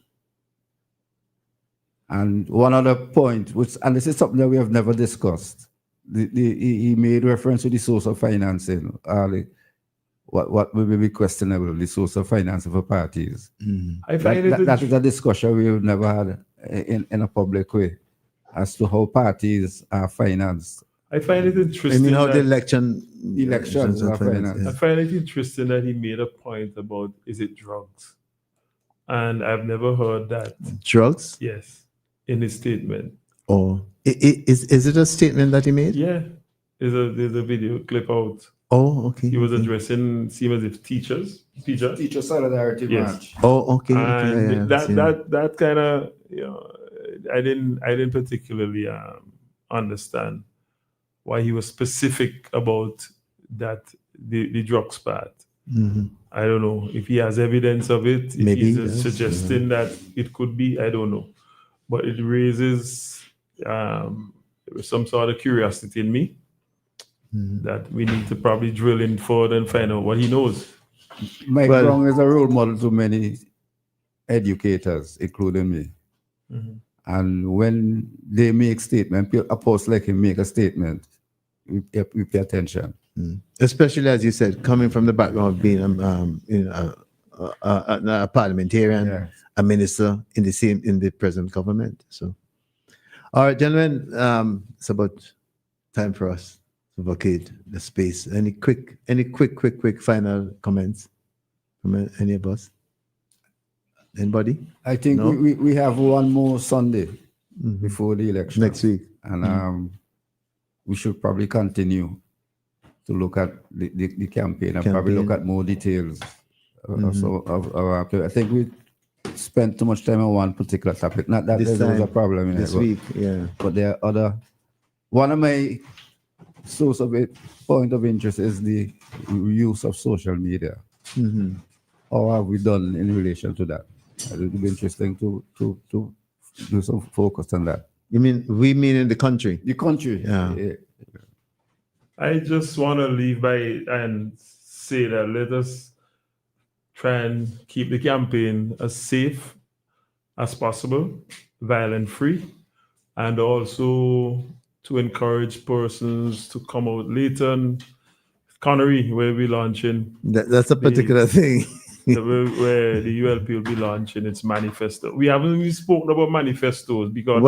And one other point, and this is something that we have never discussed, he made reference to the source of financing, what will be questionable, the source of financing for parties. Mm-hmm. I find that is a discussion we've never had in a public way as to how parties are financed. I find it interesting. I mean, how the elections are financed. I find it interesting that he made a point about, is it drugs? And I've never heard that. Drugs? Yes, in his statement. Oh, is it a statement that he made? Yeah, there's a video clip out. Oh, okay. He was addressing, seem as if Teacher Solidarity March. Oh, okay. And that kind of, I didn't particularly understand why he was specific about that the drugs part. Mm-hmm. I don't know if he has evidence of it. If Maybe he's suggesting that it could be. I don't know, but it raises some sort of curiosity in me that we need to probably drill in further and find out what he knows. Mike Brown is a role model to many educators, including me. Mm-hmm. And when they make statement, a post like him make a statement, we pay attention. Especially, as you said, coming from the background of being a parliamentarian, a minister in the present government. So, all right, gentlemen, it's about time for us to vacate the space. Any quick final comments from any of us? Anybody? I think No? we have one more Sunday before the election. Next week. And we should probably continue to look at the campaign and probably look at more details. I think we spent too much time on one particular topic. Not that This there was a time, problem in this it, week, yeah. but there are other. One of my point of interest is the use of social media. How have we done in relation to that? It would be interesting to do some focus on that. You mean we mean in the country? The country. Yeah. I just want to leave by and say that let us try and keep the campaign as safe as possible, violent free, and also to encourage persons to come out later. And Connery, where we're launching. That's a particular thing. Where the ULP will be launching its manifesto. We haven't even spoken about manifestos because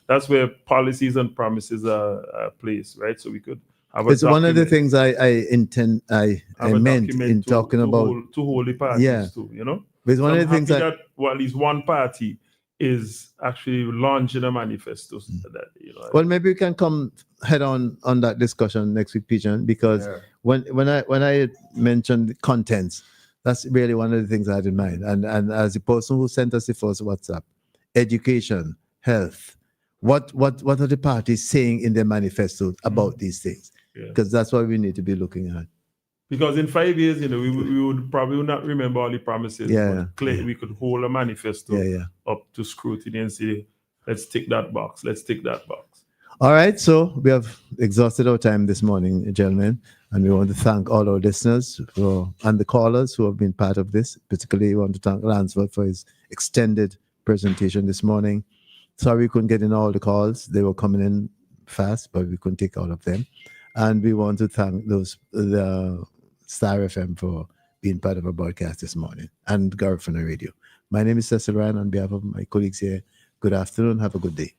that's where policies and promises are placed, right? So we could have a it's one of the things I meant in talking about to hold the parties too, you know. But it's one of the things that at least one party is actually launching a manifesto. That, you know, well, maybe we can come head on that discussion next week, Pigeon, because when I mentioned the contents, that's really one of the things I had in mind. And as the person who sent us the first WhatsApp, education, health, what are the parties saying in their manifestos about these things? Because that's what we need to be looking at. Because in 5 years, you know, we would probably not remember all the promises. But we could hold a manifesto up to scrutiny and say, let's tick that box. Let's tick that box. All right. So we have exhausted our time this morning, gentlemen. And we want to thank all our listeners and the callers who have been part of this. Particularly, we want to thank Lansford for his extended presentation this morning. Sorry we couldn't get in all the calls. They were coming in fast, but we couldn't take all of them. And we want to thank the Star FM for being part of our broadcast this morning and Garifuna Radio. My name is Cecil Ryan. On behalf of my colleagues here, good afternoon. Have a good day.